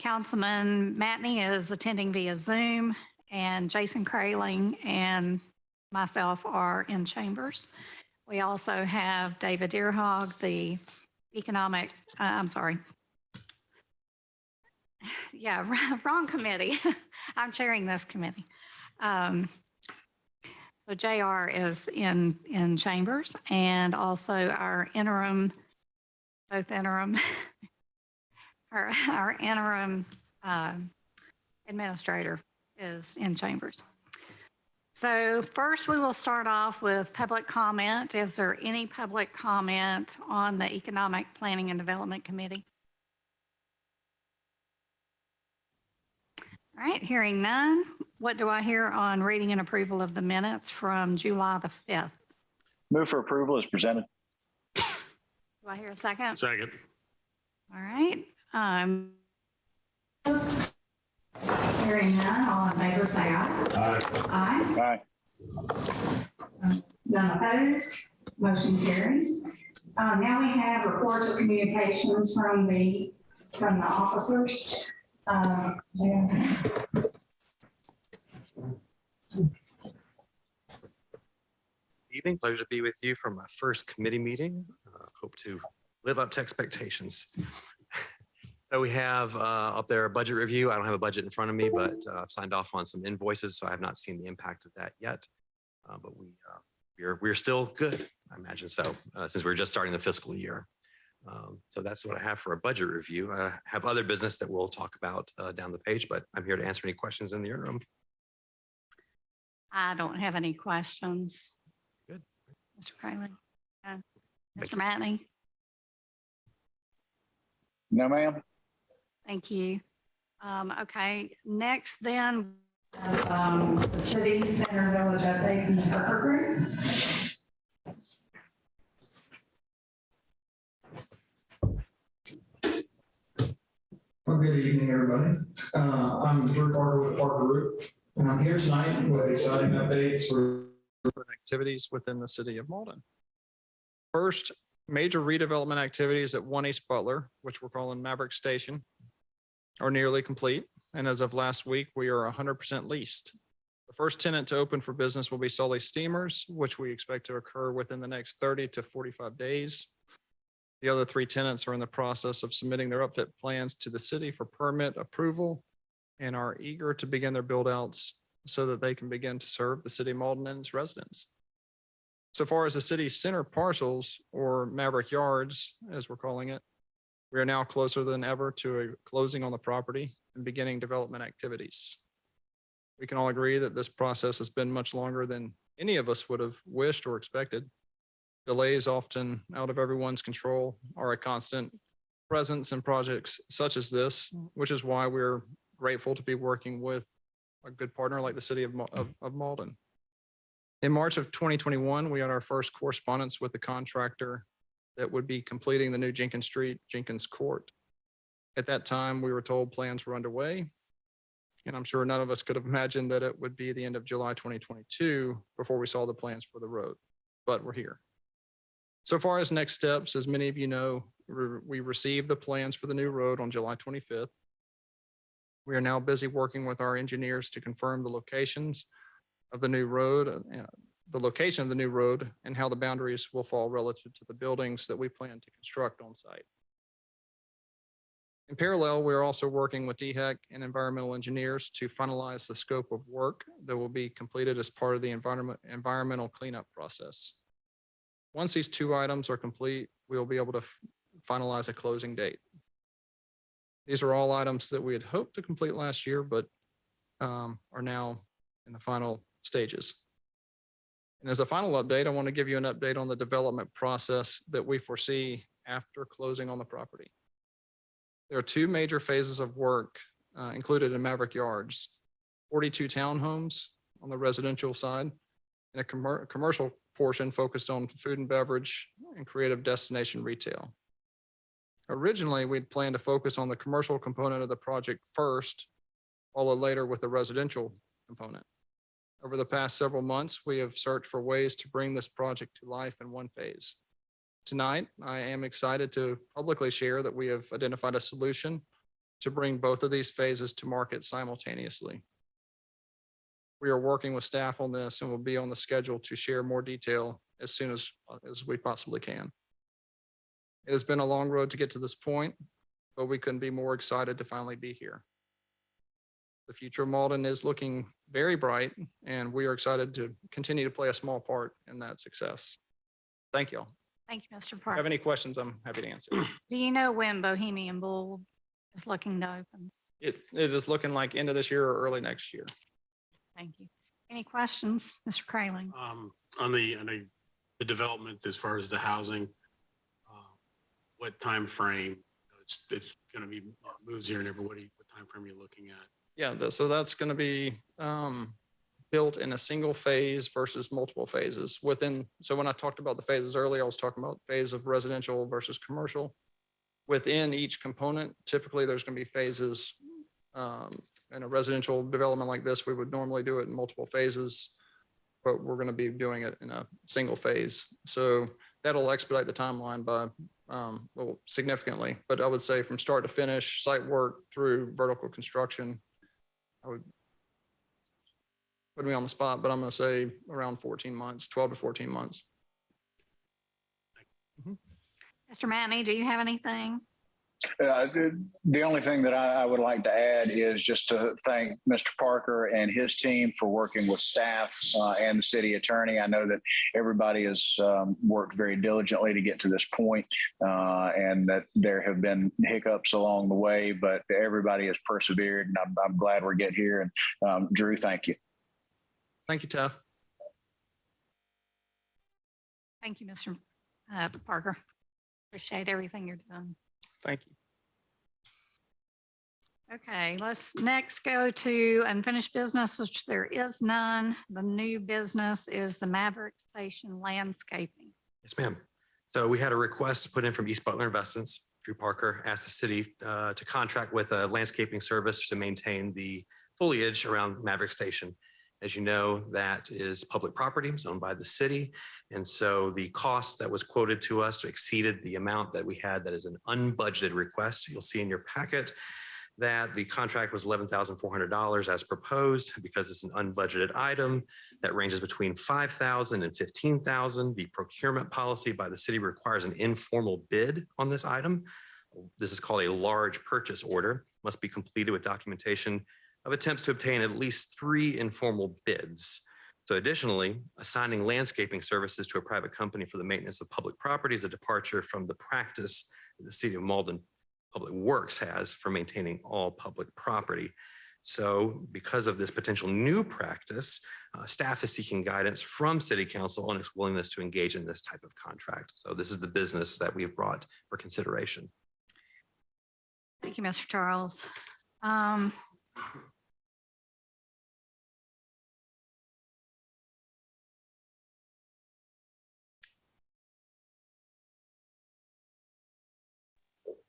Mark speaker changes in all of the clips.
Speaker 1: Councilman Matney is attending via Zoom, and Jason Kraling and myself are in chambers. We also have David Deerhog, the wrong committee. I'm chairing this committee. So JR is in chambers, and also our interim, our interim administrator is in chambers. So first we will start off with public comment. Is there any public comment on the Economic Planning and Development Committee? All right, hearing none. What do I hear on reading and approval of the minutes from July the 5th?
Speaker 2: Move for approval as presented.
Speaker 1: Do I hear a second?
Speaker 3: Second.
Speaker 1: All right. Hearing none, all in favor say aye.
Speaker 3: Aye.
Speaker 1: Aye. None opposed. Motion carries. Now we have reports of communications from the officers.
Speaker 4: Evening, pleasure to be with you for my first committee meeting. Hope to live up to expectations. So we have up there a budget review. I don't have a budget in front of me, but I've signed off on some invoices, so I have not seen the impact of that yet. But we're still good, I imagine so, since we're just starting the fiscal year. So that's what I have for a budget review. I have other business that we'll talk about down the page, but I'm here to answer any questions in the interim.
Speaker 1: I don't have any questions.
Speaker 4: Good.
Speaker 1: Mr. Kraling? Mr. Matney?
Speaker 2: No, ma'am.
Speaker 1: Thank you. Okay, next then, the city center village update from the Parker Group.
Speaker 5: Well, good evening, everybody. I'm Drew Parker with Parker Group, and I'm here tonight with exciting updates for activities within the city of Malden. First, major redevelopment activities at 1 East Butler, which we're calling Maverick Station, are nearly complete. And as of last week, we are 100% leased. The first tenant to open for business will be Sully Steamers, which we expect to occur within the next 30 to 45 days. The other 3 tenants are in the process of submitting their upfit plans to the city for permit approval and are eager to begin their build outs so that they can begin to serve the city of Mauldin and its residents. So far as the city center parcels, or Maverick Yards, as we're calling it, we are now closer than ever to a closing on the property and beginning development activities. We can all agree that this process has been much longer than any of us would have wished or expected. Delays, often out of everyone's control, are a constant presence in projects such as this, which is why we're grateful to be working with a good partner like the city of Malden. In March of 2021, we had our first correspondence with the contractor that would be completing the new Jenkins Street, Jenkins Court. At that time, we were told plans were underway, and I'm sure none of us could have imagined that it would be the end of July 2022 before we saw the plans for the road, but we're here. So far as next steps, as many of you know, we received the plans for the new road on July 25th. We are now busy working with our engineers to confirm the locations of the new road, the location of the new road, and how the boundaries will fall relative to the buildings that we plan to construct on site. In parallel, we're also working with DHEC and environmental engineers to finalize the scope of work that will be completed as part of the environmental cleanup process. Once these 2 items are complete, we will be able to finalize a closing date. These are all items that we had hoped to complete last year, but are now in the final stages. And as a final update, I want to give you an update on the development process that we foresee after closing on the property. There are 2 major phases of work included in Maverick Yards: 42 townhomes on the residential side and a commercial portion focused on food and beverage and creative destination retail. Originally, we'd planned to focus on the commercial component of the project first, followed later with the residential component. Over the past several months, we have searched for ways to bring this project to life in one phase. Tonight, I am excited to publicly share that we have identified a solution to bring both of these phases to market simultaneously. We are working with staff on this and will be on the schedule to share more detail as soon as we possibly can. It has been a long road to get to this point, but we couldn't be more excited to finally be here. The future of Mauldin is looking very bright, and we are excited to continue to play a small part in that success. Thank you all.
Speaker 1: Thank you, Mr.
Speaker 5: If you have
Speaker 1: Parker.
Speaker 5: any questions, I'm happy to answer.
Speaker 1: Do you know when Bohemian Bull is looking to open?
Speaker 5: It is looking like end of this year or early next year.
Speaker 1: Thank you. Any questions, Mr. Kraling?
Speaker 3: On the development as far as the housing, what time frame? It's going to be moves here and everybody. What time frame are you looking at?
Speaker 5: Yeah, so that's going to be built in a single phase versus multiple phases within. So when I talked about the phases earlier, I was talking about phase of residential versus commercial. Within each component, typically there's going to be phases. In a residential development like this, we would normally do it in multiple phases, but we're going to be doing it in a single phase. So that'll expedite the timeline by well, significantly. But I would say from start to finish, site work through vertical construction, I would put me on the spot, but I'm going to say around 14 months, 12 to 14 months.
Speaker 1: Mr. Matney, do you have anything?
Speaker 2: The only thing that I would like to add is just to thank Mr. Parker and his team for working with staff and the city attorney. I know that everybody has worked very diligently to get to this point, and that there have been hiccups along the way, but everybody has persevered, and I'm glad we're getting here. And Drew, thank you.
Speaker 5: Thank you, Taff.
Speaker 1: Thank you, Mr. Parker. Appreciate everything you're doing.
Speaker 5: Thank you.
Speaker 1: Okay, let's next go to unfinished business, which there is none. The new business is the Maverick Station landscaping.
Speaker 4: Yes, ma'am. So we had a request put in from East Butler Investments. Drew Parker asked the city to contract with a landscaping service to maintain the foliage around Maverick Station. As you know, that is public property, it's owned by the city. And so the cost that was quoted to us exceeded the amount that we had. That is an unbudgeted request. You'll see in your packet that the contract was $11,400 as proposed. Because it's an unbudgeted item that ranges between $5,000 and $15,000. The procurement policy by the city requires an informal bid on this item. This is called a large purchase order, must be completed with documentation of attempts to obtain at least 3 informal bids. So additionally, assigning landscaping services to a private company for the maintenance of public property is a departure from the practice that the City of Malden Public Works has for maintaining all public property. So because of this potential new practice, staff is seeking guidance from City Council on its willingness to engage in this type of contract. So this is the business that we've brought for consideration.
Speaker 1: Thank you, Mr. Charles.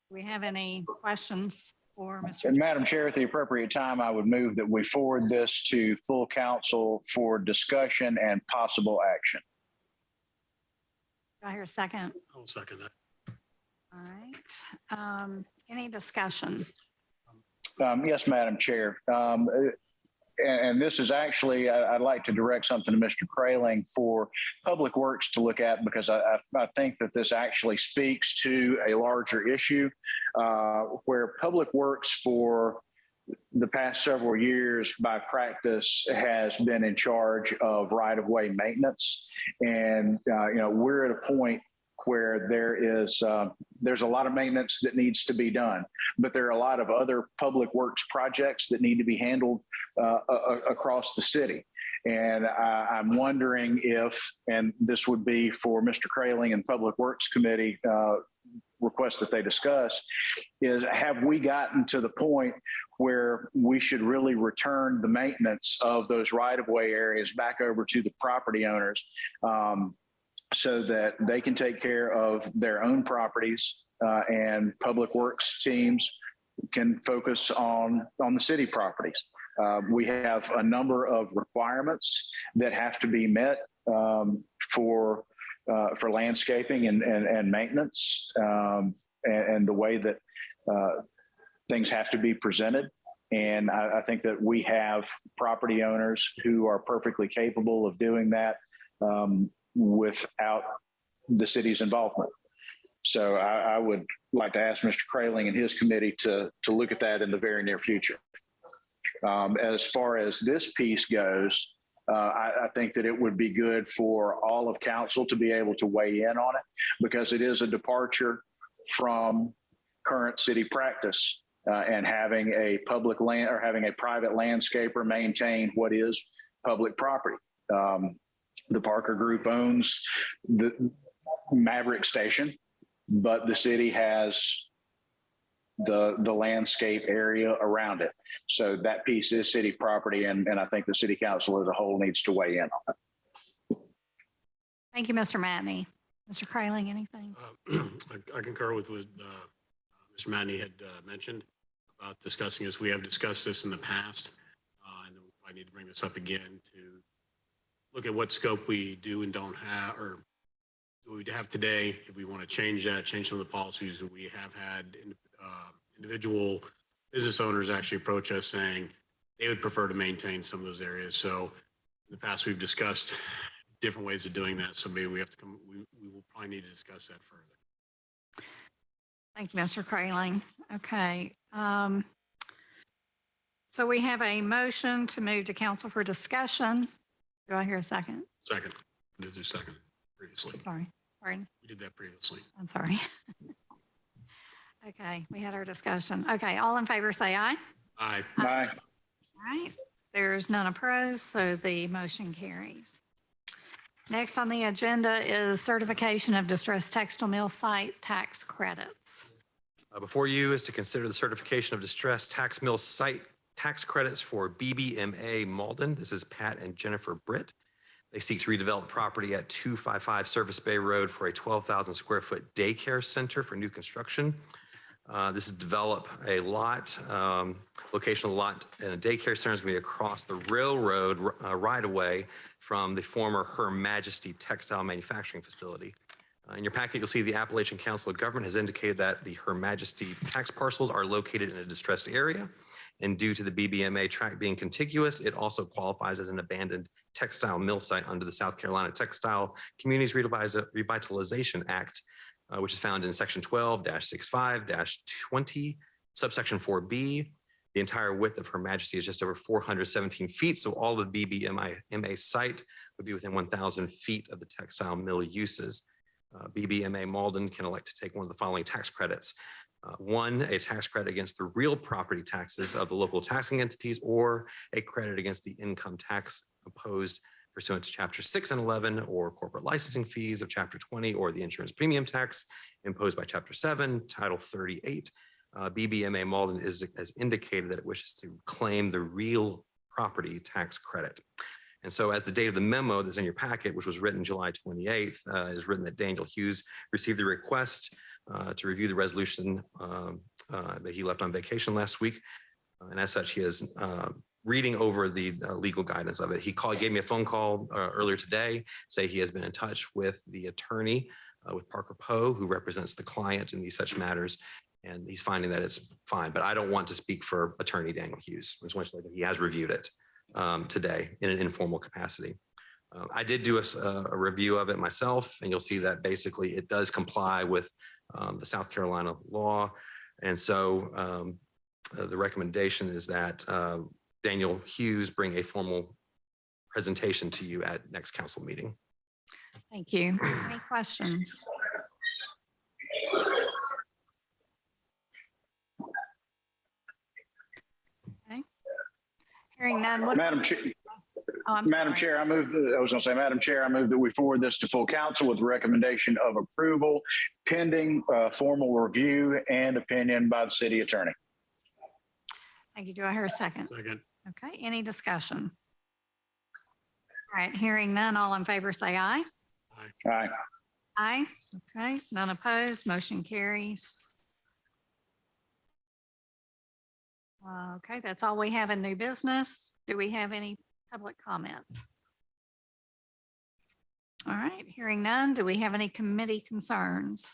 Speaker 1: Do we have any questions for Mr.
Speaker 2: And Madam Chair, at the appropriate time, I would move that we forward this to full council for discussion and possible action.
Speaker 1: Do I hear a second?
Speaker 3: I'll second that.
Speaker 1: All right. Any discussion?
Speaker 2: Yes, Madam Chair. And this is actually, I'd like to direct something to Mr. Kraling for Public Works to look at, because I think that this actually speaks to a larger issue where Public Works for the past several years by practice has been in charge of right-of-way maintenance. And, you know, we're at a point where there's a lot of maintenance that needs to be done, but there are a lot of other public works projects that need to be handled across the city. And I'm wondering if, and this would be for Mr. Kraling and Public Works Committee request that they discuss, is have we gotten to the point where we should really return the maintenance of those right-of-way areas back over to the property owners, so that they can take care of their own properties and Public Works teams can focus on the city properties. We have a number of requirements that have to be met for landscaping and maintenance, and the way that things have to be presented. And I think that we have property owners who are perfectly capable of doing that without the city's involvement. So I would like to ask Mr. Kraling and his committee to look at that in the very near future. As far as this piece goes, I think that it would be good for all of council to be able to weigh in on it, because it is a departure from current city practice. And having a public land or having a private landscaper maintain what is public property. The Parker Group owns the Maverick station, but the city has the landscape area around it. So that piece is city property, and I think the city council as a whole needs to weigh in on it.
Speaker 1: Thank you, Mr. Matney. Mr. Kraling, anything?
Speaker 3: I concur with what Mr. Matney had mentioned about discussing this. We have discussed this in the past, and I need to bring this up again to look at what scope we do and don't have, or do we have today. If we want to change that, change some of the policies that we have had, individual business owners actually approach us saying they would prefer to maintain some of those areas. So in the past, we've discussed different ways of doing that. So maybe we have to come, we will probably need to discuss that further.
Speaker 1: Thank you, Mr. Kraling. Okay. So we have a motion to move to council for discussion. Do I hear a second?
Speaker 3: Second. Did you second previously?
Speaker 1: Sorry. Pardon?
Speaker 3: We did that previously.
Speaker 1: I'm sorry. Okay, we had our discussion. Okay, all in favor say aye.
Speaker 3: Aye.
Speaker 2: Aye.
Speaker 1: All right, there's none opposed, so the motion carries. Next on the agenda is certification of distressed textile mill site tax credits.
Speaker 4: Before you is to consider the certification of distressed tax mill site tax credits for BBMA Mauldin. This is Pat and Jennifer Britt. They seek to redevelop property at 255 Service Bay Road for a 12,000 square foot daycare center for new construction. This is develop a lot, location of the lot, and a daycare center is going to be across the railroad right away from the former Her Majesty Textile Manufacturing Facility. In your packet, you'll see the Appalachian Council of Government has indicated that the Her Majesty tax parcels are located in a distressed area. And due to the BBMA tract being contiguous, it also qualifies as an abandoned textile mill site under the South Carolina Textile Communities Revitalization Act, which is found in section 12-65-20, subsection 4B. The entire width of Her Majesty is just over 417 feet. So all of the BBMA site would be within 1,000 feet of the textile mill uses. BBMA Mauldin can elect to take one of the following tax credits. One, a tax credit against the real property taxes of the local taxing entities, or a credit against the income tax imposed pursuant to Chapter 6 and 11, or corporate licensing fees of Chapter 20, or the insurance premium tax imposed by Chapter 7, Title 38. BBMA Mauldin has indicated that it wishes to claim the real property tax credit. And so as the date of the memo that's in your packet, which was written July 28th, is written that Daniel Hughes received the request to review the resolution that he left on vacation last week. And as such, he is reading over the legal guidance of it. He gave me a phone call earlier today, say he has been in touch with the attorney, with Parker Poe, who represents the client in these such matters. And he's finding that it's fine, but I don't want to speak for attorney Daniel Hughes. He has reviewed it today in an informal capacity. I did do a review of it myself, and you'll see that basically it does comply with the South Carolina law. And so the recommendation is that Daniel Hughes bring a formal presentation to you at next council meeting.
Speaker 1: Thank you. Any questions? Okay. Hearing none.
Speaker 2: Madam Chair.
Speaker 1: Oh, I'm
Speaker 2: Madam
Speaker 1: sorry.
Speaker 2: Chair, I move that we forward this to full council with recommendation of approval pending formal review and opinion by the city attorney.
Speaker 1: Thank you. Do I hear a second?
Speaker 3: Second.
Speaker 1: Okay, any discussion? All right, hearing none, all in favor say aye.
Speaker 2: Aye.
Speaker 1: Aye. Okay, none opposed, motion carries. Okay, that's all we have in new business. Do we have any public comments? All right, hearing none, do we have any committee concerns?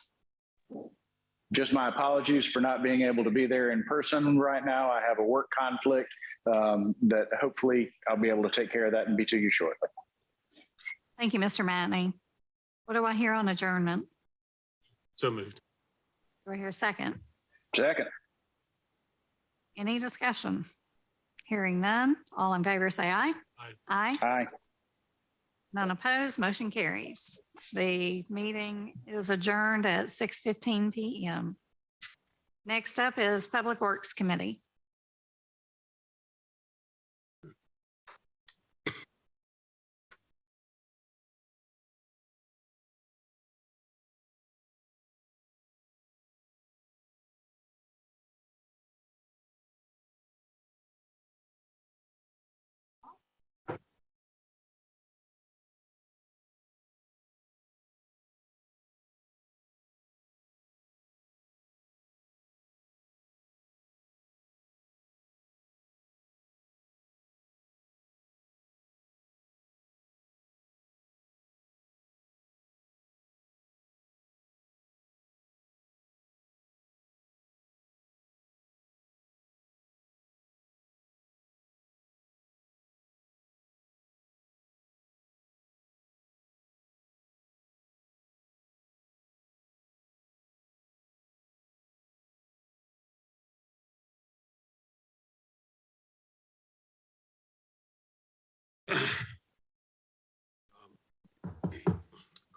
Speaker 2: just my apologies for not being able to be there in person right now. I have a work conflict that hopefully I'll be able to take care of that and be to you shortly.
Speaker 1: Thank you, Mr. Matney. What do I hear on adjournment?
Speaker 3: So moved.
Speaker 1: Do I hear a second?
Speaker 2: Second.
Speaker 1: Any discussion? Hearing none. All in favor, say aye.
Speaker 3: Aye.
Speaker 1: Aye.
Speaker 2: Aye.
Speaker 1: None opposed, motion carries. The meeting is adjourned at 6:15 PM. Next up is Public Works Committee.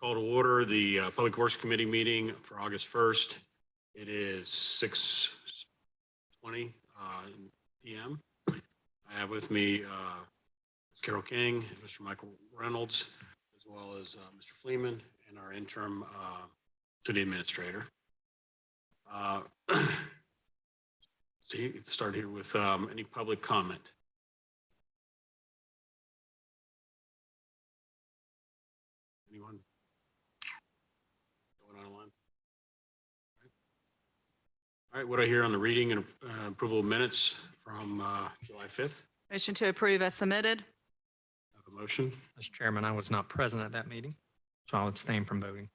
Speaker 3: Call to order the Public Works Committee meeting for August 1st. It is 6:20 PM. I have with me Ms. Carol King, Mr. Michael Reynolds, as well as Mr. Fleeman and our interim city administrator. So you get to start here with any public comment. Anyone? Going online? All right, what I hear on the reading and approval of minutes from July 5th?
Speaker 6: Motion to approve as submitted.
Speaker 3: Have a motion?
Speaker 7: Mr. Chairman, I was not present at that meeting, so I'll abstain from voting.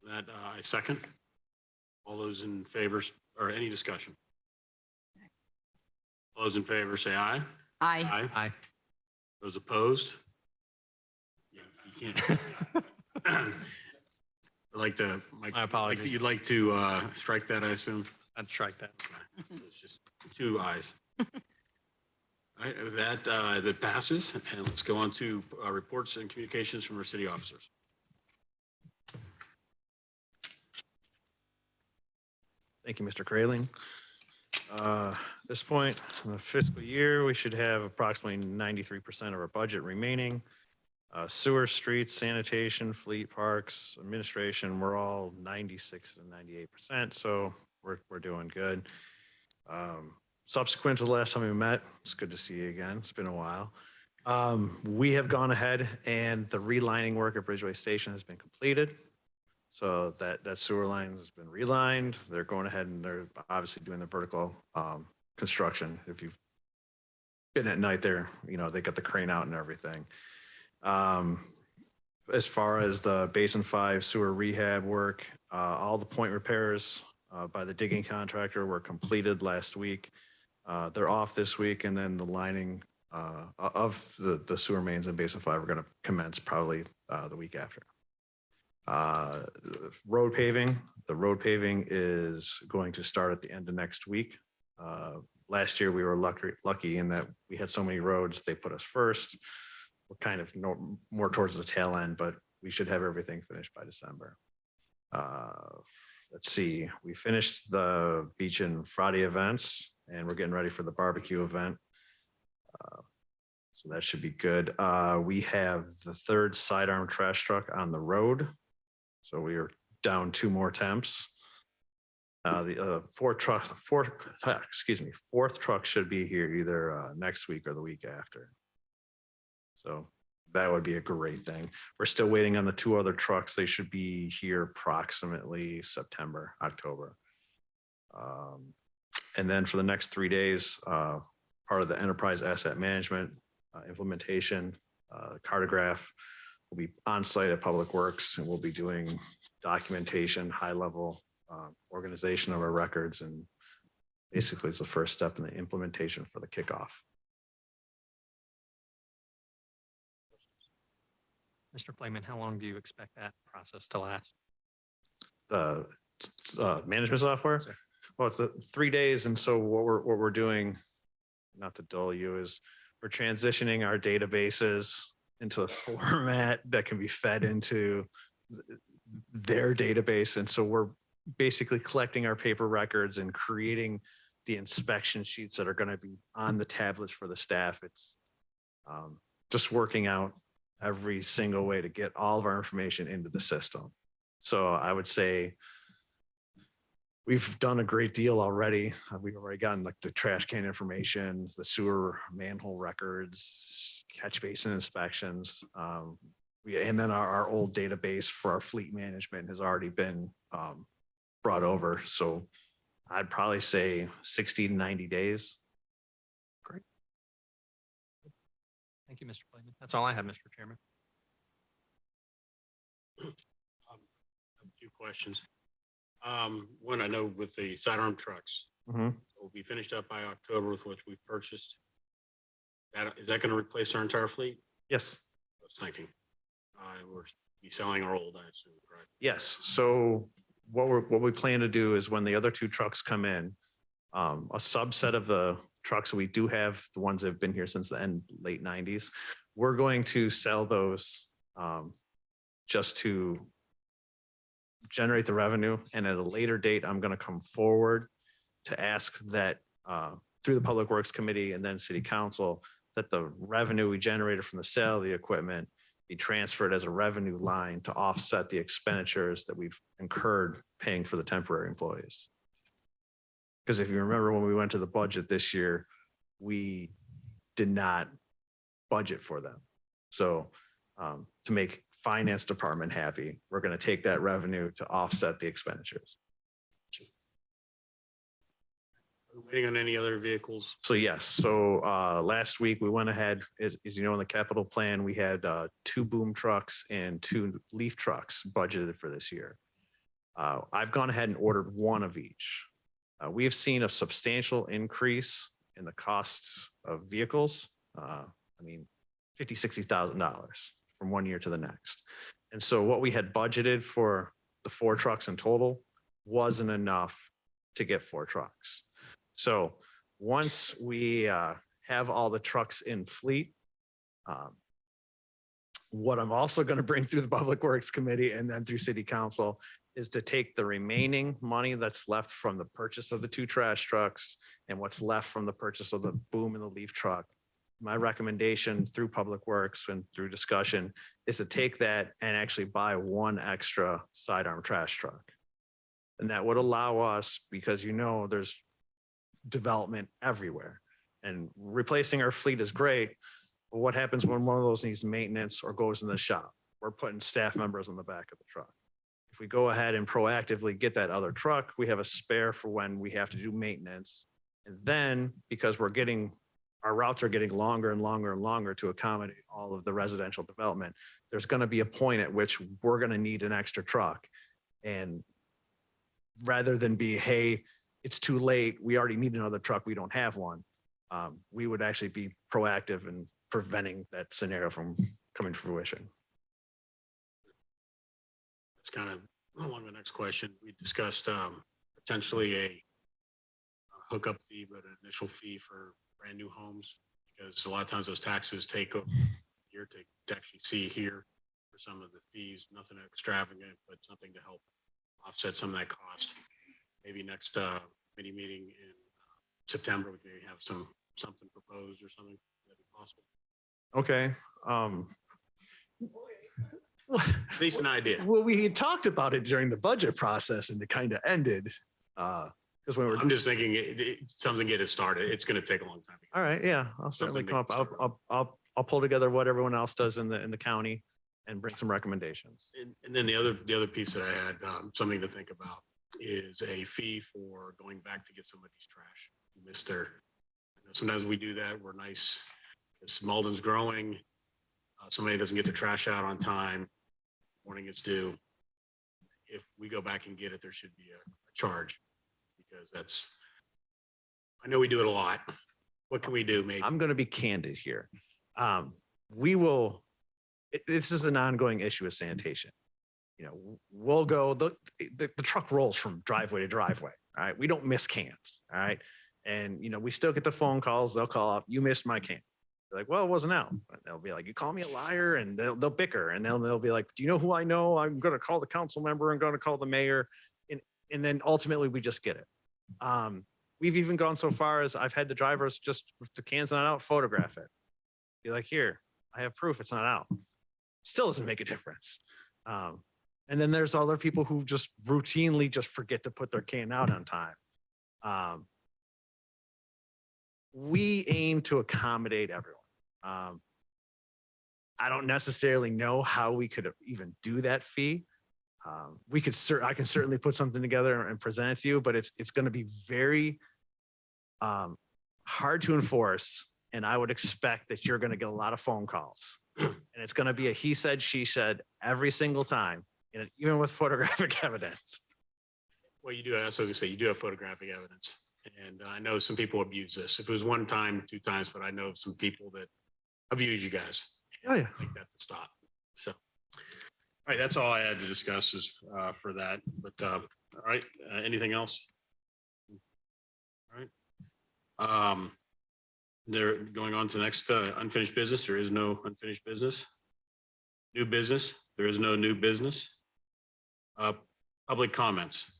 Speaker 3: That I second. All those in favor, or any discussion? All those in favor say aye.
Speaker 6: Aye.
Speaker 7: Aye.
Speaker 3: Those opposed? Yeah, you can't. I'd like to, Mike,
Speaker 7: My apologies.
Speaker 3: you'd like to strike that, I assume?
Speaker 7: I'd strike that.
Speaker 3: It's just 2 ayes. All right, with that, that passes, and let's go on to reports and communications from our city officers.
Speaker 8: Thank you, Mr. Kraling. At this point in the fiscal year, we should have approximately 93% of our budget remaining. Sewer, streets, sanitation, fleet, parks, administration, we're all 96 and 98%, so we're doing good. Subsequent to the last time we met, it's good to see you again. It's been a while. We have gone ahead and the relining work at Bridgeway Station has been completed. So that sewer line has been relined. They're going ahead and they're obviously doing the vertical construction. If you've been at night there, you know, they got the crane out and everything. As far as the Basin 5 sewer rehab work, all the point repairs by the digging contractor were completed last week. They're off this week, and then the lining of the sewer mains in Basin 5 are going to commence probably the week after. Road paving, the road paving is going to start at the end of next week. Last year we were lucky in that we had so many roads, they put us first. We're kind of more towards the tail end, but we should have everything finished by December. Let's see, we finished the Beach and Friday events, and we're getting ready for the barbecue event. So that should be good. We have the 3rd sidearm trash truck on the road. So we are down 2 more temps. The fourth truck should be here either next week or the week after. So that would be a great thing. We're still waiting on the 2 other trucks. They should be here approximately September, October. And then for the next 3 days, part of the enterprise asset management implementation, cartograph will be on site at Public Works, and we'll be doing documentation, high level organization of our records, and basically it's the first step in the implementation for the kickoff.
Speaker 7: Mr. Flayman, how long do you expect that process to last?
Speaker 8: The management software?
Speaker 7: Sir.
Speaker 8: Well, it's 3 days. And so what we're doing, not to dull you, is we're transitioning our databases into a format that can be fed into their database. And so we're basically collecting our paper records and creating the inspection sheets that are going to be on the tablets for the staff. It's just working out every single way to get all of our information into the system. So I would say we've done a great deal already. We've already gotten like the trash can information, the sewer manhole records, catch basin inspections. And then our old database for our fleet management has already been brought over. So I'd probably say 60 to 90 days.
Speaker 7: Great. Thank you, Mr. Flayman. That's all I have, Mr. Chairman.
Speaker 3: A few questions. One, I know with the sidearm trucks,
Speaker 8: Mhm.
Speaker 3: will be finished up by October with which we purchased. Is that going to replace our entire fleet?
Speaker 8: Yes.
Speaker 3: I was thinking. We're be selling our old, I assume, correct?
Speaker 8: Yes. So what we plan to do is when the other two trucks come in, a subset of the trucks, we do have the ones that have been here since the late 90s. We're going to sell those just to generate the revenue. And at a later date, I'm going to come forward to ask that through the Public Works Committee and then City Council, that the revenue we generated from the sale of the equipment be transferred as a revenue line to offset the expenditures that we've incurred paying for the temporary employees. Because if you remember when we went to the budget this year, we did not budget for them. So to make finance department happy, we're going to take that revenue to offset the expenditures.
Speaker 3: Are we waiting on any other vehicles?
Speaker 8: So yes, so last week we went ahead, as you know, in the capital plan, we had 2 boom trucks and 2 leaf trucks budgeted for this year. I've gone ahead and ordered 1 of each. We have seen a substantial increase in the costs of vehicles. I mean, $50,000, $60,000 from one year to the next. And so what we had budgeted for the 4 trucks in total wasn't enough to get 4 trucks. So once we have all the trucks in fleet, what I'm also going to bring through the Public Works Committee and then through City Council is to take the remaining money that's left from the purchase of the 2 trash trucks and what's left from the purchase of the boom and the leaf truck. My recommendation through Public Works and through discussion is to take that and actually buy 1 extra sidearm trash truck. And that would allow us, because you know there's development everywhere, and replacing our fleet is great, but what happens when one of those needs maintenance or goes in the shop? We're putting staff members on the back of the truck. If we go ahead and proactively get that other truck, we have a spare for when we have to do maintenance. And then because our routes are getting longer and longer and longer to accommodate all of the residential development, there's going to be a point at which we're going to need an extra truck. And rather than be, hey, it's too late, we already need another truck, we don't have one, we would actually be proactive in preventing that scenario from coming to fruition.
Speaker 3: It's kind of along the next question. We discussed potentially a hookup fee, but an initial fee for brand new homes, because a lot of times those taxes take a year to actually see here for some of the fees, nothing extravagant, but something to help offset some of that cost. Maybe next committee meeting in September, we can have something proposed or something that'd be possible.
Speaker 8: Okay.
Speaker 3: At least an idea.
Speaker 8: Well, we had talked about it during the budget process and it kind of ended. Because when we're
Speaker 3: I'm just thinking something get it started. It's going to take a long time.
Speaker 8: all right, yeah, I'll certainly
Speaker 3: Something
Speaker 8: come
Speaker 3: to
Speaker 8: up. I'll pull together what everyone else does in the county and bring some recommendations.
Speaker 3: And then the other piece that I had, something to think about, is a fee for going back to get somebody's trash. You missed their, sometimes we do that. We're nice. As Mauldin's growing, somebody doesn't get their trash out on time. Morning it's due. if we go back and get it, there should be a charge because I know we do it a lot. What can we do, maybe?
Speaker 8: I'm going to be candid here. We will, this is an ongoing issue with sanitation. You know, we'll go, the truck rolls from driveway to driveway. All right. We don't miss cans. All right. And, you know, we still get the phone calls. They'll call up, you missed my can. They're like, well, it wasn't out. And they'll be like, you call me a liar, and they'll bicker, and they'll be like, do you know who I know? I'm going to call the council member. I'm going to call the mayor. And then ultimately we just get it. We've even gone so far as I've had the drivers just, if the can's not out, photograph it. Be like, here, I have proof it's not out. Still doesn't make a difference. And then there's other people who just routinely just forget to put their can out on time. We aim to accommodate everyone. I don't necessarily know how we could even do that fee. I can certainly put something together and present it to you, but it's going to be very hard to enforce. And I would expect that you're going to get a lot of phone calls, and it's going to be a he said, she said every single time, and even with photographic evidence.
Speaker 3: Well, you do, as I was gonna say, you do have photographic evidence. And I know some people abuse this. If it was one time, 2 times, but I know some people that abuse you guys.
Speaker 8: Oh, yeah.
Speaker 3: I think that's to stop. So, all right, that's all I had to discuss is for that. But all right, anything else? All right. They're going on to the next unfinished business. There is no unfinished business. New business. There is no new business. Public comments.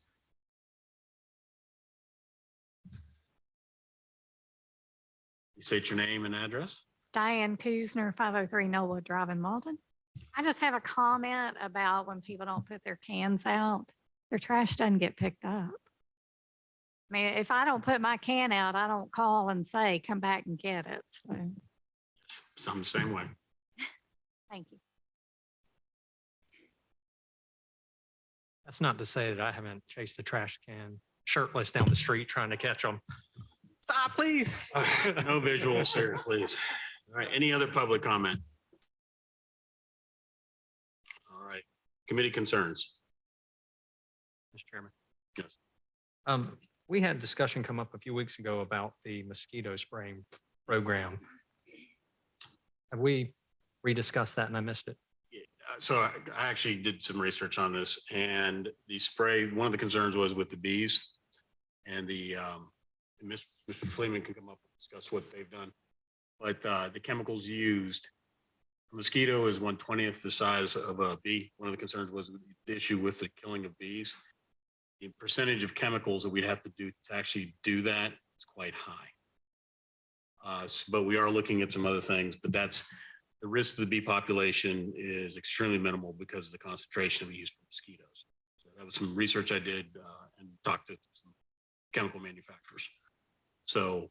Speaker 3: You state your name and address.
Speaker 1: Diane Kuzner, 503 Nola Drive in Mauldin. I just have a comment about when people don't put their cans out, their trash doesn't get picked up. I mean, if I don't put my can out, I don't call and say, come back and get it. So,
Speaker 3: Some the same way.
Speaker 1: thank you.
Speaker 7: That's not to say that I haven't chased the trash can shirtless down the street trying to catch them. Stop, please.
Speaker 3: No visuals here, please. All right, any other public comment? All right, committee concerns.
Speaker 7: Mr. Chairman.
Speaker 3: Yes.
Speaker 7: We had discussion come up a few weeks ago about the mosquito spraying program. Have we rediscussed that and I missed it?
Speaker 3: So I actually did some research on this, and the spray, one of the concerns was with the bees, and Mr. Fleeman can come up and discuss what they've done. But the chemicals used, a mosquito is 1/20th the size of a bee. One of the concerns was the issue with the killing of bees. The percentage of chemicals that we'd have to do to actually do that is quite high. But we are looking at some other things, but that's the risk to the bee population is extremely minimal because of the concentration we use for mosquitoes. So that was some research I did and talked to some chemical manufacturers. So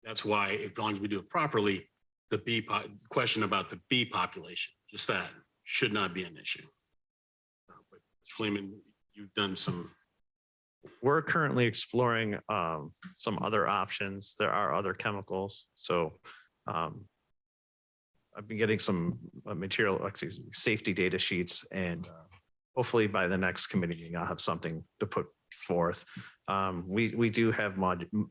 Speaker 3: that's why, as long as we do it properly, the question about the bee population, just that, should not be an issue. But Fleeman, you've done some.
Speaker 8: We're currently exploring some other options. There are other chemicals. So I've been getting some material, actually safety data sheets, and hopefully by the next committee meeting, I'll have something to put forth. We do have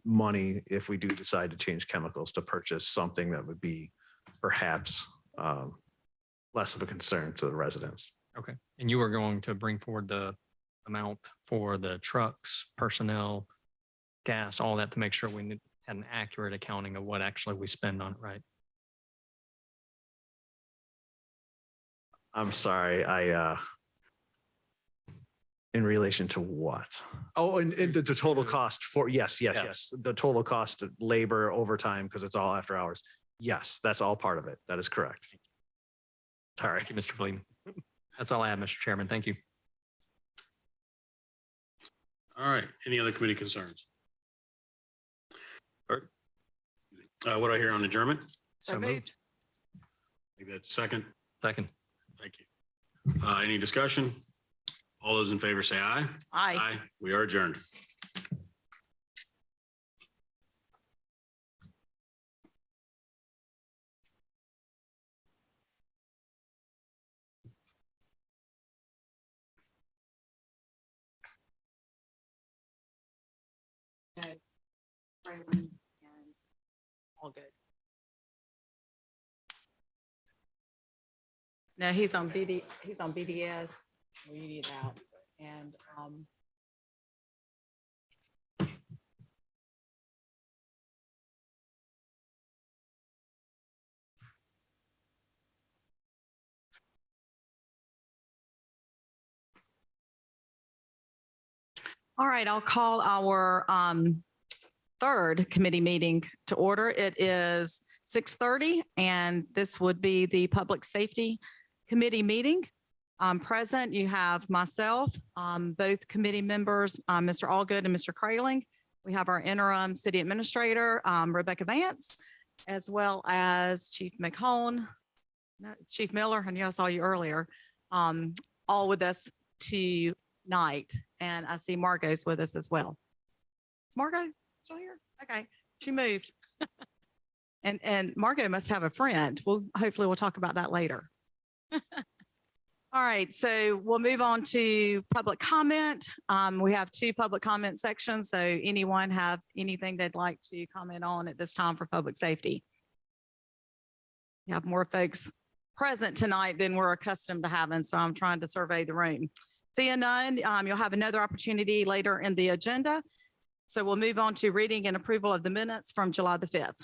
Speaker 8: money if we do decide to change chemicals to purchase something that would be perhaps less of a concern to the residents.
Speaker 7: Okay. And you were going to bring forward the amount for the trucks, personnel, gas, all that to make sure we had an accurate accounting of what actually we spend on it, right?
Speaker 8: I'm sorry, in relation to what? Oh, and the total cost for, yes. The total cost of labor, overtime, because it's all after hours. Yes, that's all part of it. That is correct. Sorry.
Speaker 7: Thank you, Mr. Fleeman. That's all I have, Mr. Chairman. Thank you.
Speaker 3: All right, any other committee concerns? All right. What do I hear on adjournment?
Speaker 6: So moved.
Speaker 3: I think that's second.
Speaker 7: Second.
Speaker 3: Thank you. Any discussion? All those in favor say aye.
Speaker 6: Aye.
Speaker 3: Aye. We are adjourned.
Speaker 6: and all good. No, he's on BDS. We need that. And, all right, I'll call our third committee meeting to order. It is 6:30, and this would be the Public Safety Committee meeting. Present, you have myself, both committee members, Mr. Allgood and Mr. Kraling. We have our interim city administrator, Rebecca Vance, as well as Chief McHone, Chief Miller, I knew I saw you earlier, all with us tonight. And I see Margot's with us as well. Is Margot still here? Okay, she moved. And Margot must have a friend. Hopefully we'll talk about that later. All right, so we'll move on to public comment. We have 2 public comment sections. So anyone have anything they'd like to comment on at this time for public safety? We have more folks present tonight than we're accustomed to having, so I'm trying to survey the room. Seeing none, you'll have another opportunity later in the agenda. So we'll move on to reading and approval of the minutes from July the 5th.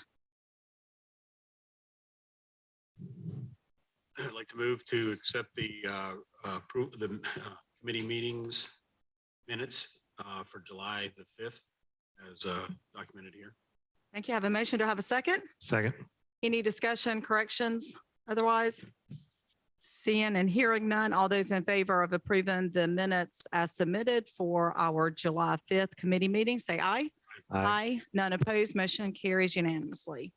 Speaker 3: I'd like to move to accept the committee meetings minutes for July the 5th as documented here.
Speaker 6: Thank you. I have a motion. Do I have a second?
Speaker 8: Second.
Speaker 6: Any discussion, corrections, otherwise? Seeing and hearing none, all those in favor of approving the minutes as submitted for our July 5th committee meeting, say aye. Aye. None opposed. Motion carries unanimously.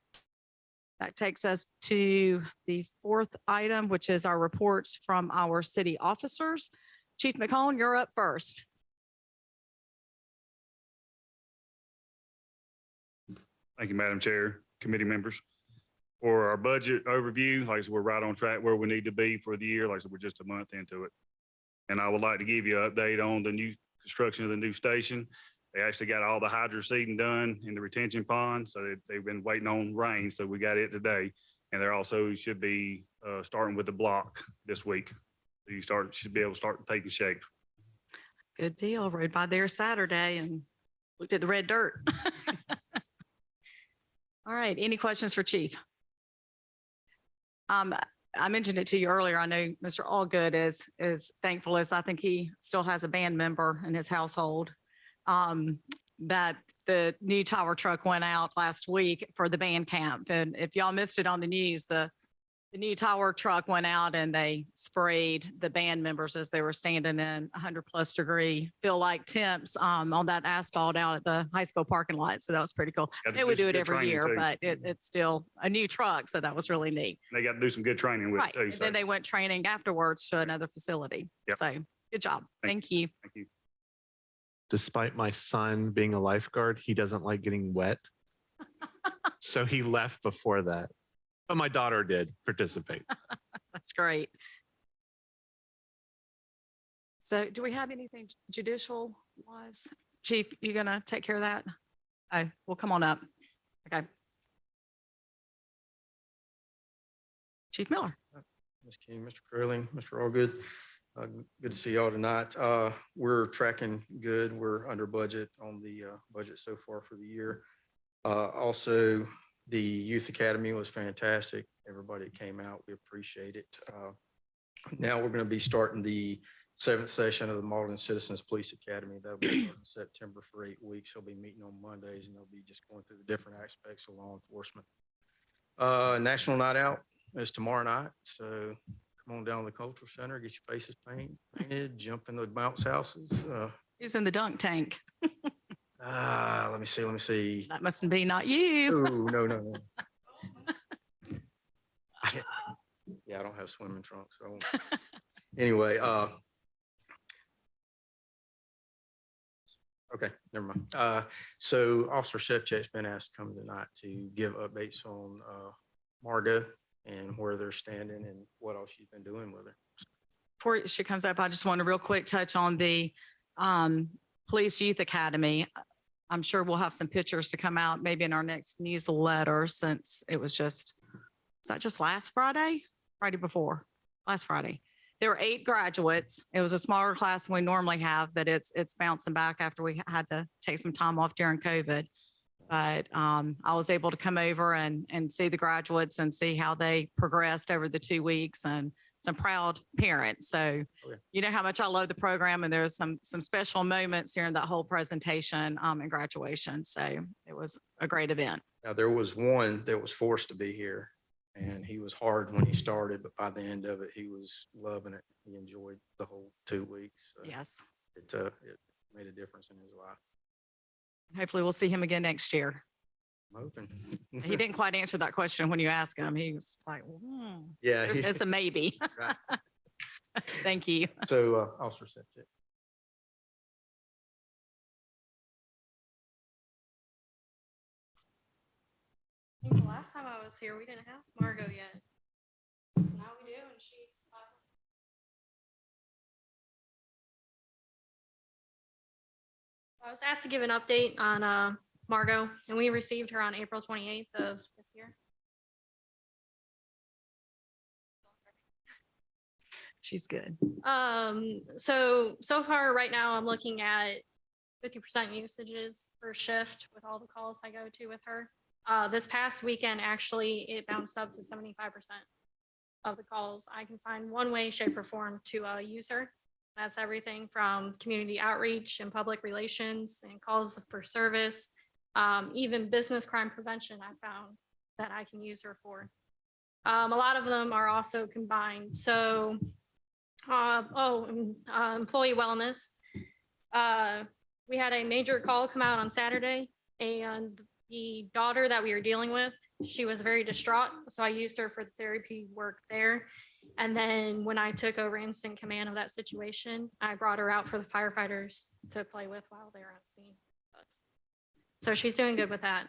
Speaker 6: That takes us to the 4th item, which is our reports from our city officers. Chief McCone, you're up first.
Speaker 9: Thank you, Madam Chair, committee members. For our budget overview, like I said, we're right on track where we need to be for the year. Like I said, we're just a month into it. And I would like to give you an update on the new construction of the new station. They actually got all the hydro seeding done in the retention pond. So they've been waiting on rain. So we got it today. And they're also should be starting with the block this week. So you should be able to start taking shape.
Speaker 6: Good deal. Rode by there Saturday and looked at the red dirt. All right. Any questions for Chief? I mentioned it to you earlier. I know Mr. Allgood is thankful as I think he still has a band member in his household. That the new tower truck went out last week for the band camp. And if y'all missed it on the news, the new tower truck went out and they sprayed the band members as they were standing in 100+ feel like temps on that asphalt out at the high school parking lot. So that was pretty cool.
Speaker 9: Got to
Speaker 6: They would
Speaker 9: some
Speaker 6: do it
Speaker 9: good
Speaker 6: every
Speaker 9: training,
Speaker 6: year,
Speaker 9: too.
Speaker 6: but it's still a new truck. So that was really neat.
Speaker 9: They got to do some good training with
Speaker 6: Right.
Speaker 9: it too.
Speaker 6: And
Speaker 9: So
Speaker 6: then they went training afterwards to another facility.
Speaker 9: Yep.
Speaker 6: So good job. Thank you.
Speaker 9: thank you.
Speaker 10: Despite my son being a lifeguard, he doesn't like getting wet. So he left before that. But my daughter did participate.
Speaker 6: That's great. So do we have anything judicial wise? Chief, you gonna take care of that? Oh, well, come on up. Okay. Chief Miller.
Speaker 11: Ms. King, Mr. Curling, Mr. Allgood, good to see y'all tonight. We're tracking good. We're under budget on the budget so far for the year. Also, the Youth Academy was fantastic. Everybody that came out, we appreciate it. Now we're going to be starting the 7th session of the Mauldin Citizens Police Academy. That'll be starting in September for 8 weeks. They'll be meeting on Mondays and they'll be just going through the different aspects of law enforcement. National Night Out is tomorrow night. So come on down to the Cultural Center, get your faces painted, jump in the bounce houses.
Speaker 6: Who's in the dunk tank?
Speaker 11: Let me see.
Speaker 6: That mustn't be not you.
Speaker 11: Oh, no. Yeah, I don't have swimming trunks. So I won't. Anyway, okay, never mind. So Officer Shevchek's been asked to come tonight to give updates on Margot and where they're standing and what else she's been doing with her.
Speaker 6: Before she comes up, I just want to real quick touch on the Police Youth Academy. I'm sure we'll have some pictures to come out maybe in our next newsletter since it was just, was that just last Friday? Friday before, last Friday. There were 8 graduates. It was a smaller class than we normally have, but it's bouncing back after we had to take some time off during COVID. But I was able to come over and see the graduates and see how they progressed over the 2 weeks, and some proud parents. So you know how much I love the program, and there's some special moments during that whole presentation and graduation. So it was a great event.
Speaker 11: Now, there was one that was forced to be here, and he was hard when he started, but by the end of it, he was loving it. He enjoyed the whole 2 weeks. So
Speaker 6: Yes.
Speaker 11: It made a difference in his life.
Speaker 6: Hopefully we'll see him again next year.
Speaker 11: I'm hoping.
Speaker 6: He didn't quite answer that question when you asked him. He was like,
Speaker 11: Yeah.
Speaker 6: it's a maybe.
Speaker 11: Right.
Speaker 6: Thank you.
Speaker 11: So, Officer Septic.
Speaker 12: I think the last time I was here, we didn't have Margot yet. So now we do, and she's. I was asked to give an update on Margot, and we received her on April 28th of this year.
Speaker 6: She's good.
Speaker 12: So far right now I'm looking at 50% usages per shift with all the calls I go to with her. This past weekend, actually, it bounced up to 75% of the calls I can find one way, shape, or form to use her. That's everything from community outreach and public relations and calls for service, even business crime prevention. I found that I can use her for. A lot of them are also combined. So, employee wellness. We had a major call come out on Saturday, and the daughter that we were dealing with, she was very distraught. So I used her for the therapy work there. And then when I took over instant command of that situation, I brought her out for the firefighters to play with while they're on scene. So she's doing good with that.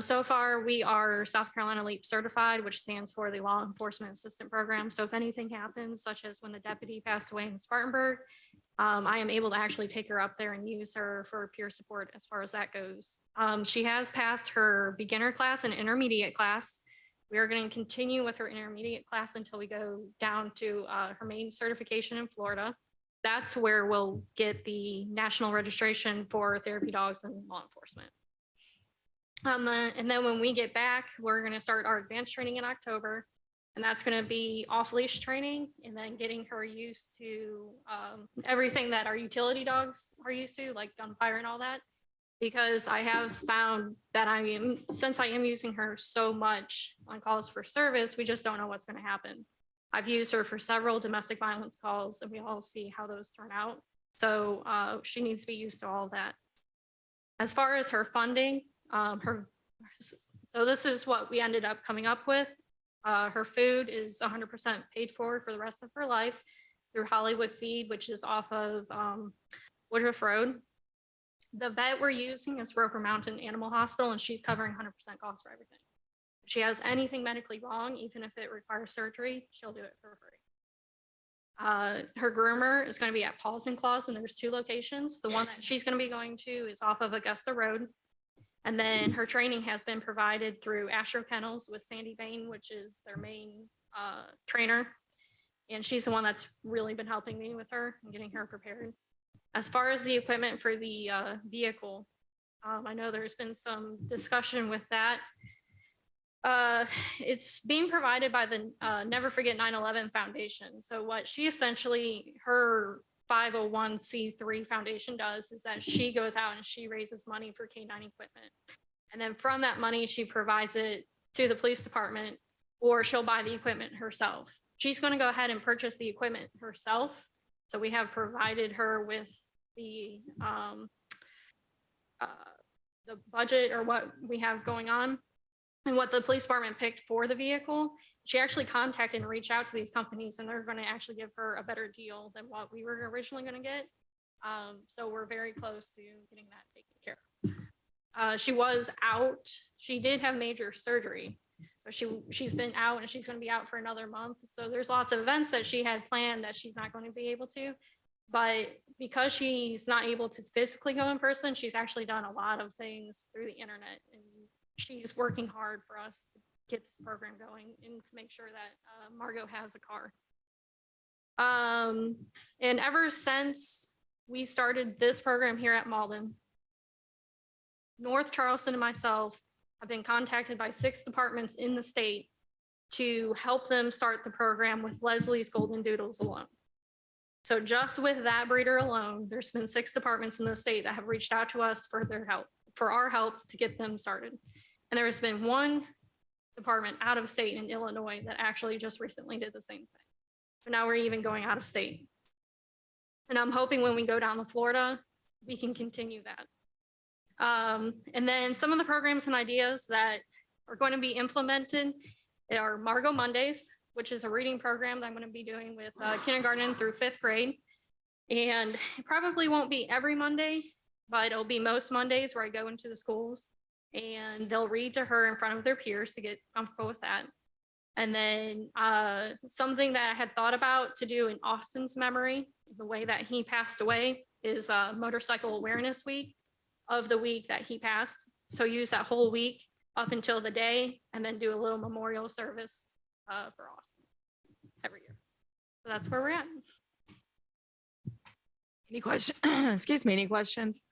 Speaker 12: So far, we are South Carolina LEAP certified, which stands for the Law Enforcement Assistant Program. So if anything happens, such as when the deputy passed away in Spartanburg, I am able to actually take her up there and use her for peer support as far as that goes. She has passed her beginner class and intermediate class. We are going to continue with her intermediate class until we go down to her main certification in Florida. That's where we'll get the national registration for therapy dogs and law enforcement. And then when we get back, we're going to start our advanced training in October. And that's going to be off-leash training and then getting her used to everything that our utility dogs are used to, like gunfire and all that. Because I have found that since I am using her so much on calls for service, we just don't know what's going to happen. I've used her for several domestic violence calls, and we all see how those turn out. So she needs to be used to all of that. As far as her funding, so this is what we ended up coming up with. Her food is 100% paid for the rest of her life through Hollywood Feed, which is off of Woodruff Road. The vet we're using is Roper Mountain Animal Hospital, and she's covering 100% cost for everything. If she has anything medically wrong, even if it requires surgery, she'll do it for free. Her groomer is going to be at Paws and Claws, and there's 2 locations. The one that she's going to be going to is off of Augusta Road. And then her training has been provided through Astro Kennels with Sandy Bain, which is their main trainer. And she's the one that's really been helping me with her and getting her prepared. As far as the equipment for the vehicle, I know there's been some discussion with that. It's being provided by the Never Forget 9/11 Foundation. So what she essentially, her 501c3 foundation does is that she goes out and she raises money for K9 equipment. And then from that money, she provides it to the police department, or she'll buy the equipment herself. She's going to go ahead and purchase the equipment herself. So we have provided her with the budget or what we have going on and what the police department picked for the vehicle. She actually contacted and reached out to these companies, and they're going to actually give her a better deal than what we were originally going to get. So we're very close to getting that taken care of. She was out. She did have major surgery. So she's been out, and she's going to be out for another month. So there's lots of events that she had planned that she's not going to be able to. But because she's not able to physically go in person, she's actually done a lot of things through the internet. And she's working hard for us to get this program going and to make sure that Margot has a car. And ever since we started this program here at Mauldin, North Charleston and myself have been contacted by 6 departments in the state to help them start the program with Leslie's Golden Doodles alone. So just with that breeder alone, there's been 6 departments in the state that have reached out to us for their help, for our help to get them started. And there has been 1 department out of state in Illinois that actually just recently did the same thing. But now we're even going out of state. And I'm hoping when we go down to Florida, we can continue that. And then some of the programs and ideas that are going to be implemented are Margot Mondays, which is a reading program that I'm going to be doing with kindergarten through 5th grade. And it probably won't be every Monday, but it'll be most Mondays where I go into the schools and they'll read to her in front of their peers to get comfortable with that. And then something that I had thought about to do in Austin's memory, the way that he passed away, is Motorcycle Awareness Week of the week that he passed. So use that whole week up until the day and then do a little memorial service for Austin every year. So that's where we're at.
Speaker 6: Any questions? Excuse me, any questions?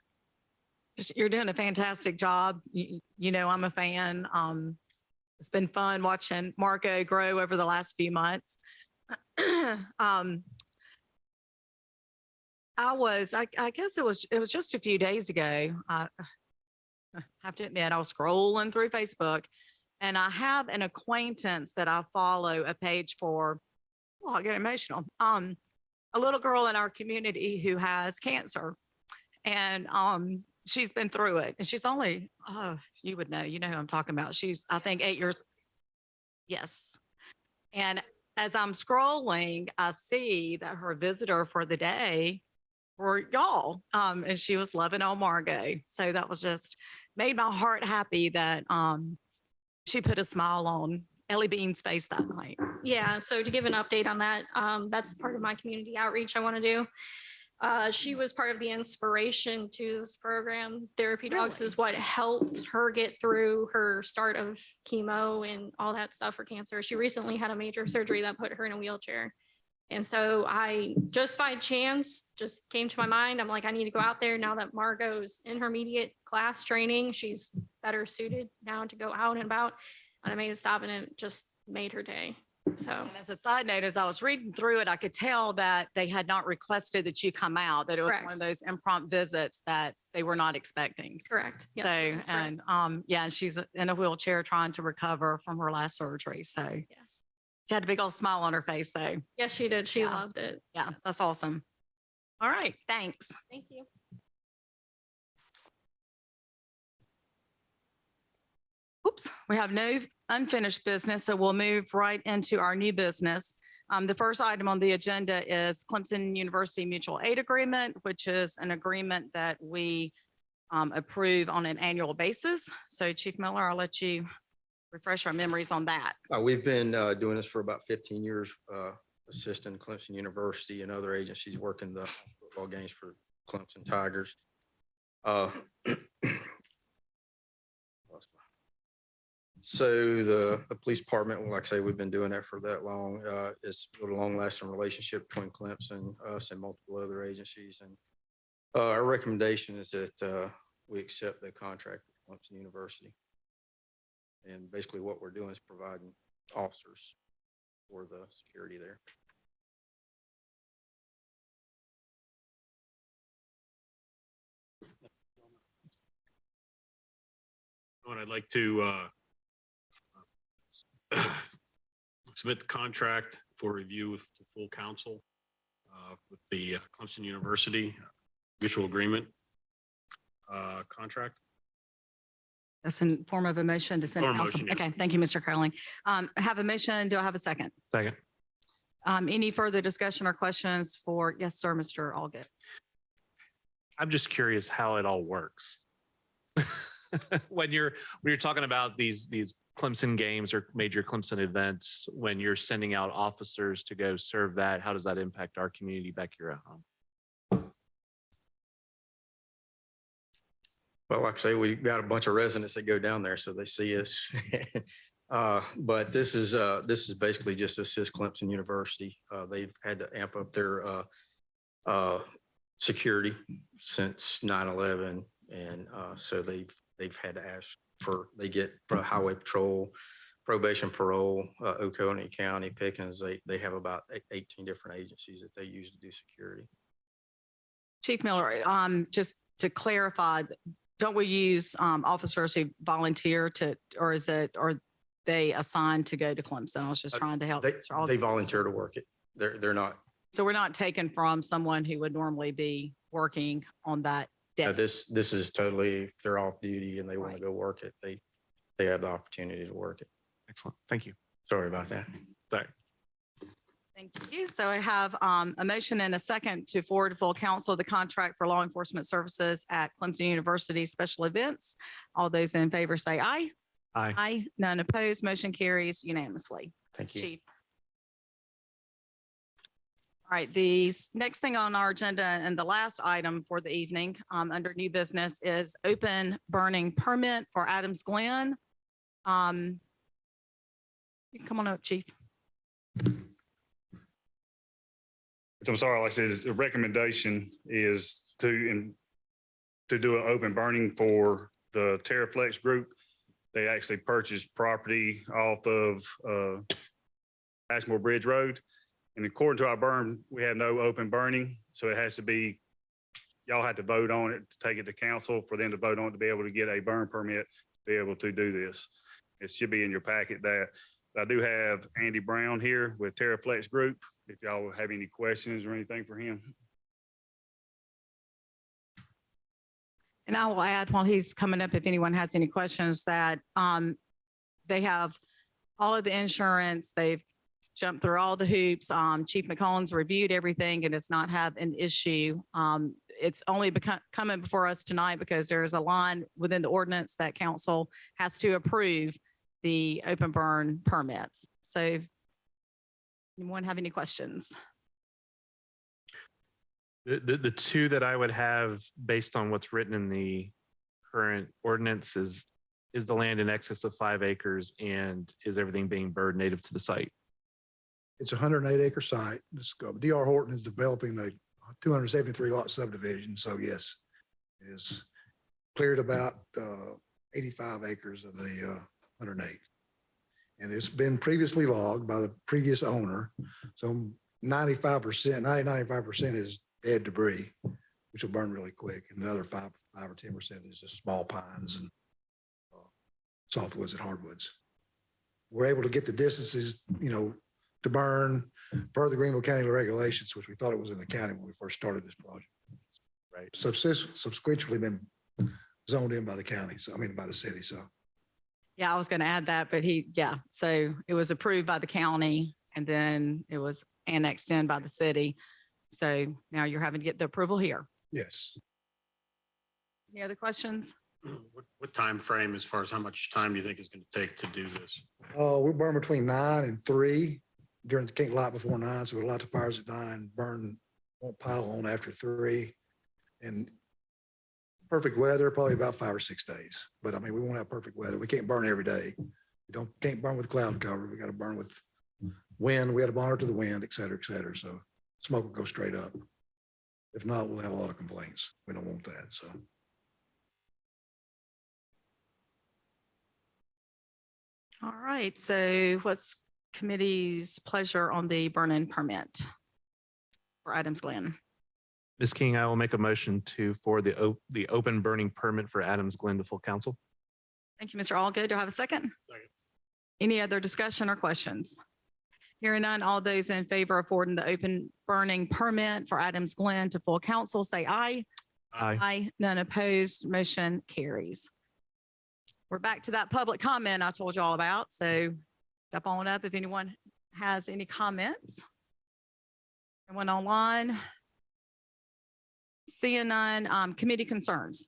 Speaker 6: You're doing a fantastic job. You know, I'm a fan. It's been fun watching Margot grow over the last few months. I guess it was just a few days ago. I have to admit, I was scrolling through Facebook and I have an acquaintance that I follow a page for. Well, I get emotional. A little girl in our community who has cancer, and she's been through it, and she's only, you would know, you know who I'm talking about. She's, I think, 8 years. Yes. And as I'm scrolling, I see that her visitor for the day were y'all, and she was loving on Margot. So that was just made my heart happy that she put a smile on Ellie Bean's face that night.
Speaker 12: Yeah, so to give an update on that, that's part of my community outreach I want to do. She was part of the inspiration to this program. Therapy Dogs is what helped her get through her start of chemo and all that stuff for cancer. She recently had a major surgery that put her in a wheelchair. And so I just by chance just came to my mind. I'm like, I need to go out there now that Margot's intermediate class training. She's better suited now to go out and about. And I made a stop and it just made her day. So
Speaker 6: and as a side note, as I was reading through it, I could tell that they had not requested that you come out, that it was one of those impromptu visits that they were not expecting.
Speaker 12: Correct. Yes,
Speaker 6: So, and yeah, and she's in a wheelchair trying to recover from her last surgery. So yeah, she had a big old smile on her face though.
Speaker 12: Yes, she did. She loved it.
Speaker 6: Yeah,
Speaker 12: Yes.
Speaker 6: that's awesome. All right, thanks.
Speaker 12: Thank you.
Speaker 6: Oops, we have no unfinished business, so we'll move right into our new business. The first item on the agenda is Clemson University Mutual Aid Agreement, which is an agreement that we approve on an annual basis. So Chief Miller, I'll let you refresh our memories on that.
Speaker 11: We've been doing this for about 15 years, assisting Clemson University and other agencies working the football games for Clemson Tigers. So the police department, like I say, we've been doing that for that long. It's a long-lasting relationship between Clemson, us, and multiple other agencies. And our recommendation is that we accept the contract with Clemson University. And basically what we're doing is providing officers for the security there.
Speaker 3: And I'd like to submit the contract for review with the full council with the Clemson University mutual agreement contract.
Speaker 6: That's in form of a motion to send.
Speaker 3: Form of
Speaker 6: council.
Speaker 3: motion, yes.
Speaker 6: Okay, thank you, Mr. Curling. I have a motion. Do I have a second?
Speaker 10: Second.
Speaker 6: Any further discussion or questions for, yes, sir, Mr. Allgood?
Speaker 10: I'm just curious how it all works. When you're talking about these Clemson games or major Clemson events, when you're sending out officers to go serve that, how does that impact our community back here at home?
Speaker 11: Well, like I say, we've got a bunch of residents that go down there, so they see us. But this is basically just assist Clemson University. They've had to amp up their security since 9/11. And so they've had to ask they get highway patrol, probation parole, Oconee County, Pickens. They have about 18 different agencies that they use to do security.
Speaker 6: Chief Miller, just to clarify, don't we use officers who volunteer or are they assigned to go to Clemson? I was just trying to help.
Speaker 11: They volunteer to work it. They're not.
Speaker 6: So we're not taken from someone who would normally be working on that day.
Speaker 11: This is totally, if they're off duty and they want to
Speaker 6: Right.
Speaker 11: go work it, they have the opportunity to work it.
Speaker 10: Excellent. Thank you.
Speaker 11: Sorry about that.
Speaker 10: Sorry.
Speaker 6: Thank you. So I have a motion and a second to forward to full council the contract for law enforcement services at Clemson University Special Events. All those in favor say aye.
Speaker 10: Aye.
Speaker 6: Aye. None opposed. Motion carries unanimously.
Speaker 11: Thank you.
Speaker 6: Chief. All right, the next thing on our agenda and the last item for the evening under new business is open burning permit for Adams Glen. You can come on up, Chief.
Speaker 9: I'm sorry, like I said, the recommendation is to do an open burning for the TerraFlex group. They actually purchased property off of Ashmore Bridge Road. And according to our burn, we have no open burning. So it has to be, y'all have to vote on it, to take it to council for them to vote on it, to be able to get a burn permit, to be able to do this. It should be in your packet that I do have Andy Brown here with TerraFlex Group. If y'all have any questions or anything for him.
Speaker 6: And I will add while he's coming up, if anyone has any questions, that they have all of the insurance. They've jumped through all the hoops. Chief McCollum's reviewed everything and does not have an issue. It's only coming before us tonight because there's a line within the ordinance that council has to approve the open burn permits. So anyone have any questions?
Speaker 10: The two that I would have based on what's written in the current ordinance is the land in excess of 5 acres and is everything being burned native to the site?
Speaker 13: It's a 108-acre site. D.R. Horton is developing a 273 lot subdivision. So yes, it is cleared about 85 acres of the 108. And it's been previously logged by the previous owner. So 95%, 95% is dead debris, which will burn really quick. And another 5 or 10% is just small pines and softwoods and hardwoods. We're able to get the distances, to burn per the Greenville County regulations, which we thought it was in the county when we first started this project.
Speaker 10: Right.
Speaker 13: Subsequently been zoned in by the county. So, by the city. So.
Speaker 6: Yeah, I was going to add that, but so it was approved by the county and then it was annexed in by the city. So now you're having to get the approval here.
Speaker 13: Yes.
Speaker 6: Any other questions?
Speaker 3: What time frame, as far as how much time do you think is going to take to do this?
Speaker 13: We burn between 9 and 3 during the can't light before 9. So we light the fires at 9, burn, won't pile on after 3. And perfect weather, probably about 5 or 6 days. But we won't have perfect weather. We can't burn every day. We can't burn with cloud cover. We got to burn with wind. We had to monitor the wind, et cetera, et cetera. So smoke will go straight up. If not, we'll have a lot of complaints. We don't want that. So.
Speaker 6: All right. So what's committee's pleasure on the burn-in permit for Adams Glen?
Speaker 10: Ms. King, I will make a motion to forward the open burning permit for Adams Glen to full council.
Speaker 6: Thank you, Mr. Allgood. Do I have a second?
Speaker 3: Second.
Speaker 6: Any other discussion or questions? Hearing none, all those in favor of forwarding the open burning permit for Adams Glen to full council, say aye.
Speaker 10: Aye.
Speaker 6: Aye. None opposed. Motion carries. We're back to that public comment I told you all about. So step on up if anyone has any comments. Anyone online? Seeing none, committee concerns.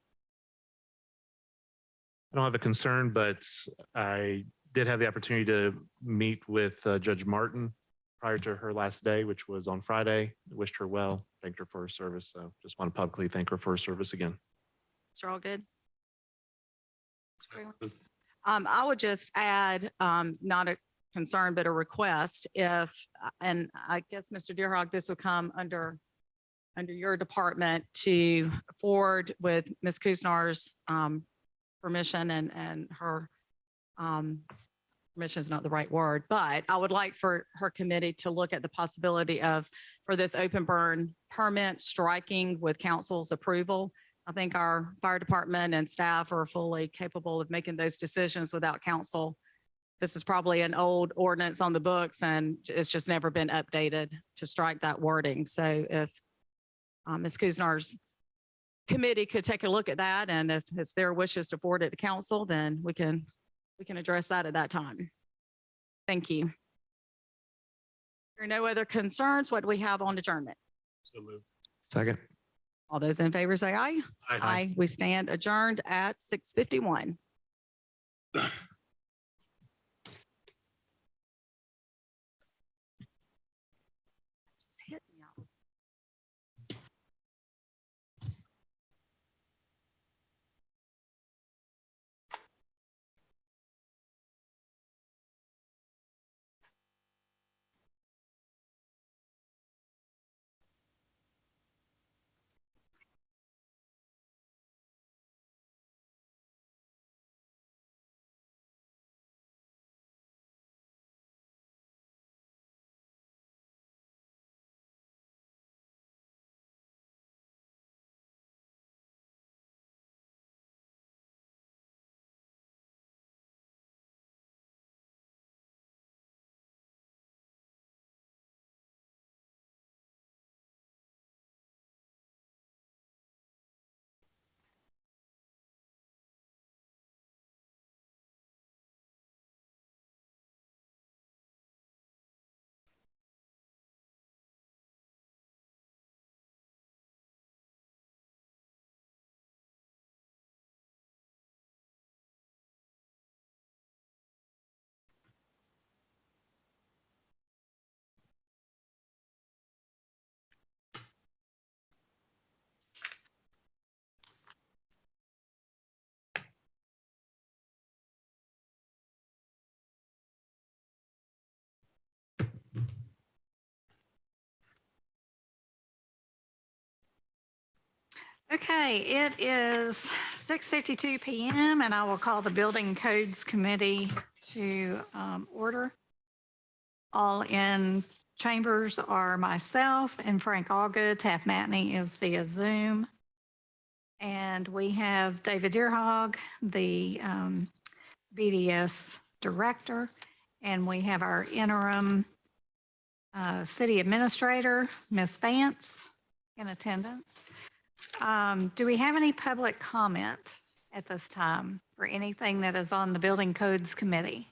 Speaker 10: I don't have a concern, but I did have the opportunity to meet with Judge Martin prior to her last day, which was on Friday. Wished her well, thanked her for her service. So just want to publicly thank her for her service again.
Speaker 6: Mr. Allgood? I would just add, not a concern, but a request if, and I guess, Mr. Deerhawk, this would come under your department to forward with Ms. Kuznar's permission and her permission is not the right word, but I would like for her committee to look at the possibility of, for this open burn permit, striking with council's approval. I think our fire department and staff are fully capable of making those decisions without council. This is probably an old ordinance on the books and it's just never been updated to strike that wording. So if Ms. Kuznar's committee could take a look at that, and if it's their wishes to forward it to council, then we can address that at that time. Thank you. If there are no other concerns, what do we have on adjournment?
Speaker 3: So moved.
Speaker 8: Second.
Speaker 6: All those in favor say aye.
Speaker 3: Aye.
Speaker 6: We stand adjourned at 6:51. Okay, it is 6:52 PM and I will call the Building Codes Committee to order. All in chambers are myself and Frank Allgood. Taft Matney is via Zoom. And we have David Deerhog, the BDS director, and we have our interim city administrator, Ms. Vance, in attendance. Do we have any public comment at this time for anything that is on the Building Codes Committee?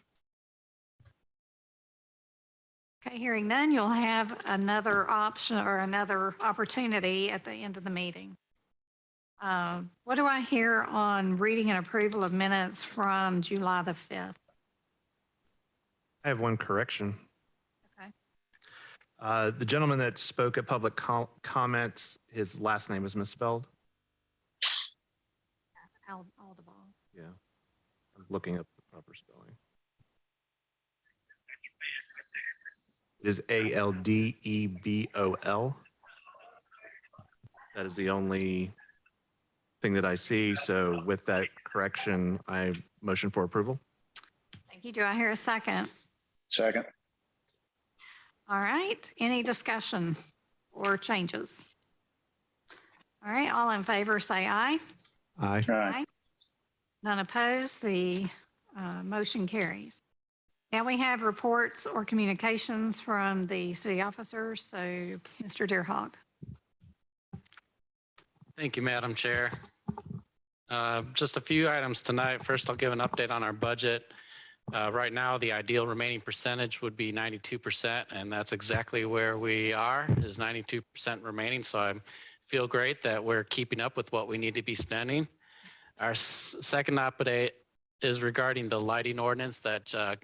Speaker 6: Okay, hearing none, you'll have another option or another opportunity at the end of the meeting. What do I hear on reading and approval of minutes from July the 5th?
Speaker 10: I have one correction.
Speaker 6: Okay.
Speaker 10: The gentleman that spoke at public comment, his last name was misspelled.
Speaker 6: Audible.
Speaker 10: Yeah. I'm looking up the proper spelling. It is Aldebol. That is the only thing that I see. So with that correction, I motion for approval.
Speaker 6: Thank you. Do I hear a second?
Speaker 2: Second.
Speaker 6: All right. Any discussion or changes? All right. All in favor, say aye.
Speaker 10: Aye.
Speaker 2: Aye.
Speaker 6: None opposed. The motion carries. Now we have reports or communications from the city officers. So Mr. Deerhog.
Speaker 14: Thank you, Madam Chair. Just a few items tonight. First, I'll give an update on our budget. Right now, the ideal remaining percentage would be 92%, and that's exactly where we are, is 92% remaining. So I feel great that we're keeping up with what we need to be spending. Our second update is regarding the lighting ordinance that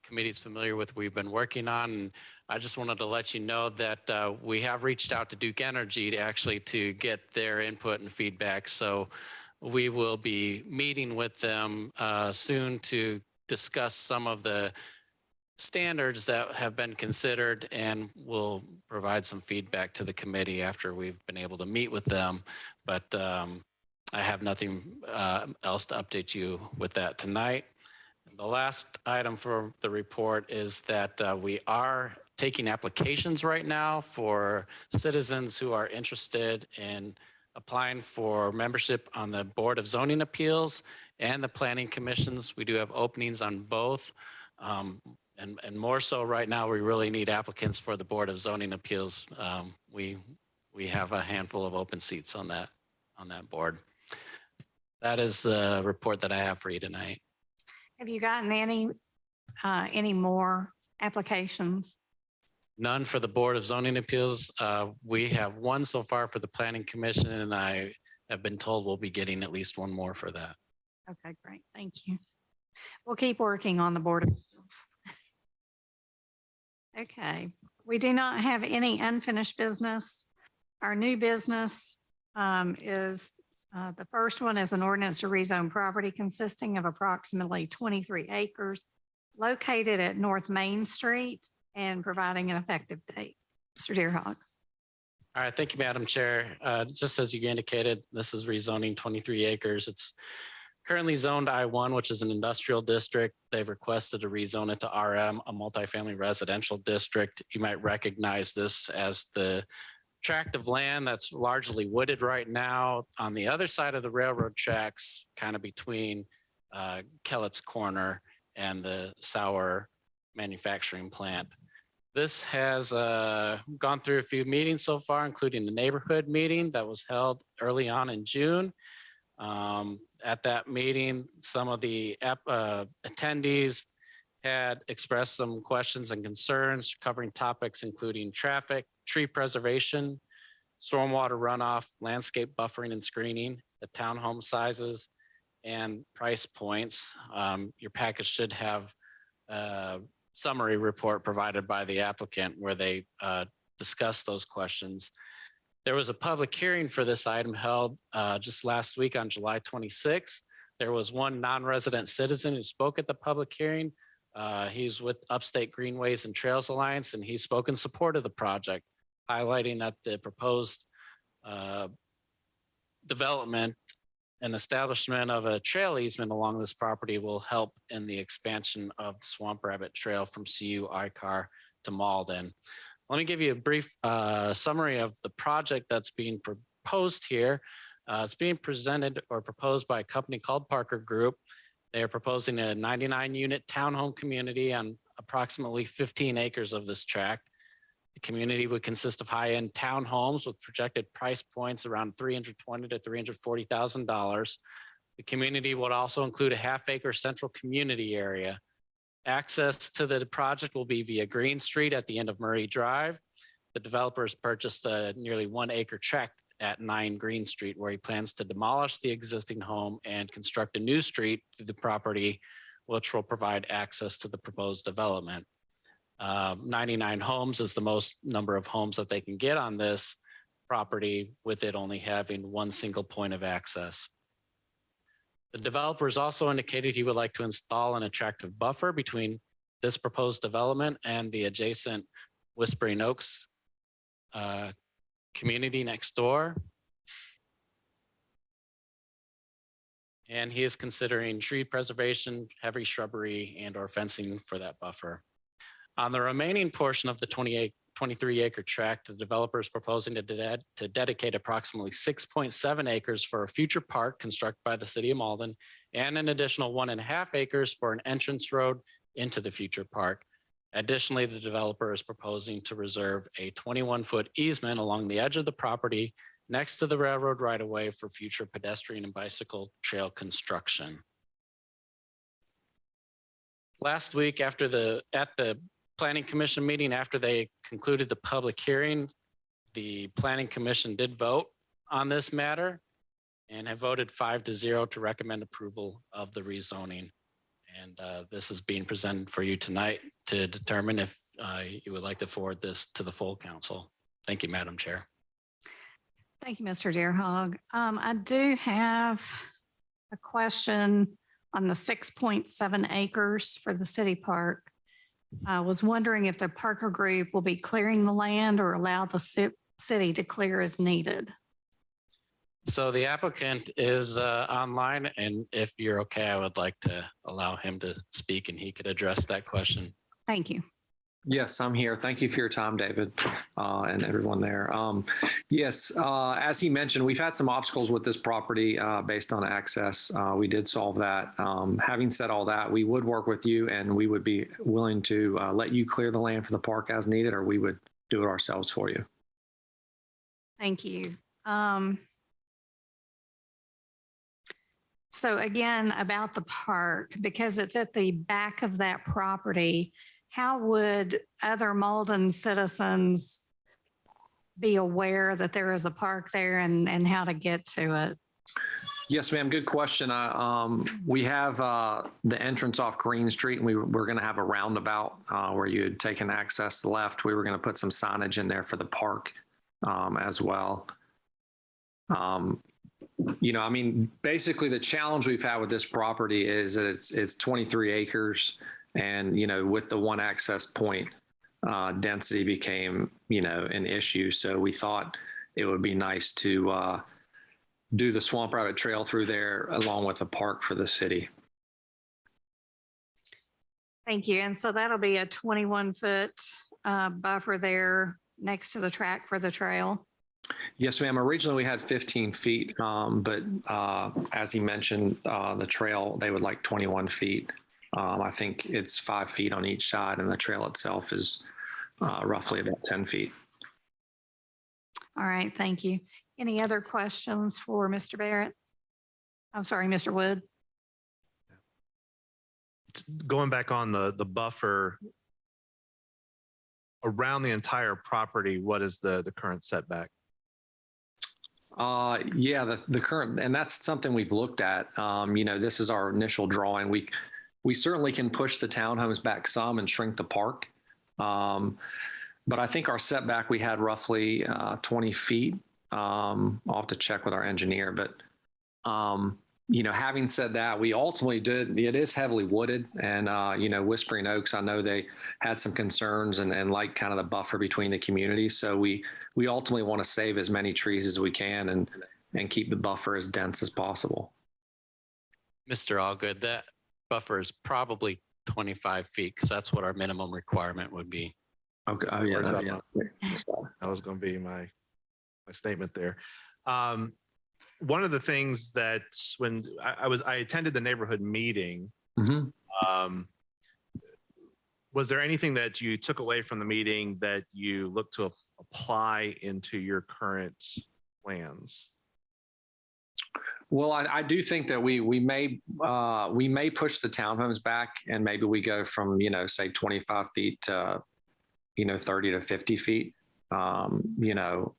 Speaker 14: committee is familiar with, we've been working on. And I just wanted to let you know that we have reached out to Duke Energy to get their input and feedback. So we will be meeting with them soon to discuss some of the standards that have been considered, and we'll provide some feedback to the committee after we've been able to meet with them. But I have nothing else to update you with that tonight. The last item for the report is that we are taking applications right now for citizens who are interested in applying for membership on the Board of Zoning Appeals and the Planning Commissions. We do have openings on both. And more so right now, we really need applicants for the Board of Zoning Appeals. We have a handful of open seats on that board. That is the report that I have for you tonight.
Speaker 1: Have you gotten any more applications?
Speaker 14: None for the Board of Zoning Appeals. We have one so far for the Planning Commission, and I have been told we'll be getting at least one more for that.
Speaker 1: Okay, great. Thank you. We'll keep working on the Board of Appeals. Okay, we do not have any unfinished business. Our new business is the first one is an ordinance to rezone property consisting of approximately 23 acres located at North Main Street and providing an effective date. Mr. Deerhawk.
Speaker 14: All right, thank you, Madam Chair. Just as you indicated, this is rezoning 23 acres. It's currently zoned I-1, which is an industrial district. They've requested to rezone it to RM, a multifamily residential district. You might recognize this as the tract of land that's largely wooded right now on the other side of the railroad tracks, kind of between Kellett's Corner and the Sauer manufacturing plant. This has gone through a few meetings so far, including the neighborhood meeting that was held early on in June. At that meeting, some of the attendees had expressed some questions and concerns covering topics including traffic, tree preservation, stormwater runoff, landscape buffering and screening, the townhome sizes, and price points. Your package should have a summary report provided by the applicant where they discuss those questions. There was a public hearing for this item held just last week on July 26th. There was one non-resident citizen who spoke at the public hearing. He's with Upstate Greenways and Trails Alliance, and he spoke in support of the project, highlighting that the proposed development and establishment of a trail easement along this property will help in the expansion of the Swamp Rabbit Trail from CU ICAR to Mauldin. Let me give you a brief summary of the project that's being proposed here. It's being presented or proposed by a company called Parker Group. They are proposing a 99-unit townhome community on approximately 15 acres of this tract. The community would consist of high-end townhomes with projected price points around $320,000 to $340,000. The community would also include a half-acre central community area. Access to the project will be via Green Street at the end of Murray Drive. The developers purchased a nearly 1 acre tract at 9 Green Street, where he plans to demolish the existing home and construct a new street to the property, which will provide access to the proposed development. 99 homes is the most number of homes that they can get on this property, with it only having one single point of access. The developers also indicated he would like to install an attractive buffer between this proposed development and the adjacent Whispering Oaks community next door. And he is considering tree preservation, heavy shrubbery, and/or fencing for that buffer. On the remaining portion of the 23 acre tract, the developer is proposing to dedicate approximately 6.7 acres for a future park constructed by the City of Malden, and an additional 1.5 acres for an entrance road into the future park. Additionally, the developer is proposing to reserve a 21-foot easement along the edge of the property next to the railroad right-of-way for future pedestrian and bicycle trail construction. Last week, at the Planning Commission meeting, after they concluded the public hearing, the Planning Commission did vote on this matter and have voted 5-0 to recommend approval of the rezoning. And this is being presented for you tonight to determine if you would like to forward this to the full council. Thank you, Madam Chair.
Speaker 1: Thank you, Mr. Deerhog. I do have a question on the 6.7 acres for the city park. I was wondering if the Parker Group will be clearing the land or allow the city to clear as needed.
Speaker 14: So the applicant is online, and if you're okay, I would like to allow him to speak and he could address that question.
Speaker 1: Thank you.
Speaker 15: Yes, I'm here. Thank you for your time, David, and everyone there. Yes, as he mentioned, we've had some obstacles with this property based on access. We did solve that. Having said all that, we would work with you and we would be willing to let you clear the land for the park as needed, or we would do it ourselves for you.
Speaker 1: Thank you. So again, about the park, because it's at the back of that property, how would other Mauldin citizens be aware that there is a park there and how to get to it?
Speaker 15: Yes, ma'am. Good question. We have the entrance off Green Street, and we're going to have a roundabout where you'd take an access left. We were going to put some signage in there for the park as well. You know, I mean, basically the challenge we've had with this property is that it's 23 acres. And, you know, with the one access point, density became, you know, an issue. So we thought it would be nice to do the Swamp Rabbit Trail through there along with a park for the city.
Speaker 1: Thank you. And so that'll be a 21-foot buffer there next to the track for the trail.
Speaker 15: Yes, ma'am. Originally we had 15 feet, but as he mentioned, the trail, they would like 21 feet. I think it's 5 feet on each side, and the trail itself is roughly about 10 feet.
Speaker 1: All right, thank you. Any other questions for Mr. Barrett? I'm sorry, Mr. Wood.
Speaker 10: Going back on the buffer around the entire property, what is the current setback?
Speaker 15: Yeah, the current, and that's something we've looked at. You know, this is our initial drawing. We certainly can push the townhomes back some and shrink the park. But I think our setback, we had roughly 20 feet. I'll have to check with our engineer, but you know, having said that, we ultimately did, it is heavily wooded, and you know, Whispering Oaks, I know they had some concerns and like kind of the buffer between the communities. So we ultimately want to save as many trees as we can and keep the buffer as dense as possible.
Speaker 14: Mr. Allgood, that buffer is probably 25 feet because that's what our minimum requirement would be.
Speaker 15: Okay. Oh, yeah.
Speaker 10: That was going to be my statement there. One of the things that when I attended the neighborhood meeting, was there anything that you took away from the meeting that you look to apply into your current plans?
Speaker 15: Well, I do think that we may push the townhomes back, and maybe we go from, you know, say 25 feet to, you know, 30 to 50 feet. You know,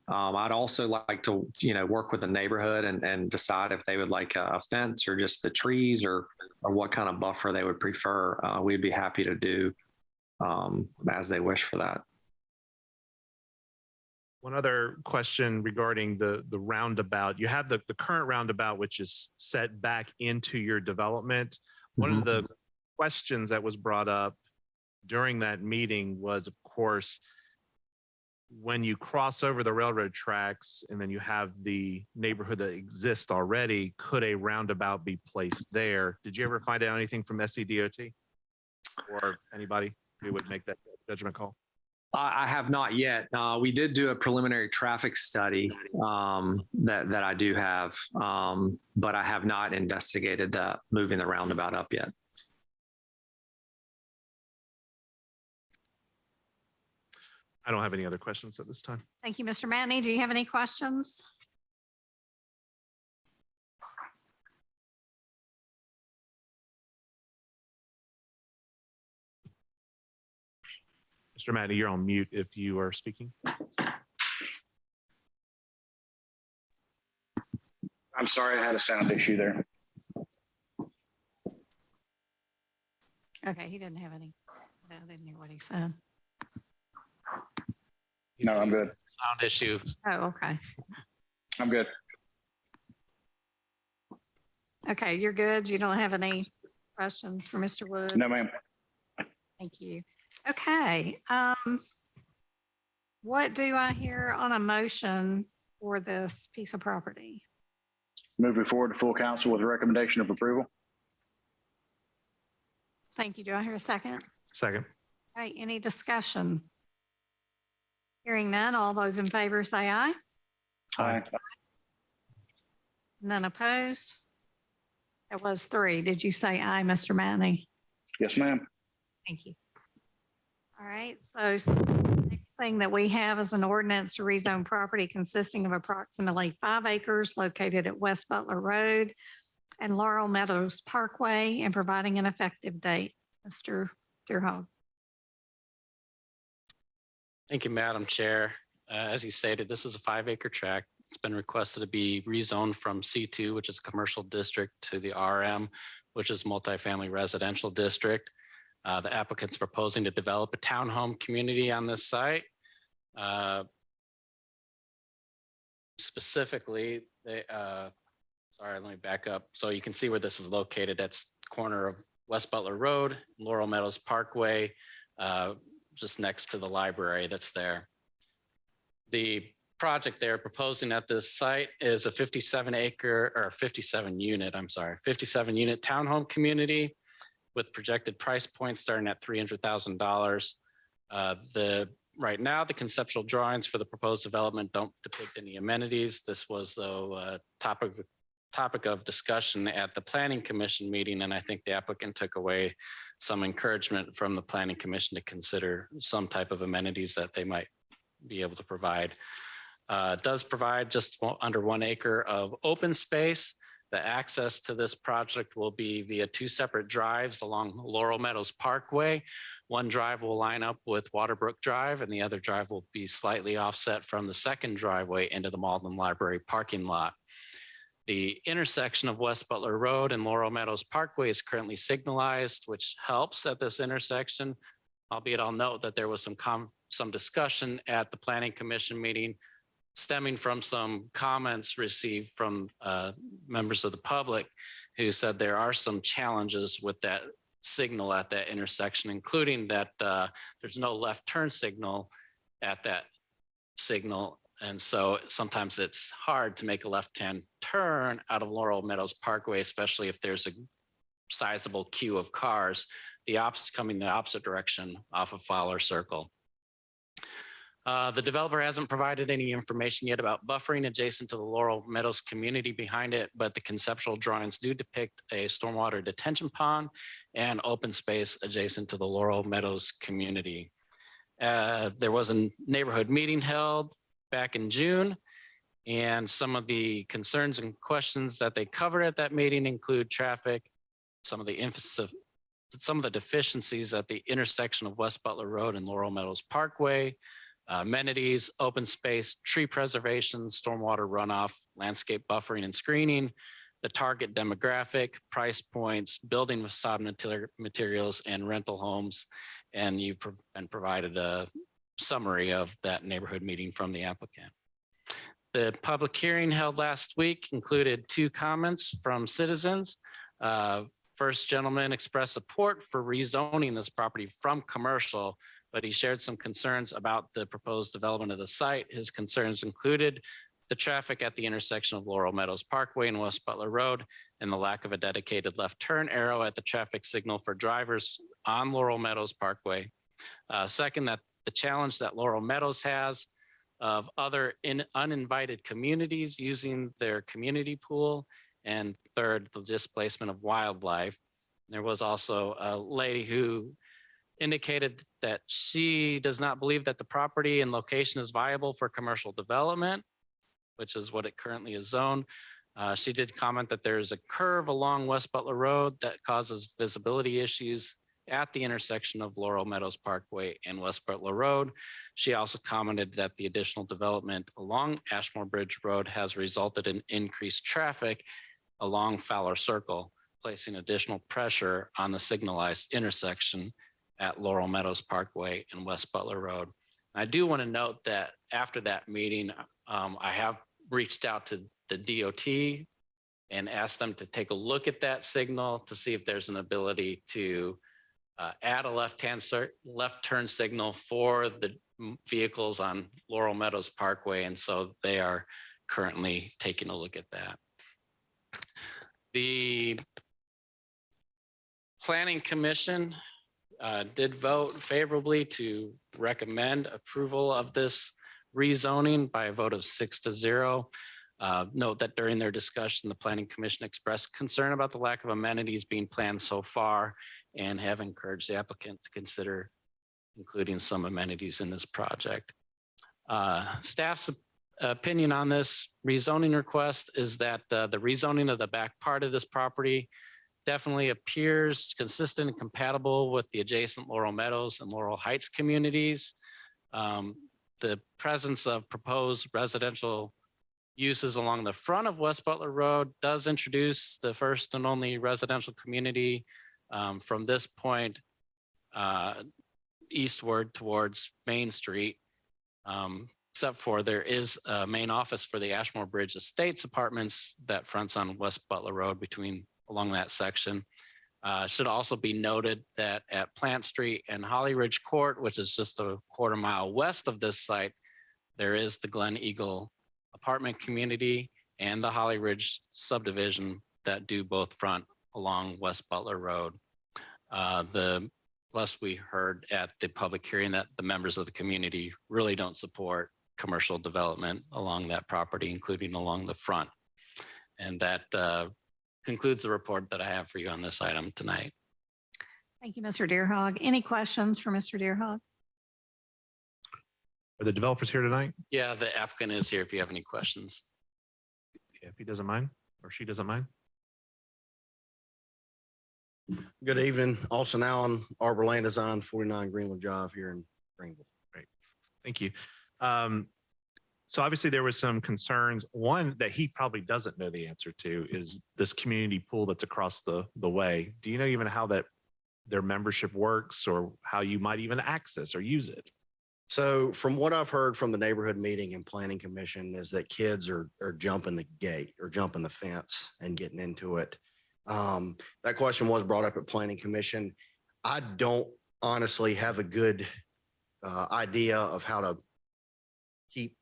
Speaker 15: I'd also like to, you know, work with the neighborhood and decide if they would like a fence or just the trees or what kind of buffer they would prefer. We'd be happy to do as they wish for that.
Speaker 10: One other question regarding the roundabout. You have the current roundabout, which is set back into your development. One of the questions that was brought up during that meeting was, of course, when you cross over the railroad tracks and then you have the neighborhood that exists already, could a roundabout be placed there? Did you ever find out anything from SCDOT or anybody who would make that judgment call?
Speaker 15: I have not yet. We did do a preliminary traffic study that I do have, but I have not investigated moving the roundabout up yet.
Speaker 10: I don't have any other questions at this time.
Speaker 1: Thank you, Mr. Matney. Do you have any questions?
Speaker 10: Mr. Matney, you're on mute if you are speaking.
Speaker 2: I'm sorry, I had a sound issue there.
Speaker 1: Okay, he didn't have any. I didn't hear what he said.
Speaker 2: No, I'm good.
Speaker 14: Sound issue.
Speaker 1: Oh, okay.
Speaker 2: I'm good.
Speaker 1: Okay, you're good. You don't have any questions for Mr. Wood?
Speaker 2: No, ma'am.
Speaker 1: Thank you. Okay. What do I hear on a motion for this piece of property?
Speaker 2: Moving forward to full council with a recommendation of approval.
Speaker 1: Thank you. Do I hear a second?
Speaker 10: Second.
Speaker 1: All right, any discussion? Hearing none, all those in favor say aye.
Speaker 2: Aye.
Speaker 1: None opposed? That was 3. Did you say aye, Mr. Matney?
Speaker 2: Yes, ma'am.
Speaker 1: Thank you. All right, so the next thing that we have is an ordinance to rezone property consisting of approximately 5 acres located at West Butler Road and Laurel Meadows Parkway and providing an effective date. Mr. Deerhog.
Speaker 14: Thank you, Madam Chair. As you stated, this is a 5-acre tract. It's been requested to be rezoned from C2, which is a commercial district, to the RM, which is multifamily residential district. The applicant's proposing to develop a townhome community on this site. Specifically, sorry, let me back up. So you can see where this is located. That's the corner of West Butler Road, Laurel Meadows Parkway, just next to the library that's there. The project they're proposing at this site is a 57 unit townhome community with projected price points starting at $300,000. Right now, the conceptual drawings for the proposed development don't depict any amenities. This was though topic of discussion at the Planning Commission meeting, and I think the applicant took away some encouragement from the Planning Commission to consider some type of amenities that they might be able to provide. It does provide just under 1 acre of open space. The access to this project will be via 2 separate drives along Laurel Meadows Parkway. One drive will line up with Waterbrook Drive, and the other drive will be slightly offset from the second driveway into the Mauldin Library parking lot. The intersection of West Butler Road and Laurel Meadows Parkway is currently signalized, which helps at this intersection. Albeit I'll note that there was some discussion at the Planning Commission meeting stemming from some comments received from members of the public who said there are some challenges with that signal at that intersection, including that there's no left turn signal at that signal. And so sometimes it's hard to make a left-hand turn out of Laurel Meadows Parkway, especially if there's a sizable queue of cars, coming the opposite direction off of Fowler Circle. The developer hasn't provided any information yet about buffering adjacent to the Laurel Meadows community behind it, but the conceptual drawings do depict a stormwater detention pond and open space adjacent to the Laurel Meadows community. There was a neighborhood meeting held back in June, and some of the concerns and questions that they covered at that meeting include traffic, some of the deficiencies at the intersection of West Butler Road and Laurel Meadows Parkway, amenities, open space, tree preservation, stormwater runoff, landscape buffering and screening, the target demographic, price points, building facade materials, and rental homes. And you've been provided a summary of that neighborhood meeting from the applicant. The public hearing held last week included 2 comments from citizens. First gentleman expressed support for rezoning this property from commercial, but he shared some concerns about the proposed development of the site. His concerns included the traffic at the intersection of Laurel Meadows Parkway and West Butler Road, and the lack of a dedicated left turn arrow at the traffic signal for drivers on Laurel Meadows Parkway. Second, that the challenge that Laurel Meadows has of other uninvited communities using their community pool. And third, the displacement of wildlife. There was also a lady who indicated that she does not believe that the property and location is viable for commercial development, which is what it currently is zoned. She did comment that there's a curve along West Butler Road that causes visibility issues at the intersection of Laurel Meadows Parkway and West Butler Road. She also commented that the additional development along Ashmore Bridge Road has resulted in increased traffic along Fowler Circle, placing additional pressure on the signalized intersection at Laurel Meadows Parkway and West Butler Road. I do want to note that after that meeting, I have reached out to the DOT and asked them to take a look at that signal to see if there's an ability to add a left turn signal for the vehicles on Laurel Meadows Parkway. And so they are currently taking a look at that. The Planning Commission did vote favorably to recommend approval of this rezoning by a vote of 6-0. Note that during their discussion, the Planning Commission expressed concern about the lack of amenities being planned so far and have encouraged the applicant to consider including some amenities in this project. Staff's opinion on this rezoning request is that the rezoning of the back part of this property definitely appears consistent and compatible with the adjacent Laurel Meadows and Laurel Heights communities. The presence of proposed residential uses along the front of West Butler Road does introduce the first and only residential community from this point eastward towards Main Street, except for there is a main office for the Ashmore Bridge Estates Apartments that fronts on West Butler Road along that section. Should also be noted that at Plant Street and Holly Ridge Court, which is just a quarter mile west of this site, there is the Glen Eagle apartment community and the Holly Ridge subdivision that do both front along West Butler Road. Plus, we heard at the public hearing that the members of the community really don't support commercial development along that property, including along the front. And that concludes the report that I have for you on this item tonight.
Speaker 1: Thank you, Mr. Deerhog. Any questions for Mr. Deerhog?
Speaker 10: Are the developers here tonight?
Speaker 14: Yeah, the applicant is here if you have any questions.
Speaker 10: If he doesn't mind, or she doesn't mind.
Speaker 11: Good evening, Austin Allen, Arbor Land Design, 49 Greenwood Drive here in Greenville.
Speaker 10: Great, thank you. So obviously there was some concerns. One that he probably doesn't know the answer to is this community pool that's across the way. Do you know even how their membership works or how you might even access or use it?
Speaker 11: So from what I've heard from the neighborhood meeting and planning commission is that kids are jumping the gate or jumping the fence and getting into it. That question was brought up at planning commission. I don't honestly have a good idea of how to keep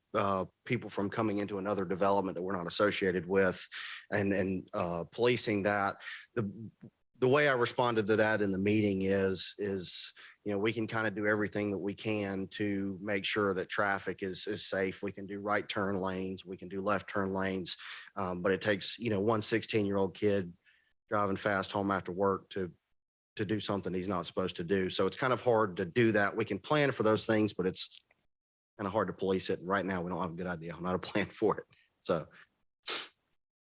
Speaker 11: people from coming into another development that we're not associated with and policing that. The way I responded to that in the meeting is, we can kind of do everything that we can to make sure that traffic is safe. We can do right turn lanes, we can do left turn lanes, but it takes, one 16-year-old kid driving fast home after work to do something he's not supposed to do. So it's kind of hard to do that. We can plan for those things, but it's kind of hard to police it. And right now we don't have a good idea on how to plan for it. So.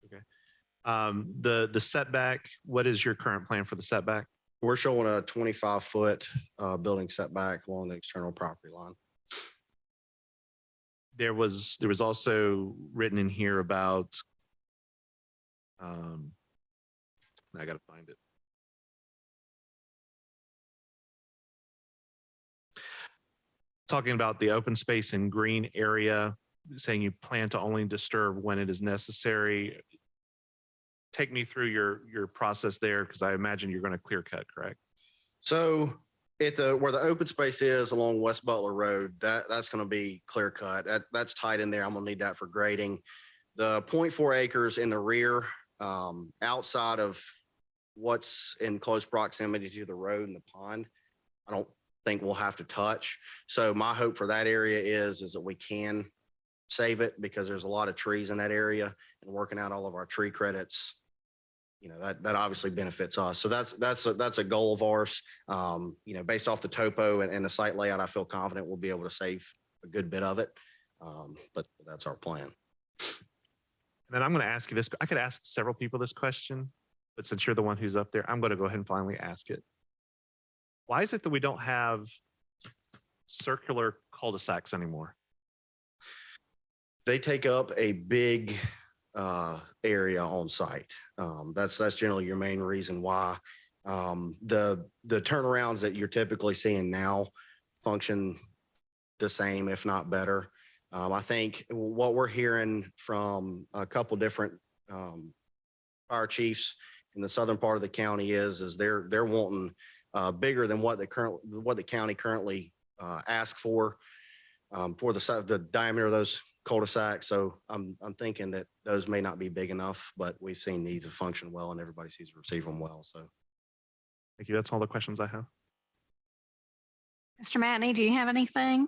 Speaker 10: Okay. The setback, what is your current plan for the setback?
Speaker 11: We're showing a 25-foot building setback along the external property line.
Speaker 10: There was also written in here about, I got to find it. Talking about the open space and green area, saying you plan to only disturb when it is necessary. Take me through your process there, because I imagine you're going to clear cut, correct?
Speaker 11: So where the open space is along West Butler Road, that's going to be clear cut. That's tight in there. I'm going to need that for grading. The 0.4 acres in the rear, outside of what's in close proximity to the road and the pond, I don't think we'll have to touch. So my hope for that area is that we can save it, because there's a lot of trees in that area, and working out all of our tree credits, that obviously benefits us. So that's a goal of ours. Based off the topo and the site layout, I feel confident we'll be able to save a good bit of it. But that's our plan.
Speaker 10: And then I'm going to ask you this. I could ask several people this question, but since you're the one who's up there, I'm going to go ahead and finally ask it. Why is it that we don't have circular cul-de-sacs anymore?
Speaker 11: They take up a big area on site. That's generally your main reason why. The turnarounds that you're typically seeing now function the same, if not better.
Speaker 16: I think what we're hearing from a couple different fire chiefs in the southern part of the county is they're wanting bigger than what the county currently asked for the diameter of those cul-de-sacs. So I'm thinking that those may not be big enough, but we've seen these have functioned well and everybody seems to receive them well. So.
Speaker 10: Thank you. That's all the questions I have.
Speaker 1: Mr. Matney, do you have anything?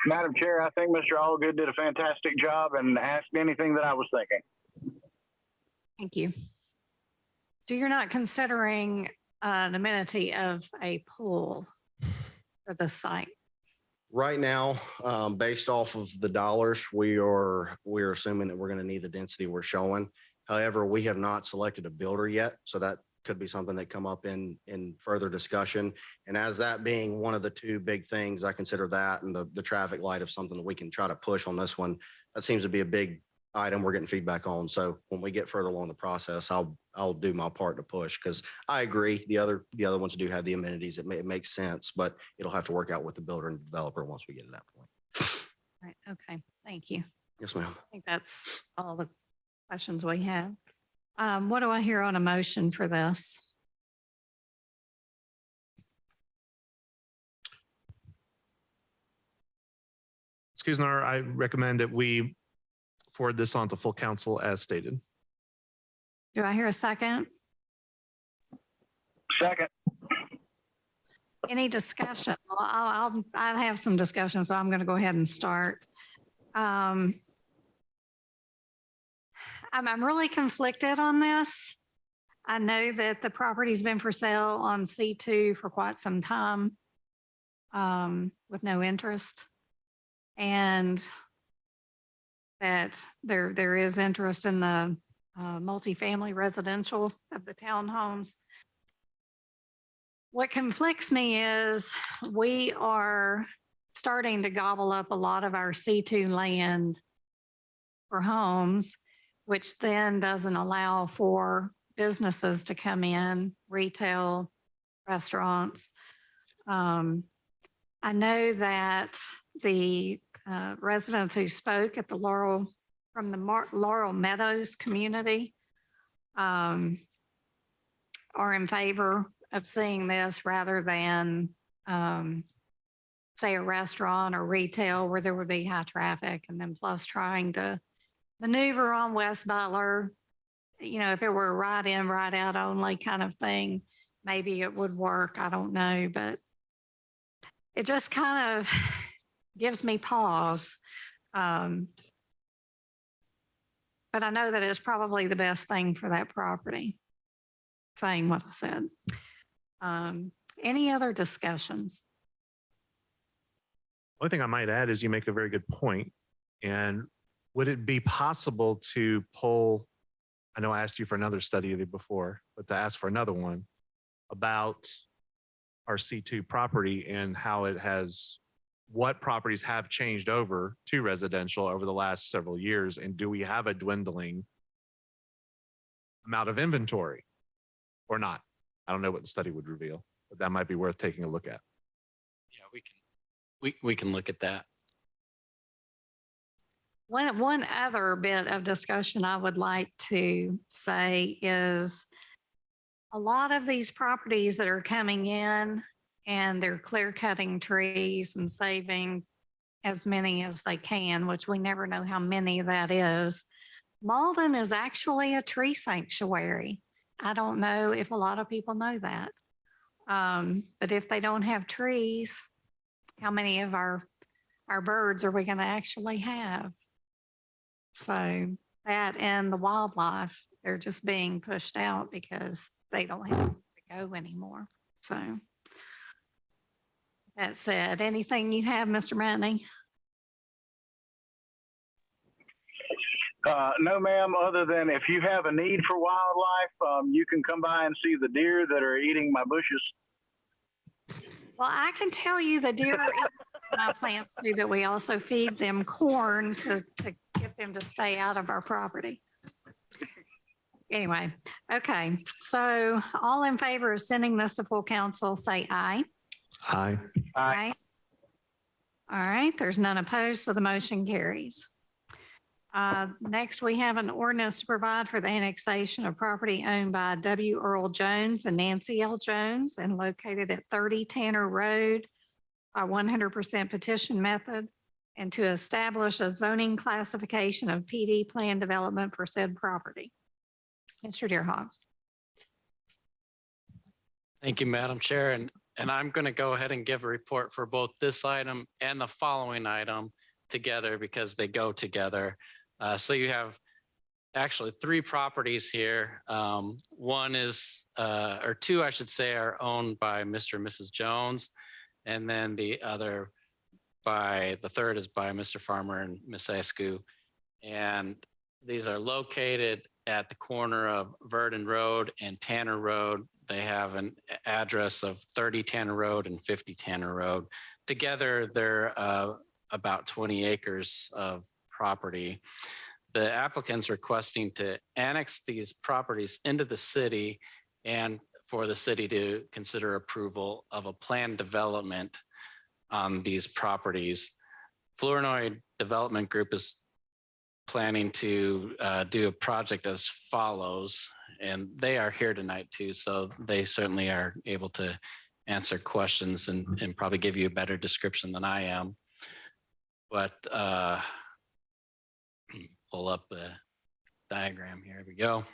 Speaker 2: Madam Chair, I think Mr. Allgood did a fantastic job and asked anything that I was thinking.
Speaker 1: Thank you. So you're not considering an amenity of a pool for the site?
Speaker 16: Right now, based off of the dollars, we're assuming that we're going to need the density we're showing. However, we have not selected a builder yet, so that could be something that come up in further discussion. And as that being one of the two big things, I consider that and the traffic light of something that we can try to push on this one. That seems to be a big item we're getting feedback on. So when we get further along the process, I'll do my part to push, because I agree the other ones do have the amenities. It makes sense, but it'll have to work out with the builder and developer once we get to that point.
Speaker 1: Right. Okay. Thank you.
Speaker 16: Yes, ma'am.
Speaker 1: I think that's all the questions we have. What do I hear on a motion for this?
Speaker 10: Excuse me, I recommend that we forward this on to full council as stated.
Speaker 1: Do I hear a second?
Speaker 2: Second.
Speaker 1: Any discussion? Well, I'll have some discussion, so I'm going to go ahead and start. I'm really conflicted on this. I know that the property's been for sale on C2 for quite some time with no interest. And that there is interest in the multifamily residential of the townhomes. What conflicts me is we are starting to gobble up a lot of our C2 land for homes, which then doesn't allow for businesses to come in, retail, restaurants. I know that the residents who spoke at the Laurel, from the Laurel Meadows community, are in favor of seeing this rather than, say, a restaurant or retail where there would be high traffic, and then plus trying to maneuver on West Butler. You know, if it were a right in, right out only kind of thing, maybe it would work. I don't know, but it just kind of gives me pause. But I know that it's probably the best thing for that property, saying what I said. Any other discussion?
Speaker 10: One thing I might add is you make a very good point. And would it be possible to pull, I know I asked you for another study before, but to ask for another one about our C2 property and how it has, what properties have changed over to residential over the last several years, and do we have a dwindling amount of inventory or not? I don't know what the study would reveal, but that might be worth taking a look at.
Speaker 14: Yeah, we can look at that.
Speaker 1: One other bit of discussion I would like to say is a lot of these properties that are coming in and they're clear cutting trees and saving as many as they can, which we never know how many that is. Mauldin is actually a tree sanctuary. I don't know if a lot of people know that. But if they don't have trees, how many of our birds are we going to actually have? So that and the wildlife, they're just being pushed out because they don't have to go anymore. So that said, anything you have, Mr. Matney?
Speaker 2: No, ma'am, other than if you have a need for wildlife, you can come by and see the deer that are eating my bushes.
Speaker 1: Well, I can tell you the deer are eating my plants too, but we also feed them corn to get them to stay out of our property. Anyway, okay. So all in favor of sending this to full council, say aye.
Speaker 10: Aye.
Speaker 1: Aye. All right, there's none opposed, so the motion carries. Next, we have an ordinance to provide for the annexation of property owned by W. Earl Jones and Nancy L. Jones and located at 30 Tanner Road by 100% petition method, and to establish a zoning classification of PD plan development for said property. Mr. Deerhawk.
Speaker 14: Thank you, Madam Chair. And I'm going to go ahead and give a report for both this item and the following item together because they go together. So you have actually three properties here. One is, or two, I should say, are owned by Mr. and Mrs. Jones. And then the third is by Mr. Farmer and Miss Escu. And these are located at the corner of Verdon Road and Tanner Road. They have an address of 30 Tanner Road and 50 Tanner Road. Together, they're about 20 acres of property. The applicant's requesting to annex these properties into the city and for the city to consider approval of a planned development on these properties. Flournoy Development Group is planning to do a project as follows, and they are here tonight too, so they certainly are able to answer questions and probably give you a better description than I am. But pull up the diagram here. Here we go.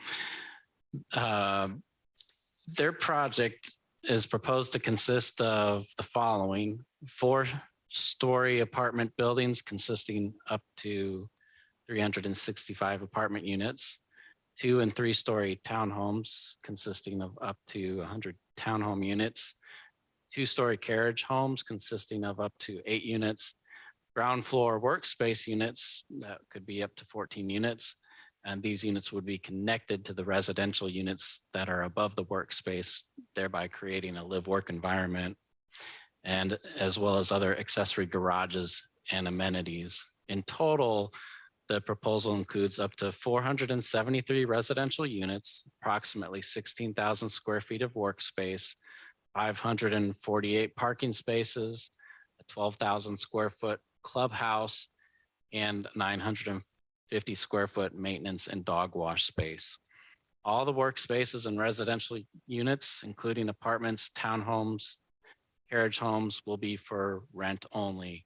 Speaker 14: Their project is proposed to consist of the following: 4-story apartment buildings consisting up to 365 apartment units, 2- and 3-story townhomes consisting of up to 100 townhome units, 2-story carriage homes consisting of up to 8 units, ground floor workspace units that could be up to 14 units. And these units would be connected to the residential units that are above the workspace, thereby creating a live-work environment, and as well as other accessory garages and amenities. In total, the proposal includes up to 473 residential units, approximately 16,000 square feet of workspace, 548 parking spaces, a 12,000 square foot clubhouse, and 950 square foot maintenance and dog wash space. All the workspaces and residential units, including apartments, townhomes, carriage homes, will be for rent only.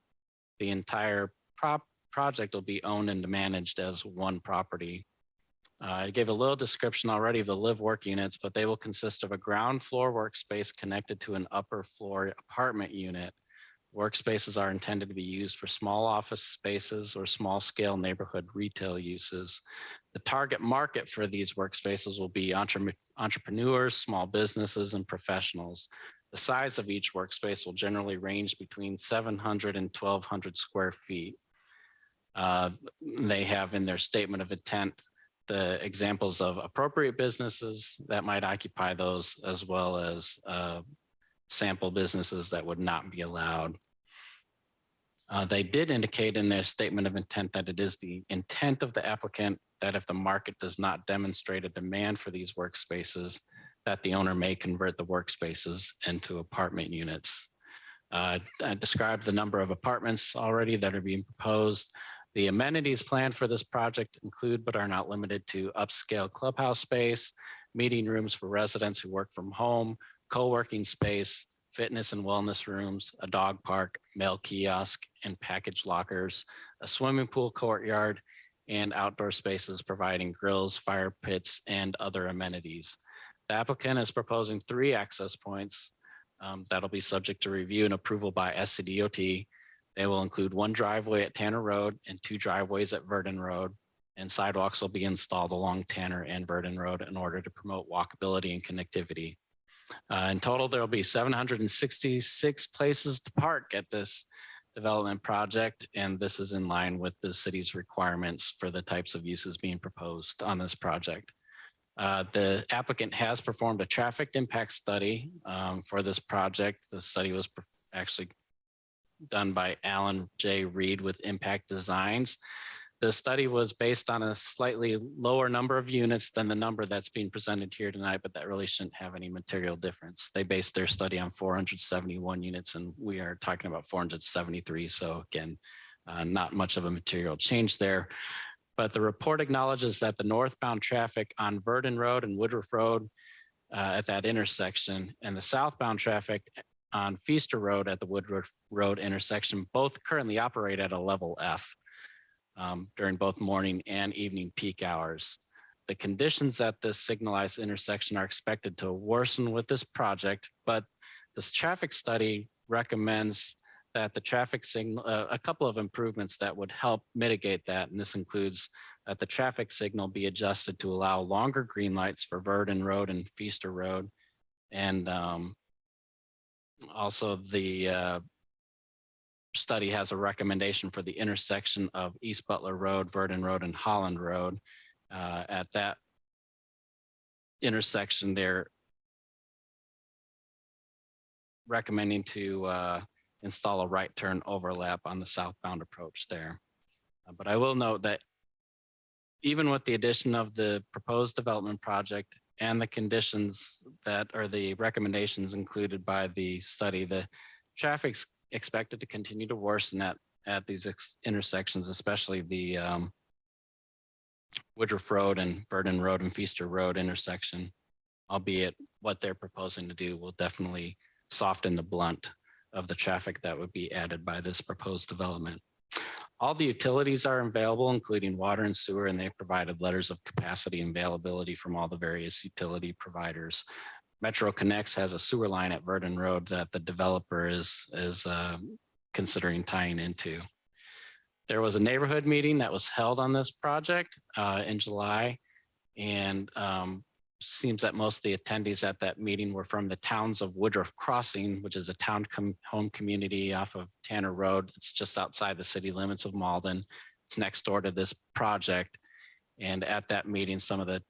Speaker 14: The entire project will be owned and managed as one property. I gave a little description already of the live-work units, but they will consist of a ground floor workspace connected to an upper floor apartment unit. Workspaces are intended to be used for small office spaces or small-scale neighborhood retail uses. The target market for these workspaces will be entrepreneurs, small businesses, and professionals. The size of each workspace will generally range between 700 and 1,200 square feet. They have in their statement of intent the examples of appropriate businesses that might occupy those, as well as sample businesses that would not be allowed. They did indicate in their statement of intent that it is the intent of the applicant that if the market does not demonstrate a demand for these workspaces, that the owner may convert the workspaces into apartment units. I described the number of apartments already that are being proposed. The amenities planned for this project include, but are not limited to, upscale clubhouse space, meeting rooms for residents who work from home, co-working space, fitness and wellness rooms, a dog park, mail kiosk, and package lockers, a swimming pool courtyard, and outdoor spaces providing grills, fire pits, and other amenities. The applicant is proposing 3 access points that'll be subject to review and approval by SCDOT. They will include 1 driveway at Tanner Road and 2 driveways at Verdon Road, and sidewalks will be installed along Tanner and Verdon Road in order to promote walkability and connectivity. In total, there will be 766 places to park at this development project, and this is in line with the city's requirements for the types of uses being proposed on this project. The applicant has performed a traffic impact study for this project. The study was actually done by Alan J. Reed with Impact Designs. The study was based on a slightly lower number of units than the number that's being presented here tonight, but that really shouldn't have any material difference. They based their study on 471 units and we are talking about 473. So again, not much of a material change there. But the report acknowledges that the northbound traffic on Verdon Road and Woodruff Road at that intersection and the southbound traffic on Feaster Road at the Woodruff Road intersection both currently operate at a level F during both morning and evening peak hours. The conditions at this signalized intersection are expected to worsen with this project, but this traffic study recommends that the traffic signal, a couple of improvements that would help mitigate that. And this includes that the traffic signal be adjusted to allow longer green lights for Verdon Road and Feaster Road. And also the study has a recommendation for the intersection of East Butler Road, Verdon Road, and Holland Road. At that intersection, they're recommending to install a right turn overlap on the southbound approach there. But I will note that even with the addition of the proposed development project and the conditions that are the recommendations included by the study, the traffic's expected to continue to worsen at these intersections, especially the Woodruff Road and Verdon Road and Feaster Road intersection, albeit what they're proposing to do will definitely soften the blunt of the traffic that would be added by this proposed development. All the utilities are available, including water and sewer, and they've provided letters of capacity and availability from all the various utility providers. Metro Connects has a sewer line at Verdon Road that the developer is considering tying into. There was a neighborhood meeting that was held on this project in July, and seems that most of the attendees at that meeting were from the towns of Woodruff Crossing, which is a town home community off of Tanner Road. It's just outside the city limits of Mauldin. It's next door to this project. And at that meeting, some of the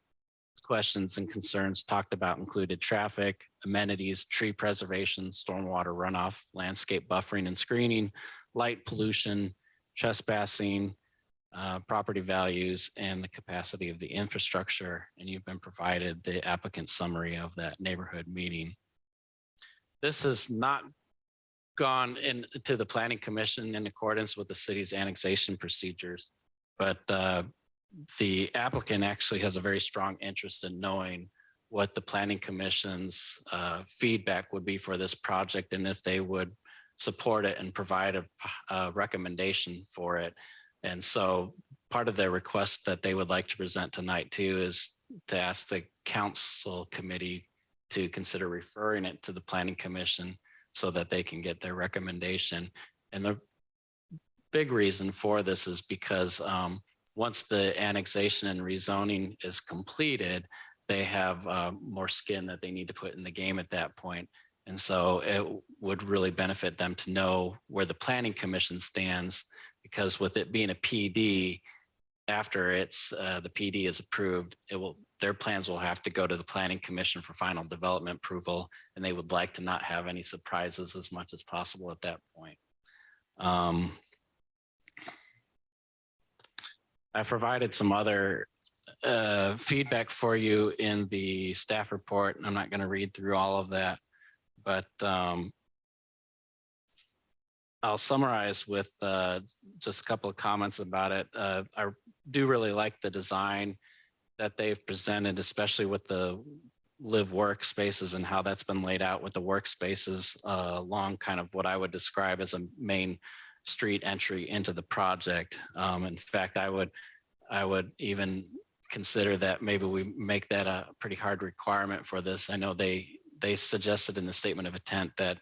Speaker 14: questions and concerns talked about included traffic, amenities, tree preservation, stormwater runoff, landscape buffering and screening, light pollution, trespassing, property values, and the capacity of the infrastructure. And you've been provided the applicant summary of that neighborhood meeting. This has not gone into the Planning Commission in accordance with the city's annexation procedures, but the applicant actually has a very strong interest in knowing what the Planning Commission's feedback would be for this project and if they would support it and provide a recommendation for it. And so part of the request that they would like to present tonight too is to ask the council committee to consider referring it to the Planning Commission so that they can get their recommendation. And the big reason for this is because once the annexation and rezoning is completed, they have more skin that they need to put in the game at that point. And so it would really benefit them to know where the Planning Commission stands, because with it being a PD, after it's the PD is approved, their plans will have to go to the Planning Commission for final development approval, and they would like to not have any surprises as much as possible at that point. I provided some other feedback for you in the staff report, and I'm not going to read through all of that, but I'll summarize with just a couple of comments about it. I do really like the design that they've presented, especially with the live workspaces and how that's been laid out with the workspaces along kind of what I would describe as a main street entry into the project. In fact, I would even consider that maybe we make that a pretty hard requirement for this. I know they suggested in the statement of intent that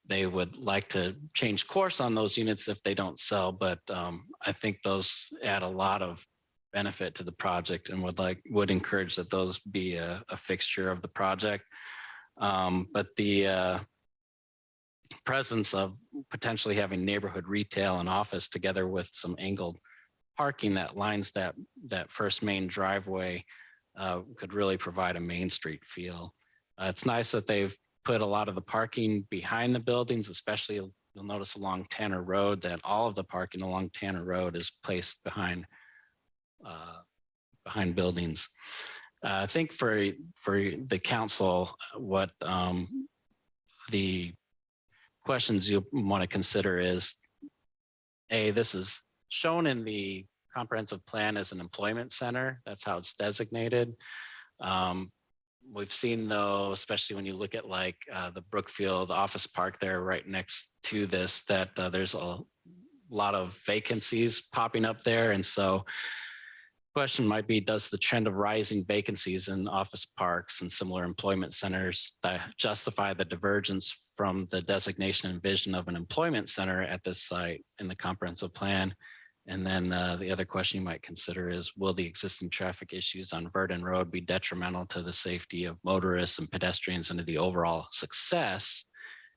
Speaker 14: they would like to change course on those units if they don't sell, but I think those add a lot of benefit to the project and would encourage that those be a fixture of the project. But the presence of potentially having neighborhood retail and office together with some angled parking that lines that first main driveway could really provide a Main Street feel. It's nice that they've put a lot of the parking behind the buildings, especially you'll notice along Tanner Road that all of the parking along Tanner Road is placed behind buildings. I think for the council, what the questions you want to consider is, this is shown in the comprehensive plan as an employment center. That's how it's designated. We've seen though, especially when you look at like the Brookfield office park there right next to this, that there's a lot of vacancies popping up there. And so question might be, does the trend of rising vacancies in office parks and similar employment centers justify the divergence from the designation and vision of an employment center at this site in the comprehensive plan? And then the other question you might consider is, will the existing traffic issues on Verdon Road be detrimental to the safety of motorists and pedestrians and to the overall success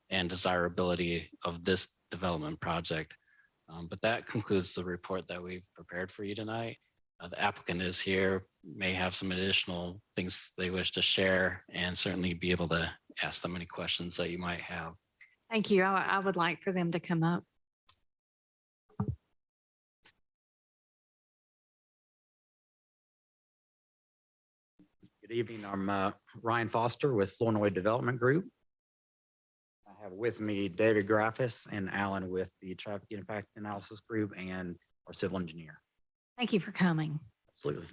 Speaker 14: and desirability of this development project? But that concludes the report that we've prepared for you tonight. The applicant is here, may have some additional things they wish to share, and certainly be able to ask them any questions that you might have.
Speaker 1: Thank you. I would like for them to come up.
Speaker 17: Good evening. I'm Ryan Foster with Flournoy Development Group. I have with me David Graffis and Alan with the Traffic Impact Analysis Group and our civil engineer.
Speaker 1: Thank you for coming.
Speaker 17: Absolutely.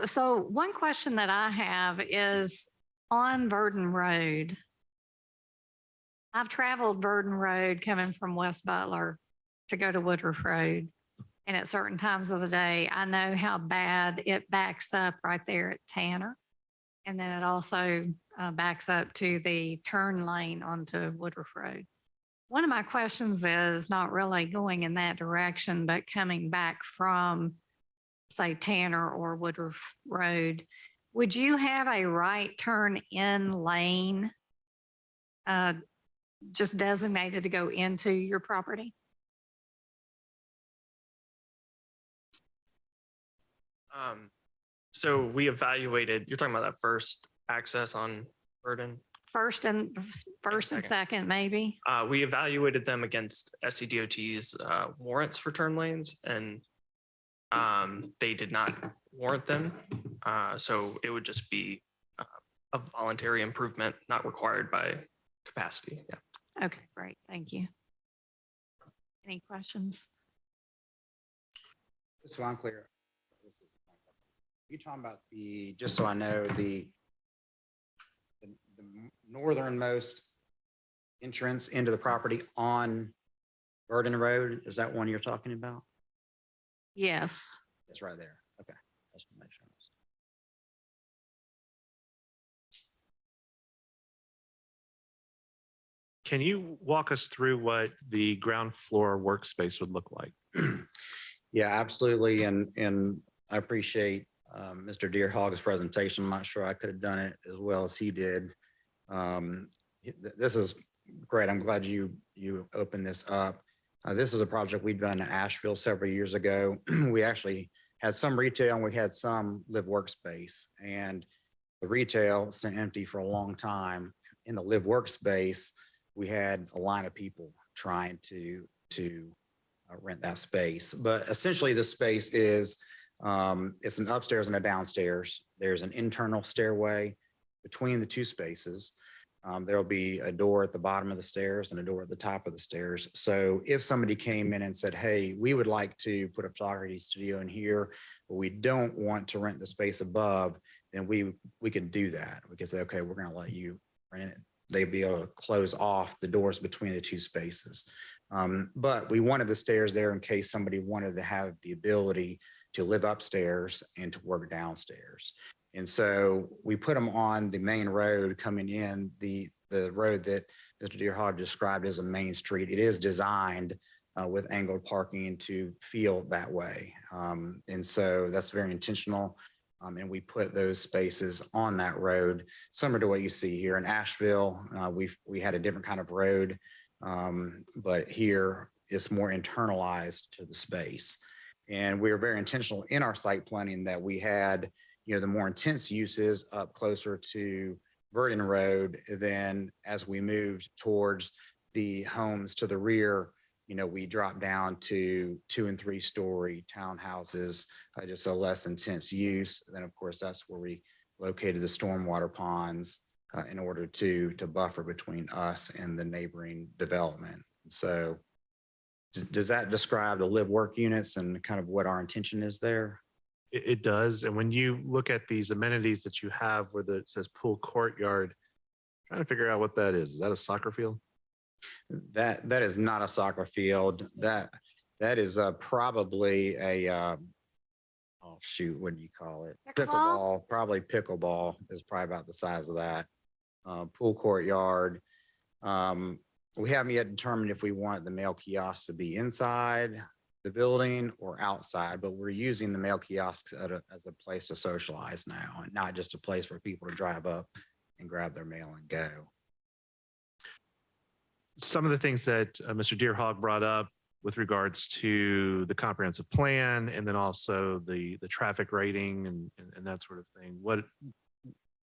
Speaker 1: So one question that I have is on Verdon Road. I've traveled Verdon Road coming from West Butler to go to Woodruff Road. And at certain times of the day, I know how bad it backs up right there at Tanner. And then it also backs up to the turn lane onto Woodruff Road. One of my questions is not really going in that direction, but coming back from, say, Tanner or Woodruff Road. Would you have a right turn in lane just designated to go into your property?
Speaker 18: So we evaluated, you're talking about that first access on Verdon?
Speaker 1: First and second, maybe?
Speaker 18: We evaluated them against SCDOT's warrants for turn lanes, and they did not warrant them. So it would just be a voluntary improvement, not required by capacity. Yeah.
Speaker 1: Okay, great. Thank you. Any questions?
Speaker 17: Just so I'm clear, you talking about the, just so I know, the northernmost entrance into the property on Verdon Road? Is that one you're talking about?
Speaker 1: Yes.
Speaker 17: It's right there. Okay. Just to make sure.
Speaker 10: Can you walk us through what the ground floor workspace would look like?
Speaker 17: Yeah, absolutely. And I appreciate Mr. Deerhog's presentation. I'm not sure I could have done it as well as he did. This is great. I'm glad you opened this up. This is a project we've done in Asheville several years ago. We actually had some retail and we had some live workspace, and the retail sat empty for a long time. In the live workspace, we had a line of people trying to rent that space. But essentially the space is, it's an upstairs and a downstairs. There's an internal stairway between the two spaces. There'll be a door at the bottom of the stairs and a door at the top of the stairs. So if somebody came in and said, hey, we would like to put a photography studio in here, but we don't want to rent the space above, then we could do that. We could say, okay, we're going to let you rent it. They'd be able to close off the doors between the two spaces. But we wanted the stairs there in case somebody wanted to have the ability to live upstairs and to work downstairs. And so we put them on the main road coming in, the road that Mr. Deerhog described as a main street. It is designed with angled parking to feel that way. And so that's very intentional. And we put those spaces on that road, similar to what you see here in Asheville. We had a different kind of road, but here it's more internalized to the space. And we were very intentional in our site planning that we had, the more intense uses up closer to Verdon Road. Then as we moved towards the homes to the rear, we drop down to 2 and 3 story townhouses, just a less intense use. Then of course, that's where we located the stormwater ponds in order to buffer between us and the neighboring development. So does that describe the live work units and kind of what our intention is there?
Speaker 10: It does. And when you look at these amenities that you have where it says pool courtyard, trying to figure out what that is. Is that a soccer field?
Speaker 17: That is not a soccer field. That is probably a oh shoot, what do you call it? Pickleball. Probably pickleball is probably about the size of that. Pool courtyard. We haven't yet determined if we want the mail kiosk to be inside the building or outside, but we're using the mail kiosks as a place to socialize now, and not just a place for people to drive up and grab their mail and go.
Speaker 10: Some of the things that Mr. Deerhawk brought up with regards to the comprehensive plan and then also the traffic rating and that sort of thing.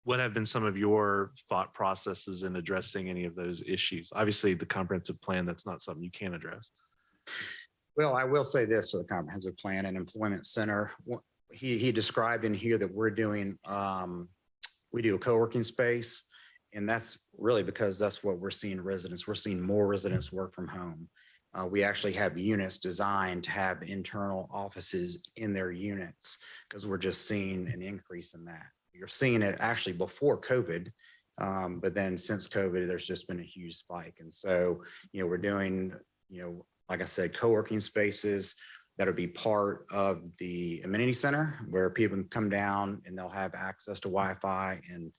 Speaker 10: What have been some of your thought processes in addressing any of those issues? Obviously, the comprehensive plan, that's not something you can address.
Speaker 17: Well, I will say this to the comprehensive plan and employment center. He described in here that we're doing, we do a co-working space, and that's really because that's what we're seeing residents. We're seeing more residents work from home. We actually have units designed to have internal offices in their units because we're just seeing an increase in that. You're seeing it actually before COVID, but then since COVID, there's just been a huge spike. And so, we're doing, like I said, co-working spaces that'll be part of the amenity center where people can come down and they'll have access to Wi-Fi and,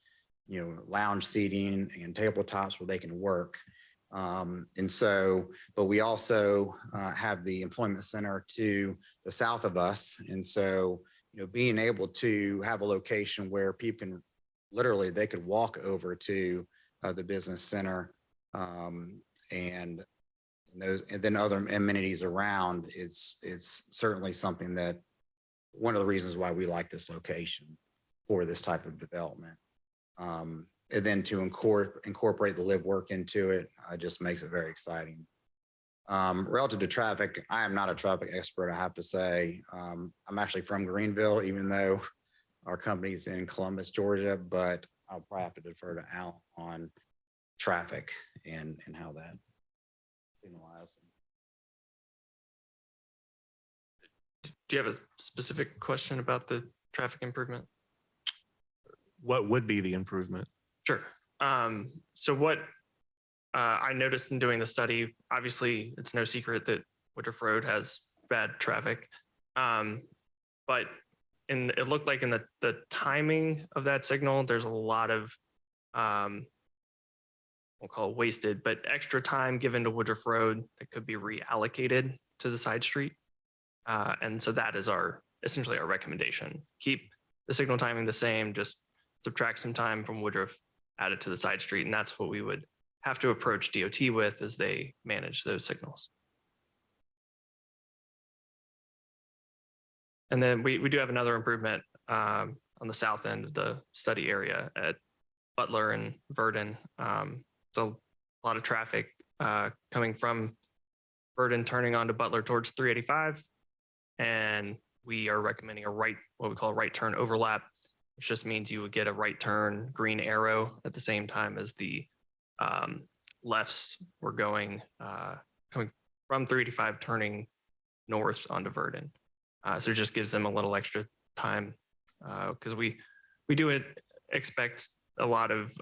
Speaker 17: lounge seating and tabletops where they can work. And so, but we also have the employment center to the south of us. And so, being able to have a location where people can literally, they could walk over to the business center and then other amenities around, it's certainly something that one of the reasons why we like this location for this type of development. And then to incorporate the live work into it just makes it very exciting. Relative to traffic, I am not a traffic expert, I have to say. I'm actually from Greenville, even though our company's in Columbus, Georgia, but I'll probably have to defer to Al on traffic and how that signalizes.
Speaker 18: Do you have a specific question about the traffic improvement?
Speaker 10: What would be the improvement?
Speaker 18: Sure. So what I noticed in doing the study, obviously it's no secret that Woodruff Road has bad traffic. But it looked like in the timing of that signal, there's a lot of, we'll call it wasted, but extra time given to Woodruff Road that could be reallocated to the side street. And so that is essentially our recommendation. Keep the signal timing the same, just subtract some time from Woodruff, add it to the side street. And that's what we would have to approach DOT with as they manage those signals. And then we do have another improvement on the south end of the study area at Butler and Verdon. So a lot of traffic coming from Verdon turning onto Butler towards 385. And we are recommending what we call a right turn overlap, which just means you would get a right turn green arrow at the same time as the lefts were coming from 385 turning north onto Verdon. So it just gives them a little extra time because we do expect a lot of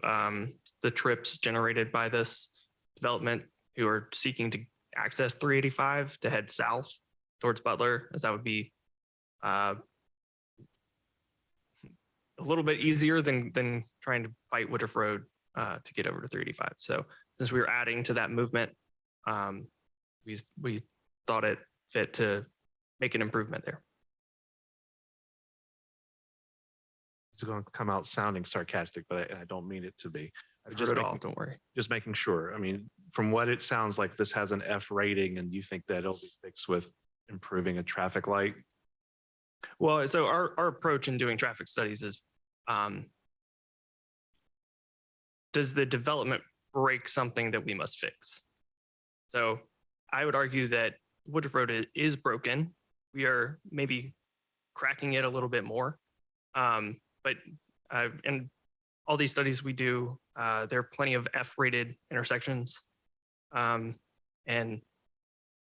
Speaker 18: the trips generated by this development who are seeking to access 385 to head south towards Butler, as that would be a little bit easier than trying to fight Woodruff Road to get over to 385. So since we were adding to that movement, we thought it fit to make an improvement there.
Speaker 10: It's going to come out sounding sarcastic, but I don't mean it to be.
Speaker 18: Don't worry.
Speaker 10: Just making sure. I mean, from what it sounds like, this has an F rating, and you think that it'll be fixed with improving a traffic light?
Speaker 18: Well, so our approach in doing traffic studies is, does the development break something that we must fix? So I would argue that Woodruff Road is broken. We are maybe cracking it a little bit more. But in all these studies we do, there are plenty of F-rated intersections. And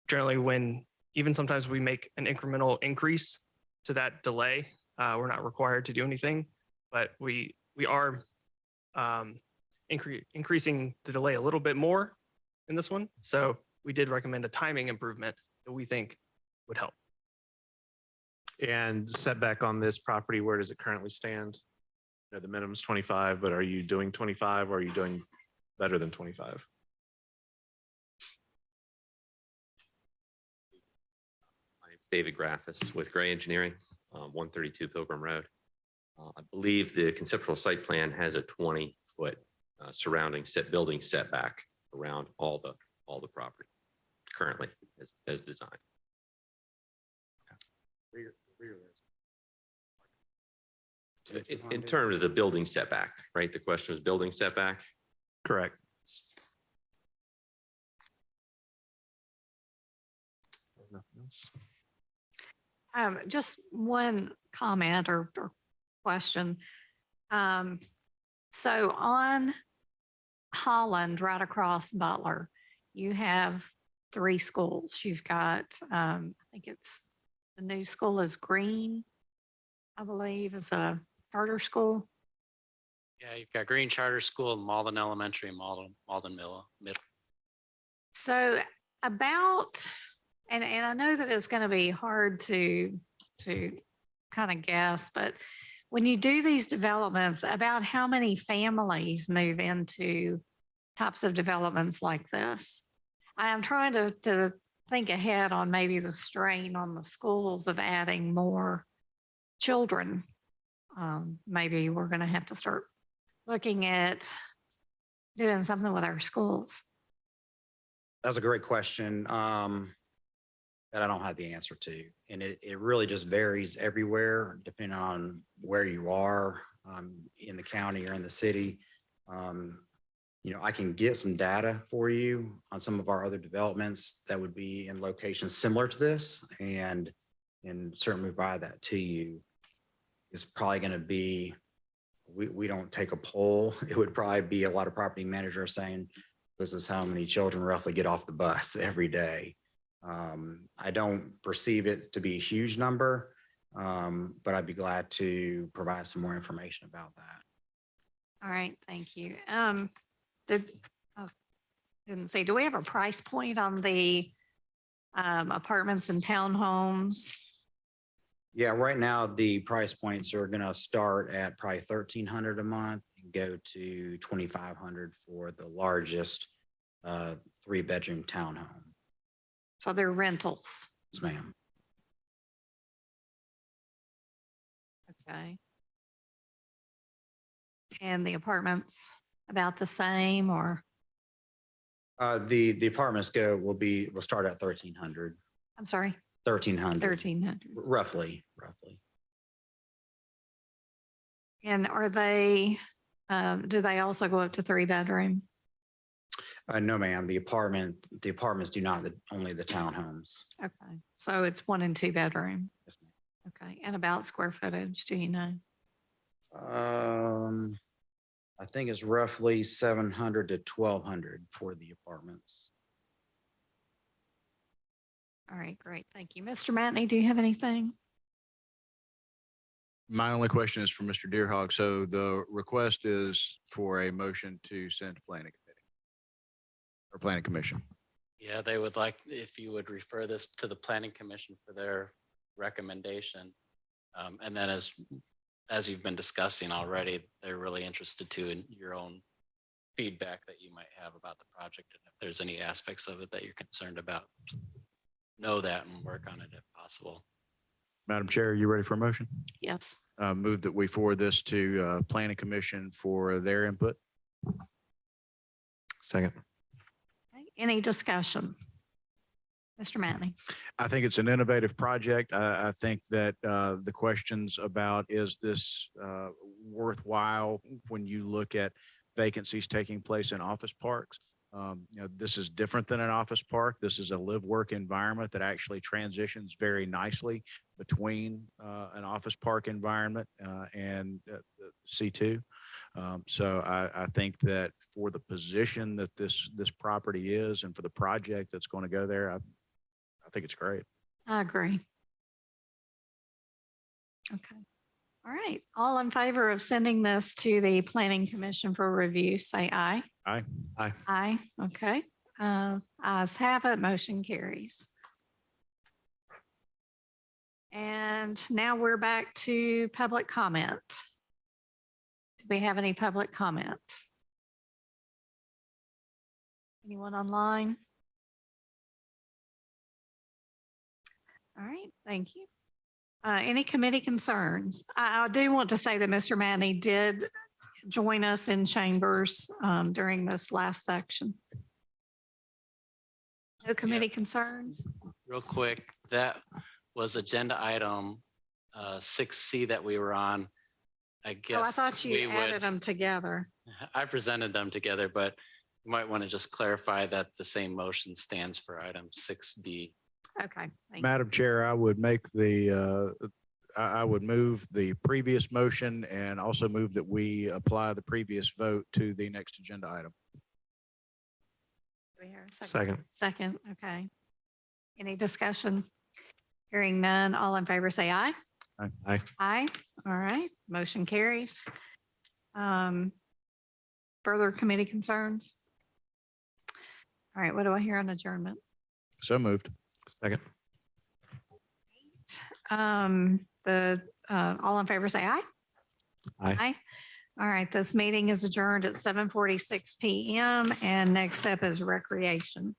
Speaker 18: generally when even sometimes we make an incremental increase to that delay, we're not required to do anything, but we are increasing the delay a little bit more in this one. So we did recommend a timing improvement that we think would help.
Speaker 10: And setback on this property, where does it currently stand? You know, the minimum's 25, but are you doing 25 or are you doing better than 25?
Speaker 19: My name's David Graffis with Gray Engineering, 132 Pilgrim Road. I believe the conceptual site plan has a 20-foot surrounding building setback around all the property currently as designed. In terms of the building setback, right? The question was building setback?
Speaker 10: Correct.
Speaker 19: Nothing else.
Speaker 1: Just one comment or question. So on Holland, right across Butler, you have 3 schools. You've got, I think it's the new school is Green, I believe, is a charter school.
Speaker 14: Yeah, you've got Green Charter School, Mauldin Elementary, and Mauldin Middle.
Speaker 1: So about, and I know that it's going to be hard to kind of guess, but when you do these developments, about how many families move into types of developments like this? I am trying to think ahead on maybe the strain on the schools of adding more children. Maybe we're going to have to start looking at doing something with our schools.
Speaker 17: That's a great question that I don't have the answer to. And it really just varies everywhere, depending on where you are in the county or in the city. You know, I can get some data for you on some of our other developments that would be in locations similar to this and certainly provide that to you. It's probably going to be, we don't take a poll. It would probably be a lot of property managers saying, this is how many children roughly get off the bus every day. I don't perceive it to be a huge number, but I'd be glad to provide some more information about that.
Speaker 1: All right, thank you. Didn't say, do we have a price point on the apartments and townhomes?
Speaker 17: Yeah, right now the price points are going to start at probably $1,300 a month and go to $2,500 for the largest 3-bedroom townhome.
Speaker 1: So they're rentals.
Speaker 17: Yes, ma'am.
Speaker 1: Okay. And the apartments about the same, or?
Speaker 17: The apartments will start at 1,300.
Speaker 1: I'm sorry?
Speaker 17: 1,300.
Speaker 1: 1,300.
Speaker 17: Roughly.
Speaker 1: And are they, do they also go up to 3-bedroom?
Speaker 17: No, ma'am. The apartments do not, only the townhomes.
Speaker 1: Okay. So it's 1 and 2-bedroom.
Speaker 17: Yes, ma'am.
Speaker 1: Okay. And about square footage, do you know?
Speaker 17: I think it's roughly 700 to 1,200 for the apartments.
Speaker 1: All right, great. Thank you. Mr. Matney, do you have anything?
Speaker 20: My only question is for Mr. Deerhog. So the request is for a motion to send to planning committee or planning commission.
Speaker 14: Yeah, they would like, if you would refer this to the planning commission for their recommendation. And then as you've been discussing already, they're really interested too in your own feedback that you might have about the project. And if there's any aspects of it that you're concerned about, know that and work on it if possible.
Speaker 20: Madam Chair, are you ready for a motion?
Speaker 1: Yes.
Speaker 20: Move that we forward this to planning commission for their input.
Speaker 10: Second.
Speaker 1: Okay. Any discussion? Mr. Matney.
Speaker 20: I think it's an innovative project. I think that the questions about is this worthwhile when you look at vacancies taking place in office parks, This is different than an office park. This is a live-work environment that actually transitions very nicely between an office park environment and C2. So I think that for the position that this property is and for the project that's going to go there, I think it's great.
Speaker 1: I agree. Okay. All right. All in favor of sending this to the Planning Commission for review, say aye.
Speaker 20: Aye.
Speaker 10: Aye.
Speaker 1: Aye. Okay. Ayes have it. Motion carries. And now we're back to public comment. Do we have any public comment? Anyone online? All right. Thank you. Any committee concerns? I do want to say that Mr. Manny did join us in chambers during this last section. No committee concerns?
Speaker 14: Real quick, that was agenda item 6C that we were on. I guess.
Speaker 1: Oh, I thought you added them together.
Speaker 14: I presented them together, but you might want to just clarify that the same motion stands for item 6D.
Speaker 1: Okay. Thank you.
Speaker 20: Madam Chair, I would make I would move the previous motion and also move that we apply the previous vote to the next agenda item.
Speaker 1: Do we hear a
Speaker 10: Second.
Speaker 1: Second. Okay. Any discussion? Hearing none. All in favor, say aye.
Speaker 20: Aye.
Speaker 10: Aye.
Speaker 1: Aye. All right. Motion carries. Further committee concerns? All right. What do I hear on adjournment?
Speaker 20: So moved.
Speaker 10: Second.
Speaker 1: All in favor, say aye.
Speaker 10: Aye.
Speaker 1: All right. This meeting is adjourned at 7:46 PM. And next up is recreation.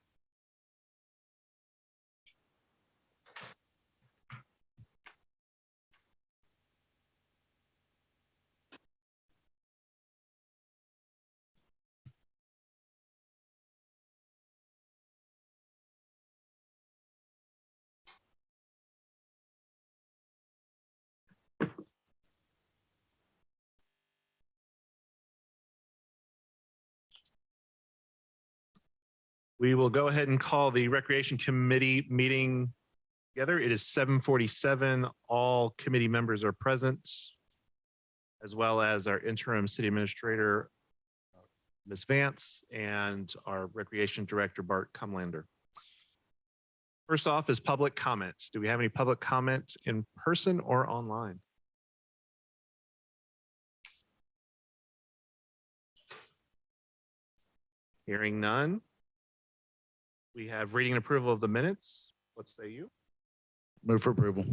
Speaker 10: We will go ahead and call the Recreation Committee meeting together. It is 7:47. All committee members are present, as well as our interim city administrator, Ms. Vance, and our Recreation Director, Bart Cumlander. First off is public comments. Do we have any public comments in person or online? Hearing none. We have reading and approval of the minutes. What say you?
Speaker 20: Move for approval.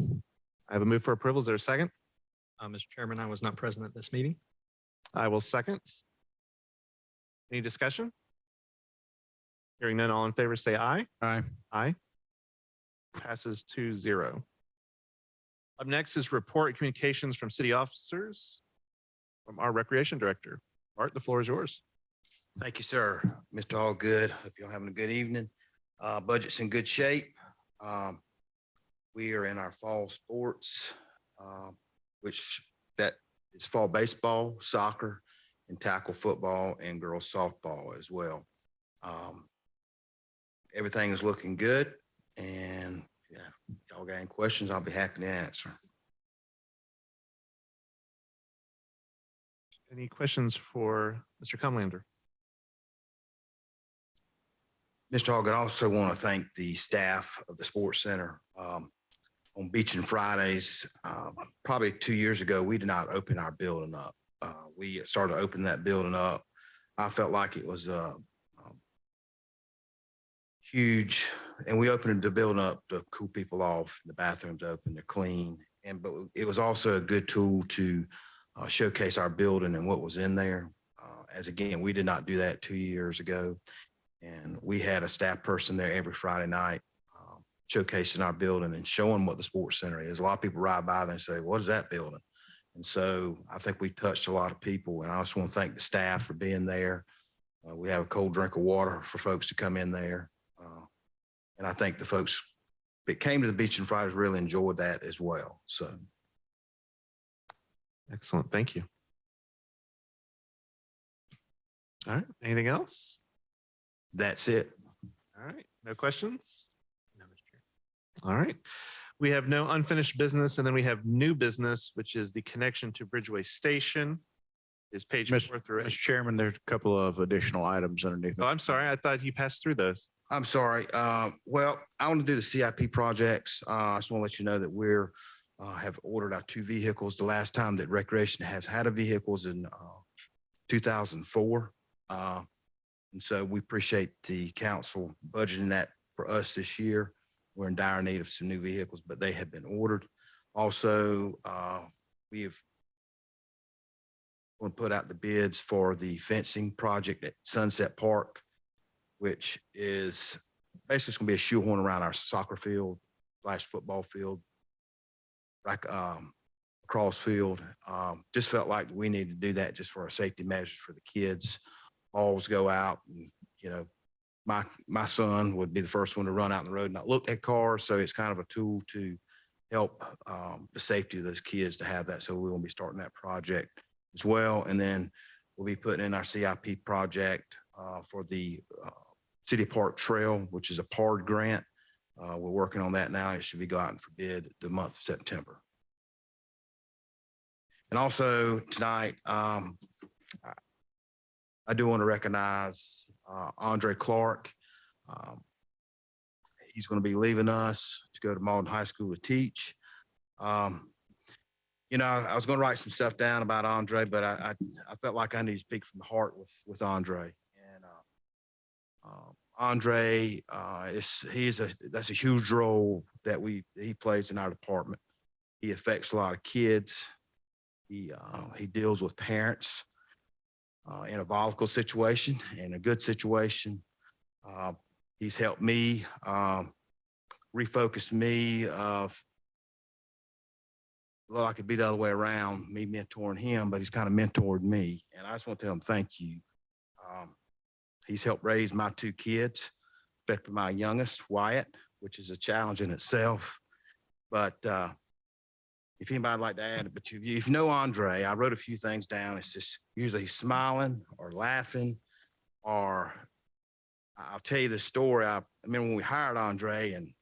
Speaker 10: I have a move for approval. Is there a second?
Speaker 7: Mr. Chairman, I was not present at this meeting.
Speaker 10: I will second. Any discussion? Hearing none, all in favor say aye.
Speaker 20: Aye.
Speaker 10: Aye. Passes 2-0. Up next is report and communications from city officers from our recreation director. Art, the floor is yours.
Speaker 21: Thank you, sir. Mr. Allgood, hope you're having a good evening. Budget's in good shape. We are in our fall sports, which that is fall baseball, soccer, and tackle football and girls softball as well. Everything is looking good, and yeah, y'all got any questions, I'll be happy to answer.
Speaker 10: Any questions for Mr. Cumlander?
Speaker 21: Mr. Hogg, I also want to thank the staff of the Sports Center. On Beach and Fridays, probably 2 years ago, we did not open our building up. We started opening that building up. I felt like it was huge, and we opened the building up to cool people off. The bathrooms open, they're clean, but it was also a good tool to showcase our building and what was in there. As again, we did not do that 2 years ago. And we had a staff person there every Friday night showcasing our building and showing what the sports center is. A lot of people ride by there and say, what is that building? And so I think we touched a lot of people. And I just want to thank the staff for being there. We have a cold drink of water for folks to come in there. And I think the folks that came to the Beach and Fridays really enjoyed that as well. So.
Speaker 10: Excellent. Thank you. All right. Anything else?
Speaker 21: That's it.
Speaker 10: All right, no questions? No, Mr. Chair. All right. We have no unfinished business, and then we have new business, which is the connection to Bridgeway Station. Is page 4 through 8.
Speaker 20: Mr. Chairman, there's a couple of additional items underneath.
Speaker 10: Oh, I'm sorry. I thought you passed through those.
Speaker 21: I'm sorry. Well, I want to do the CIP projects. I just want to let you know that we're have ordered our 2 vehicles. The last time that Recreation has had a vehicle was in 2004. And so we appreciate the council budgeting that for us this year. We're in dire need of some new vehicles, but they have been ordered. Also, we have going to put out the bids for the fencing project at Sunset Park, which is basically going to be a shoehorn around our soccer field / football field, like cross field. Just felt like we need to do that just for our safety measures for the kids. Balls go out, and, you know, my son would be the first one to run out in the road and not look at cars. So it's kind of a tool to help the safety of those kids to have that. So we will be starting that project as well. And then we'll be putting in our CIP project for the City Park Trail, which is a PARD grant. We're working on that now. It should be going for bid the month of September. And also tonight, I do want to recognize Andre Clark. He's going to be leaving us to go to Mauldin High School to teach. You know, I was going to write some stuff down about Andre, but I felt like I need to speak from the heart with Andre. And Andre, that's a huge role that he plays in our department. He affects a lot of kids. He deals with parents in a volatile situation, in a good situation. He's helped me refocus me of, well, I could be the other way around, me mentoring him, but he's kind of mentored me. And I just want to tell him thank you. He's helped raise my 2 kids, especially my youngest, Wyatt, which is a challenge in itself. But if anybody would like to add it, but if you know Andre, I wrote a few things down. It's just usually smiling or laughing, or I'll tell you the story. I remember when we hired Andre and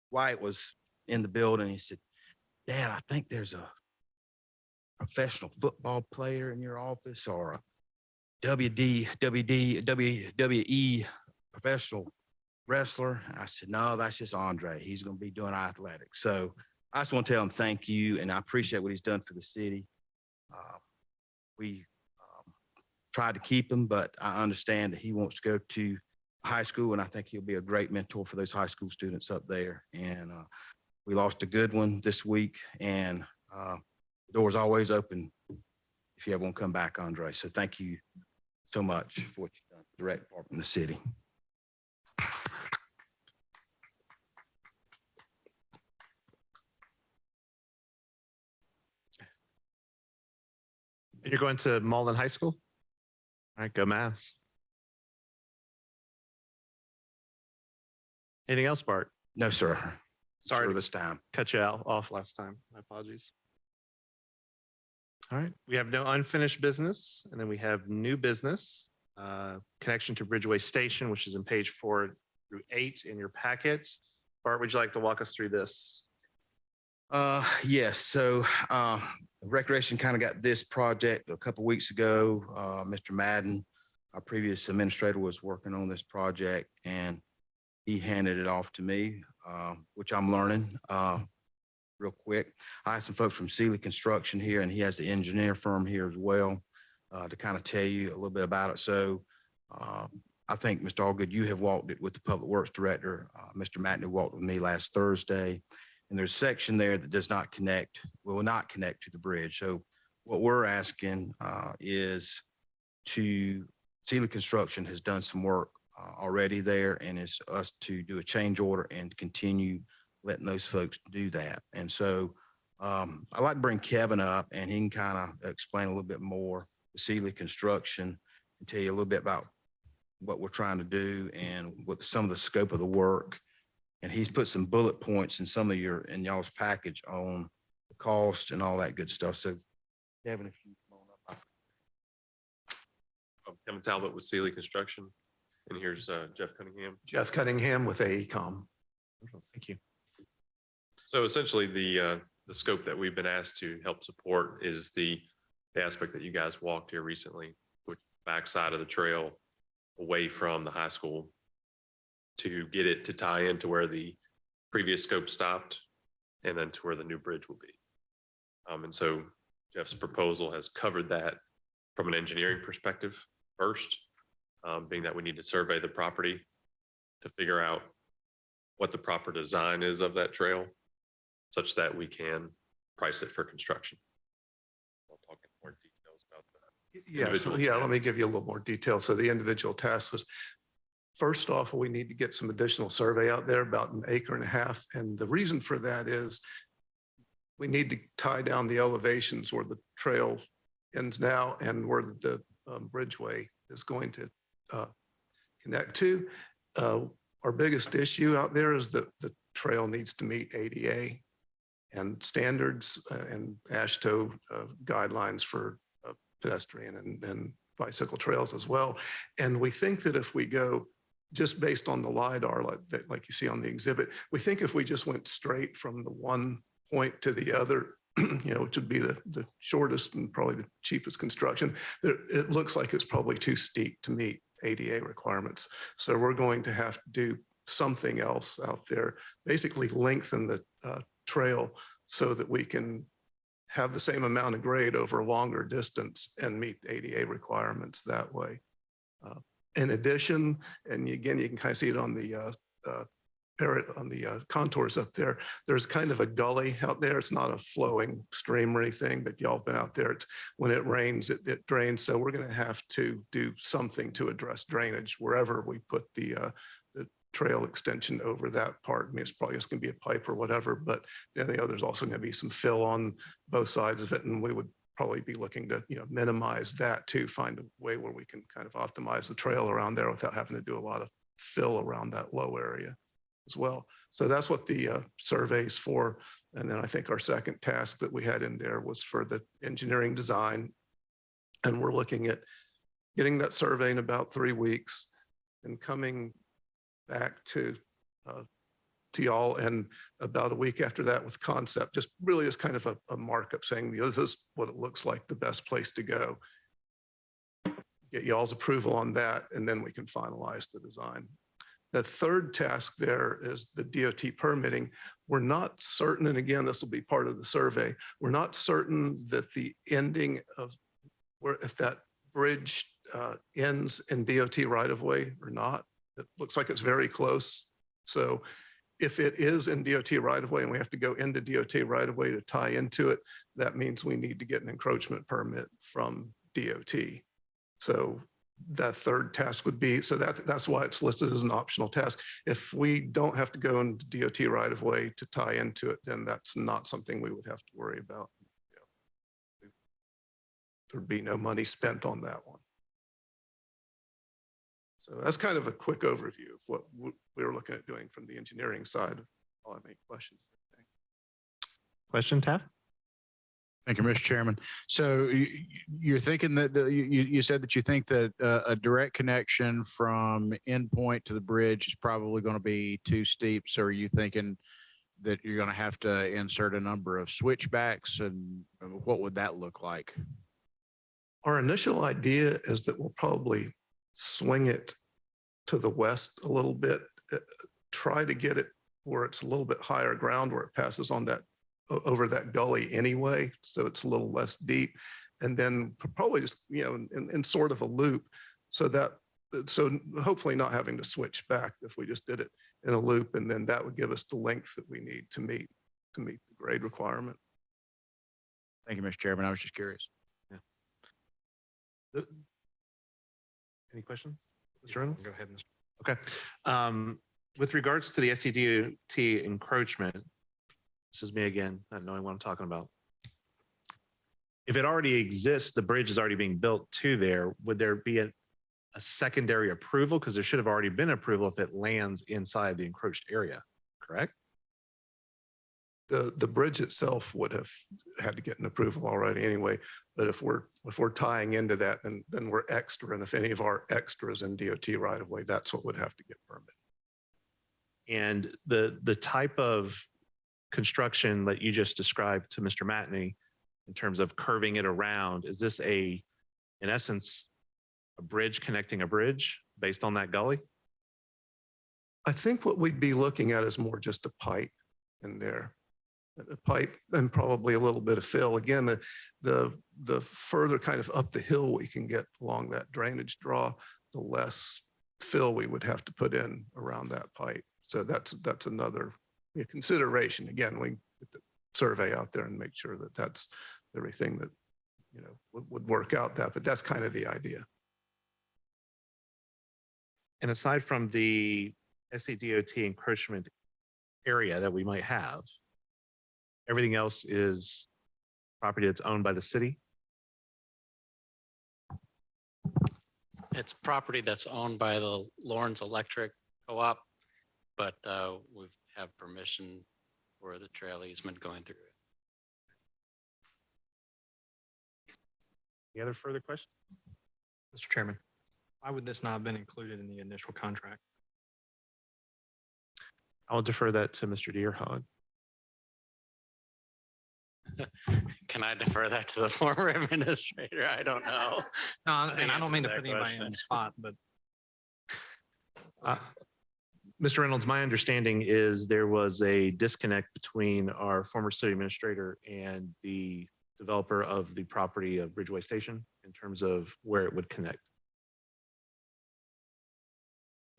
Speaker 21: Wyatt was in the building, he said, "Dad, I think there's a professional football player in your office or a WWE professional wrestler." I said, "No, that's just Andre. He's going to be doing athletics." So I just want to tell him thank you, and I appreciate what he's done for the city. We tried to keep him, but I understand that he wants to go to high school, and I think he'll be a great mentor for those high school students up there. And we lost a good one this week, and the door's always open if you ever want to come back, Andre. So thank you so much for what you've done for the rec department in the city.
Speaker 10: You're going to Mauldin High School? All right, go Mavs. Anything else, Bart?
Speaker 21: No, sir.
Speaker 10: Sorry
Speaker 21: Sure this time.
Speaker 10: Cut you off last time. My apologies. All right, we have no unfinished business, and then we have new business. Connection to Bridgeway Station, which is in page 4 through 8 in your packet. Bart, would you like to walk us through this?
Speaker 21: Yes. So Recreation kind of got this project a couple weeks ago. Mr. Madden, our previous administrator, was working on this project, and he handed it off to me, which I'm learning real quick. I have some folks from Sealy Construction here, and he has the engineer firm here as well to kind of tell you a little bit about it. So I think, Mr. Allgood, you have walked it with the Public Works Director. Mr. Matney walked with me last Thursday. And there's a section there that does not connect, will not connect to the bridge. So what we're asking is Sealy Construction has done some work already there, and it's us to do a change order and continue letting those folks do that. And so I'd like to bring Kevin up, and he can kind of explain a little bit more the Sealy Construction and tell you a little bit about what we're trying to do and what some of the scope of the work. And he's put some bullet points in some of in y'all's package on the cost and all that good stuff. So Kevin, if you come on up.
Speaker 19: Kevin Talbot with Sealy Construction. And here's Jeff Cunningham.
Speaker 5: Jeff Cunningham with AECom.
Speaker 10: Thank you.
Speaker 19: So essentially, the scope that we've been asked to help support is the aspect that you guys walked here recently, which is the backside of the trail away from the high school, to get it to tie into where the previous scope stopped and then to where the new bridge will be. And so Jeff's proposal has covered that from an engineering perspective first, being that we need to survey the property to figure out what the proper design is of that trail, such that we can price it for construction. I'll talk in more details about that.
Speaker 5: Yeah, so yeah, let me give you a little more detail. So the individual task was, first off, we need to get some additional survey out there, about 1.5 acres. And the reason for that is we need to tie down the elevations where the trail ends now and where the bridgeway is going to connect to. Our biggest issue out there is that the trail needs to meet ADA and standards and AASHTO guidelines for pedestrian and bicycle trails as well. And we think that if we go just based on the LiDAR, like you see on the exhibit, we think if we just went straight from the one point to the other, which would be the shortest and probably the cheapest construction, it looks like it's probably too steep to meet ADA requirements. So we're going to have to do something else out there, basically lengthen the trail so that we can have the same amount of grade over a longer distance and meet ADA requirements that way. In addition, and again, you can kind of see it on the contours up there, there's kind of a gully out there. It's not a flowing stream or anything, but y'all have been out there. It's when it rains, it drains. So we're going to have to do something to address drainage wherever we put the trail extension over that part. I mean, it's probably just going to be a pipe or whatever, but there's also going to be some fill on both sides of it. And we would probably be looking to, minimize that to find a way where we can kind of optimize the trail around there without having to do a lot of fill around that low area as well. So that's what the survey's for. And then I think our second task that we had in there was for the engineering design. And we're looking at getting that survey in about 3 weeks and coming back to y'all and about a week after that with concept, just really as kind of a markup saying, this is what it looks like, the best place to go. Get y'all's approval on that, and then we can finalize the design. The third task there is the DOT permitting. We're not certain, and again, this will be part of the survey, we're not certain that the ending of where, if that bridge ends in DOT right of way or not. It looks like it's very close. So if it is in DOT right of way and we have to go into DOT right of way to tie into it, that means we need to get an encroachment permit from DOT. So that third task would be, so that's why it's listed as an optional task. If we don't have to go into DOT right of way to tie into it, then that's not something we would have to worry about. There'd be no money spent on that one. So that's kind of a quick overview of what we were looking at doing from the engineering side. I'll have any questions.
Speaker 10: Question, Taff?
Speaker 20: Thank you, Mr. Chairman. So you're thinking that you said that you think that a direct connection from endpoint to the bridge is probably going to be too steep. So are you thinking that you're going to have to insert a number of switchbacks, and what would that look like?
Speaker 5: Our initial idea is that we'll probably swing it to the west a little bit, try to get it where it's a little bit higher ground, where it passes on that over that gully anyway, so it's a little less deep, and then probably just in sort of a loop, so hopefully not having to switch back if we just did it in a loop, and then that would give us the length that we need to meet the grade requirement.
Speaker 20: Thank you, Mr. Chairman. I was just curious.
Speaker 10: Any questions? Mr. Reynolds?
Speaker 4: Go ahead, Mr.
Speaker 10: Okay. With regards to the SCDOT encroachment, this is me again, not knowing what I'm talking about. If it already exists, the bridge is already being built to there, would there be a secondary approval? Because there should have already been approval if it lands inside the encroached area, correct?
Speaker 5: the bridge itself would have had to get an approval already anyway. But if we're tying into that, then we're extra. And if any of our extras in DOT right of way, that's what would have to get permitted.
Speaker 10: And the type of construction that you just described to Mr. Matney in terms of curving it around, is this in essence, a bridge connecting a bridge based on that gully?
Speaker 5: I think what we'd be looking at is more just a pipe in there. A pipe and probably a little bit of fill. Again, the further kind of up the hill we can get along that drainage draw, the less fill we would have to put in around that pipe. So that's another consideration. Again, we get the survey out there and make sure that that's everything that, you know, would work out that, but that's kind of the idea.
Speaker 10: And aside from the SCDOT encroachment area that we might have, everything else is property that's owned by the city?
Speaker 14: It's property that's owned by the Lawrence Electric Co-op, but we have permission for the trail easement going through it.
Speaker 10: Any other further questions?
Speaker 7: Mr. Chairman, why would this not have been included in the initial contract?
Speaker 10: I'll defer that to Mr. Deerhog.
Speaker 14: Can I defer that to the former administrator? I don't know.
Speaker 7: No, and I don't mean to put anybody on the spot, but
Speaker 10: Mr. Reynolds, my understanding is there was a disconnect between our former city administrator and the developer of the property of Bridgeway Station in terms of where it would connect.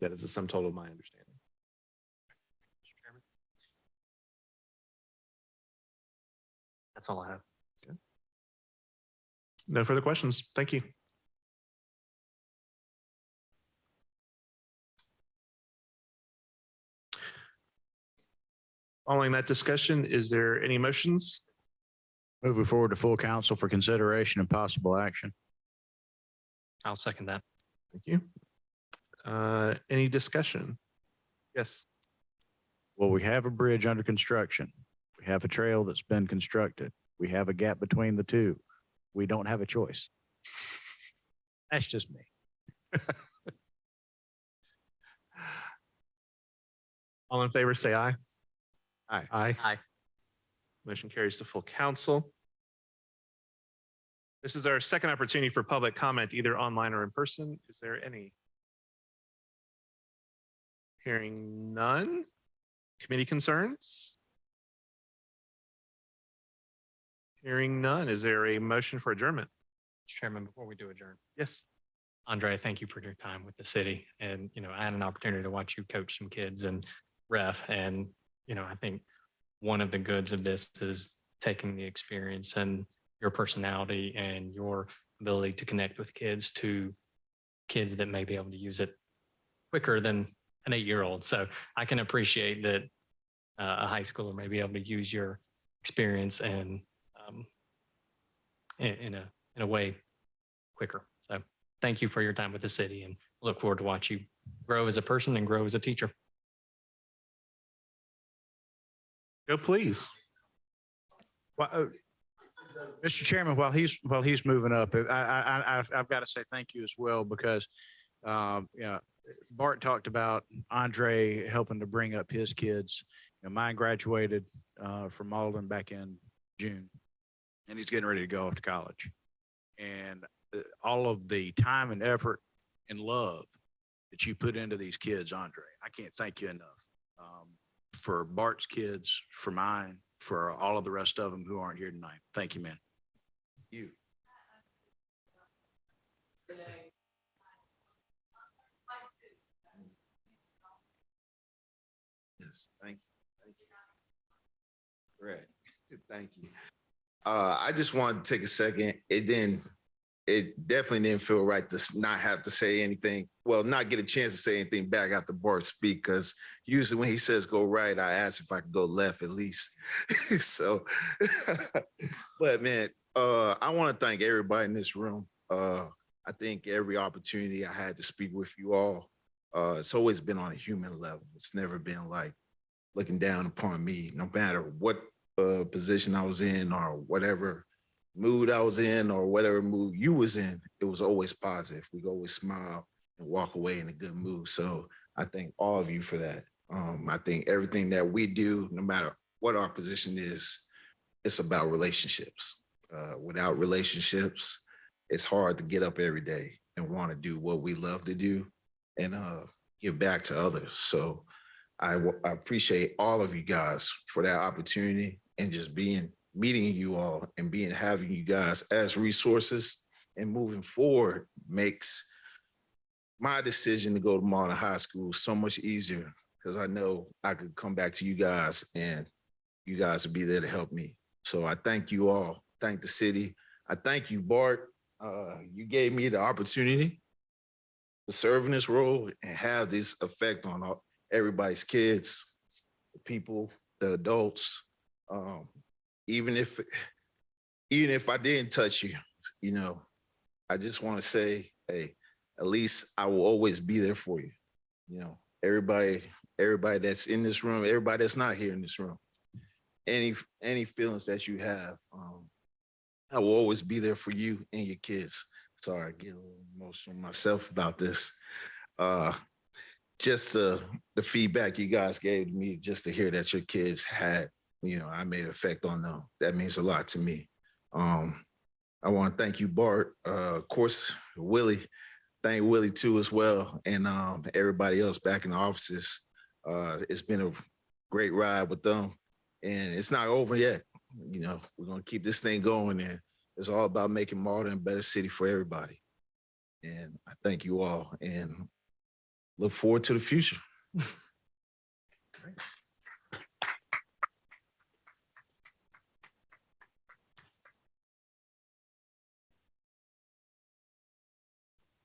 Speaker 10: That is the sum total of my understanding.
Speaker 7: Mr. Chairman, that's all I have.
Speaker 10: Okay. No further questions. Thank you. Following that discussion, is there any motions?
Speaker 20: Moving forward to full council for consideration and possible action.
Speaker 7: I'll second that.
Speaker 10: Thank you. Any discussion? Yes.
Speaker 20: Well, we have a bridge under construction. We have a trail that's been constructed. We have a gap between the two. We don't have a choice. That's just me.
Speaker 10: All in favor, say aye.
Speaker 20: Aye.
Speaker 10: Aye.
Speaker 7: Aye.
Speaker 10: Motion carries to full council. This is our second opportunity for public comment, either online or in person. Is there any? Hearing none. Committee concerns? Hearing none. Is there a motion for adjournment?
Speaker 7: Mr. Chairman, before we do adjourn,
Speaker 10: Yes.
Speaker 7: Andre, thank you for your time with the city. And, you know, I had an opportunity to watch you coach some kids and ref. And, you know, I think one of the goods of this is taking the experience and your personality and your ability to connect with kids to kids that may be able to use it quicker than an 8-year-old. So I can appreciate that a high schooler may be able to use your experience and in a way quicker. So thank you for your time with the city and look forward to watch you grow as a person and grow as a teacher.
Speaker 10: Go please.
Speaker 20: Well, Mr. Chairman, while he's moving up, I've got to say thank you as well because yeah, Bart talked about Andre helping to bring up his kids. You know, mine graduated from Mauldin back in June, and he's getting ready to go off to college. And all of the time and effort and love that you put into these kids, Andre, I can't thank you enough. For Bart's kids, for mine, for all of the rest of them who aren't here tonight. Thank you, man. You.
Speaker 21: Yes, thank you. Thank you. Great. Thank you. I just wanted to take a second. It definitely didn't feel right to not have to say anything. Well, not get a chance to say anything back after Bart speak, because usually when he says go right, I ask if I could go left at least. So, but man, I want to thank everybody in this room. I think every opportunity I had to speak with you all, it's always been on a human level. It's never been like looking down upon me, no matter what position I was in or whatever mood I was in or whatever mood you was in, it was always positive. We always smile and walk away in a good mood. So I thank all of you for that. I think everything that we do, no matter what our position is, it's about relationships. Without relationships, it's hard to get up every day and want to do what we love to do and give back to others. So I appreciate all of you guys for that opportunity and just meeting you all and having you guys as resources and moving forward makes my decision to go to Mauldin High School so much easier because I know I could come back to you guys and you guys would be there to help me. So I thank you all. Thank the city. I thank you, Bart. You gave me the opportunity to serve in this role and have this effect on everybody's kids, the people, the adults. Even if I didn't touch you, you know, I just want to say, hey, at least I will always be there for you. You know, everybody that's in this room, everybody that's not here in this room, any feelings that you have, I will always be there for you and your kids. Sorry, I get a little emotional myself about this. Just the feedback you guys gave to me, just to hear that your kids had, you know, I made an effect on them. That means a lot to me. I want to thank you, Bart. Of course, Willie. Thank Willie too as well, and everybody else back in the offices. It's been a great ride with them, and it's not over yet. You know, we're gonna keep this thing going, and it's all about making Mauldin a better city for everybody. And I thank you all, and look forward to the future.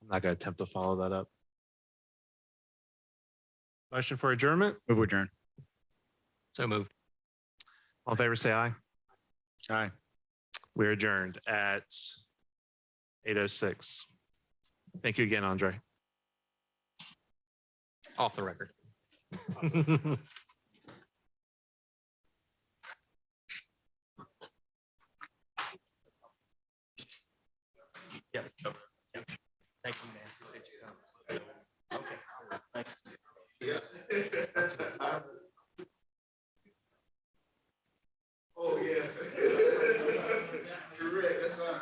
Speaker 10: I'm not going to attempt to follow that up. Motion for adjournment?
Speaker 20: Move adjourn.
Speaker 7: So moved.
Speaker 10: All in favor, say aye.
Speaker 20: Aye.
Speaker 10: We're adjourned at 8:06. Thank you again, Andre.
Speaker 7: Off the record.
Speaker 11: Yeah. Thank you, man. Appreciate you coming. Okay. Thanks.
Speaker 21: Oh, yeah. You're right. That's all.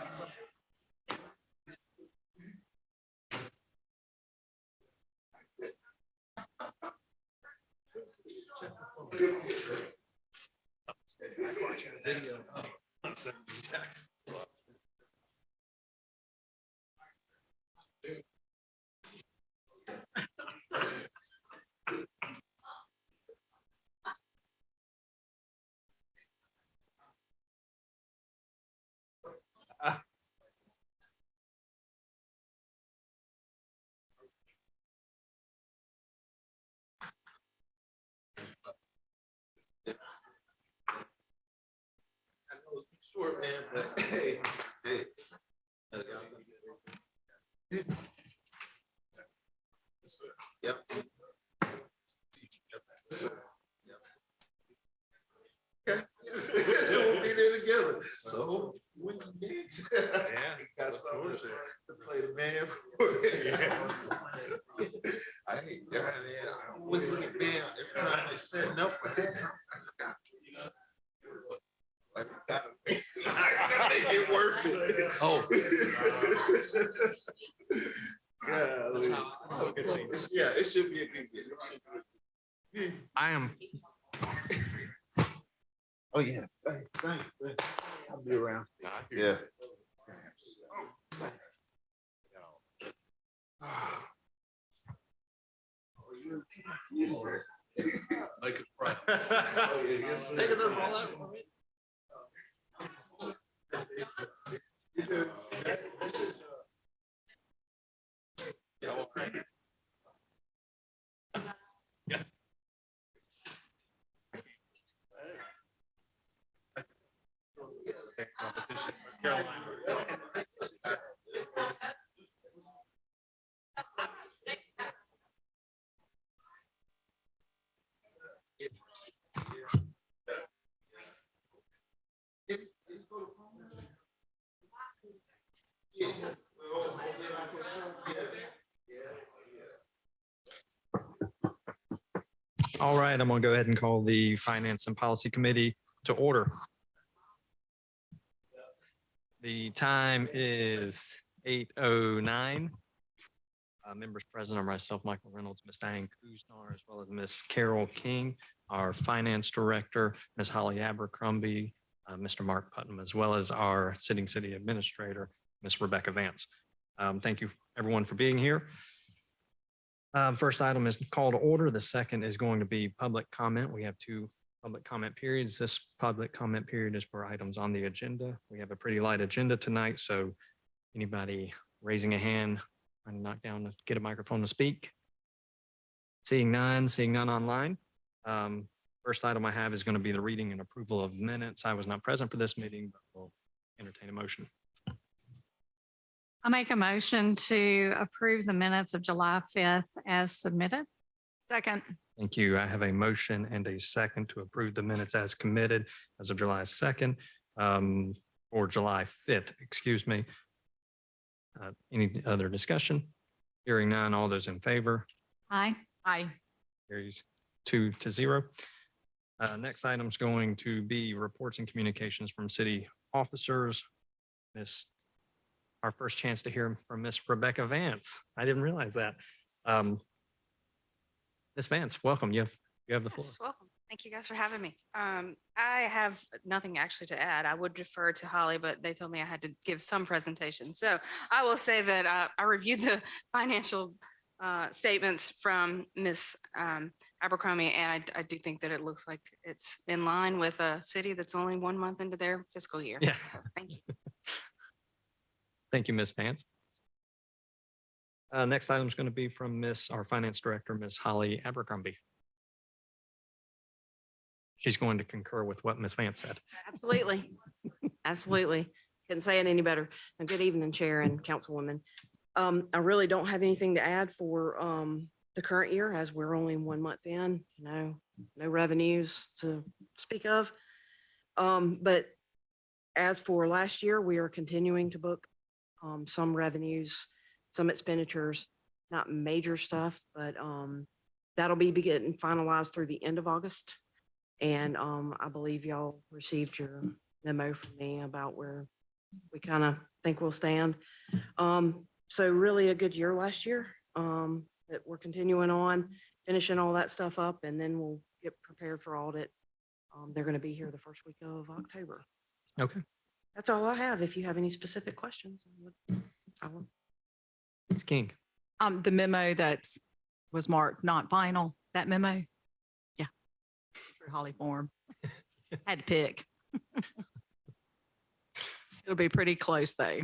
Speaker 21: Short man, but hey. Yep. Okay. We'll be there together. So win some games. Yeah. Got something to play the man for. I hate that, man. I always look at man every time they're setting up for that time. Like, I gotta make it worth it.
Speaker 7: Oh.
Speaker 21: Yeah, it should be a good game.
Speaker 10: I am.
Speaker 21: Oh, yeah. Thanks. I'll be around. Yeah. Like it's right. Oh, yeah, yes, sir. Take it up all out. You do.
Speaker 10: Competition with Carolina.
Speaker 7: All right, I'm going to go ahead and call the Finance and Policy Committee to order. The time is 8:09. Members present are myself, Michael Reynolds, Ms. Diane Kuznar, as well as Ms. Carol King, our Finance Director, Ms. Holly Abercrombie, Mr. Mark Putnam, as well as our sitting City Administrator, Ms. Rebecca Vance. Thank you, everyone, for being here. First item is call to order. The second is going to be public comment. We have two public comment periods. This public comment period is for items on the agenda. We have a pretty light agenda tonight, so anybody raising a hand, trying to knock down to get a microphone to speak. Seeing none online. First item I have is going to be the reading and approval of minutes. I was not present for this meeting, but will entertain a motion.
Speaker 1: I make a motion to approve the minutes of July 5th as submitted.
Speaker 6: Second.
Speaker 7: Thank you. I have a motion and a second to approve the minutes as committed as of July 2nd, or July 5th, excuse me. Any other discussion? Hearing none, all those in favor?
Speaker 1: Aye.
Speaker 6: Aye.
Speaker 7: Carries 2-0. Next item is going to be reports and communications from city officers. Our first chance to hear from Miss Rebecca Vance. I didn't realize that. Miss Vance, welcome. You have the floor.
Speaker 12: Yes, welcome. Thank you guys for having me. I have nothing actually to add. I would defer to Holly, but they told me I had to give some presentation. So I will say that I reviewed the financial statements from Ms. Abercrombie, and I do think that it looks like it's in line with a city that's only 1 month into their fiscal year.
Speaker 7: Yeah.
Speaker 12: So thank you.
Speaker 7: Thank you, Ms. Vance. Next item is going to be from our Finance Director, Ms. Holly Abercrombie. She's going to concur with what Ms. Vance said.
Speaker 22: Absolutely. Absolutely. Couldn't say it any better. And good evening, Chair and Councilwoman. I really don't have anything to add for the current year, as we're only 1 month in, no revenues to speak of. But as for last year, we are continuing to book some revenues, some expenditures, not major stuff, but that'll be getting finalized through the end of August. And I believe y'all received your memo from me about where we kind of think we'll stand. So really a good year last year that we're continuing on, finishing all that stuff up, and then we'll get prepared for audit. They're going to be here the first week of October.
Speaker 7: Okay.
Speaker 22: That's all I have. If you have any specific questions, I will.
Speaker 7: Ms. King.
Speaker 6: The memo that was marked not final, that memo. Yeah. Through Holly form. Had to pick. It'll be pretty close though.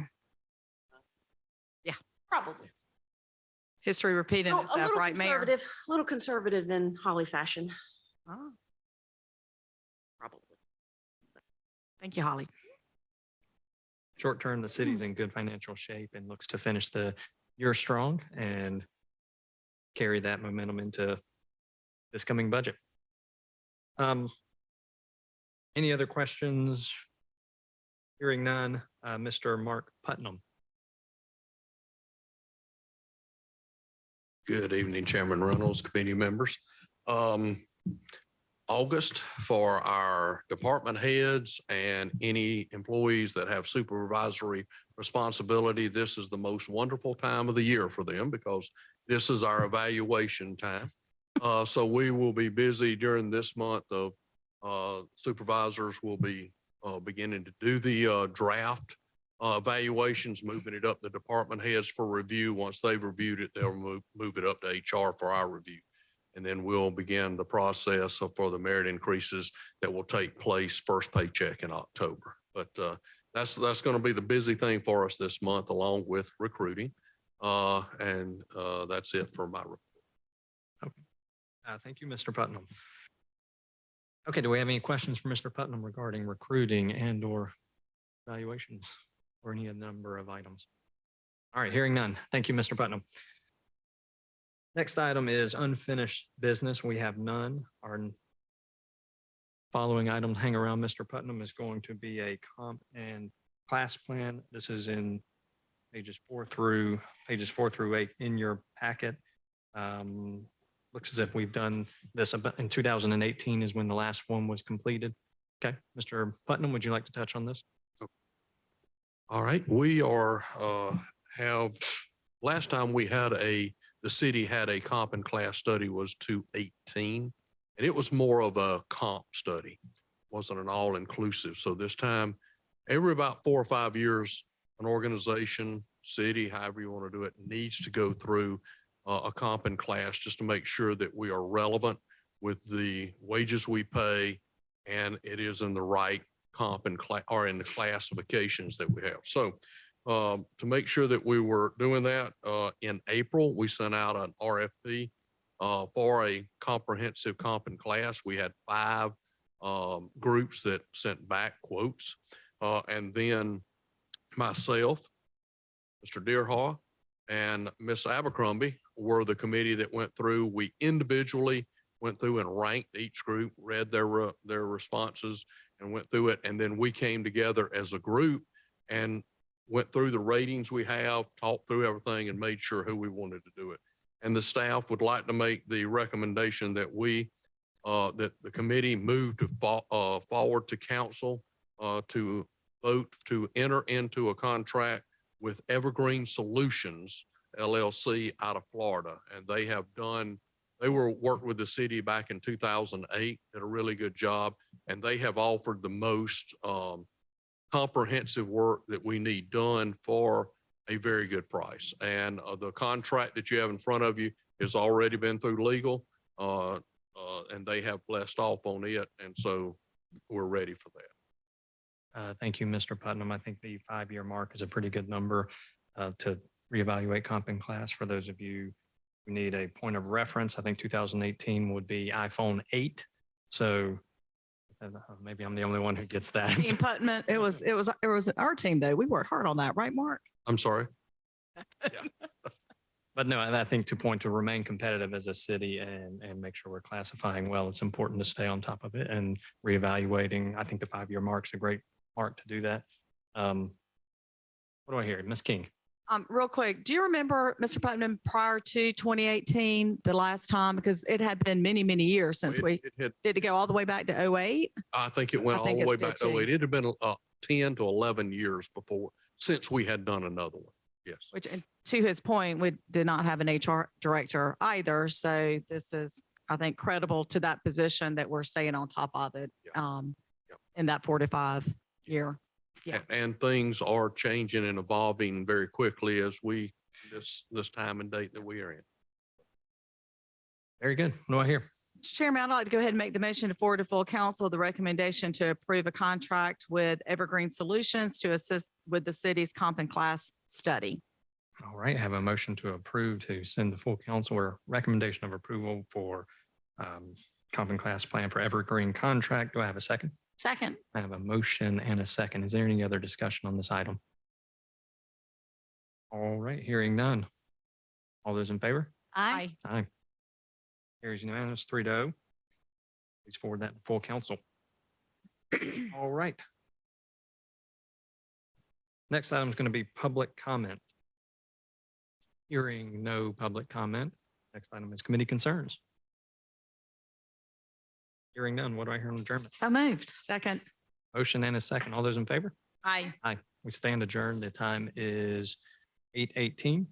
Speaker 6: Yeah.
Speaker 22: Probably.
Speaker 6: History repeating itself, right, Mayor?
Speaker 22: A little conservative in Holly fashion.
Speaker 6: Oh,
Speaker 22: Probably.
Speaker 6: thank you, Holly.
Speaker 7: Short term, the city's in good financial shape and looks to finish the year strong and carry that momentum into this coming budget. Any other questions? Hearing none, Mr. Mark Putnam.
Speaker 23: Good evening, Chairman Reynolds, committee members. August for our department heads and any employees that have supervisory responsibility. This is the most wonderful time of the year for them because this is our evaluation time. So we will be busy during this month of supervisors will be beginning to do the draft evaluations, moving it up to department heads for review. Once they've reviewed it, they'll move it up to HR for our review. And then we'll begin the process for the merit increases that will take place first paycheck in October. But that's going to be the busy thing for us this month, along with recruiting. And that's it for my report.
Speaker 7: Okay. Thank you, Mr. Putnam. Okay, do we have any questions for Mr. Putnam regarding recruiting and or evaluations or any number of items? All right, hearing none. Thank you, Mr. Putnam. Next item is unfinished business. We have none. Our following item, hang around Mr. Putnam, is going to be a comp and class plan. This is in pages 4 through 8 in your packet. Looks as if we've done this about in 2018 is when the last one was completed. Okay, Mr. Putnam, would you like to touch on this?
Speaker 23: All right, we are, last time we had the city had a comp and class study was 2018. And it was more of a comp study, wasn't an all-inclusive. So this time, every about 4 or 5 years, an organization, city, however you want to do it, needs to go through a comp and class just to make sure that we are relevant with the wages we pay and it is in the right comp and class or in the classifications that we have. So to make sure that we were doing that in April, we sent out an RFP for a comprehensive comp and class. We had 5 groups that sent back quotes. And then myself, Mr. Deerhaw, and Miss Abercrombie were the committee that went through. We individually went through and ranked each group, read their responses and went through it. And then we came together as a group and went through the ratings we have, talked through everything and made sure who we wanted to do it. And the staff would like to make the recommendation that that the committee move to forward to council to vote to enter into a contract with Evergreen Solutions LLC out of Florida. And they worked with the city back in 2008, did a really good job. And they have offered the most comprehensive work that we need done for a very good price. And the contract that you have in front of you has already been through legal and they have blessed off on it. And so we're ready for that.
Speaker 7: Thank you, Mr. Putnam. I think the 5-year mark is a pretty good number to reevaluate comp and class. For those of you who need a point of reference, I think 2018 would be iPhone 8. So maybe I'm the only one who gets that.
Speaker 6: Team Putnam, it was our team though. We worked hard on that, right, Mark?
Speaker 23: I'm sorry.
Speaker 7: But no, I think to remain competitive as a city and make sure we're classifying well, it's important to stay on top of it and reevaluating. I think the 5-year mark is a great mark to do that. What do I hear? Ms. King.
Speaker 6: Real quick, do you remember, Mr. Putnam, prior to 2018, the last time, because it had been many, many years since did it go all the way back to 08?
Speaker 23: I think it went all the way back to 08. It had been 10 to 11 years since we had done another one. Yes.
Speaker 6: Which, and to his point, we did not have an HR director either. So this is, I think, credible to that position that we're staying on top of it in that 4 to 5 year. Yeah.
Speaker 23: And things are changing and evolving very quickly as this time and date that we are in.
Speaker 7: Very good. What do I hear?
Speaker 6: Mr. Chairman, I'd like to go ahead and make the motion to forward to full council the recommendation to approve a contract with Evergreen Solutions to assist with the city's comp and class study.
Speaker 7: All right, I have a motion to approve to send the full council or recommendation of approval for comp and class plan for Evergreen contract. Do I have a second?
Speaker 1: Second.
Speaker 7: I have a motion and a second. Is there any other discussion on this item? All right, hearing none. All those in favor?
Speaker 1: Aye.
Speaker 7: Aye. Carries unanimous 3-0. Please forward that to full council. All right. Next item is going to be public comment. Hearing no public comment. Next item is committee concerns. Hearing none. What do I hear on adjournment?
Speaker 1: So moved.
Speaker 6: Second.
Speaker 7: Motion and a second. All those in favor?
Speaker 6: Aye.
Speaker 7: Aye. We stand adjourned. The time is 8:18.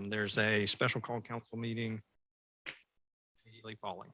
Speaker 7: There's a special call council meeting immediately following.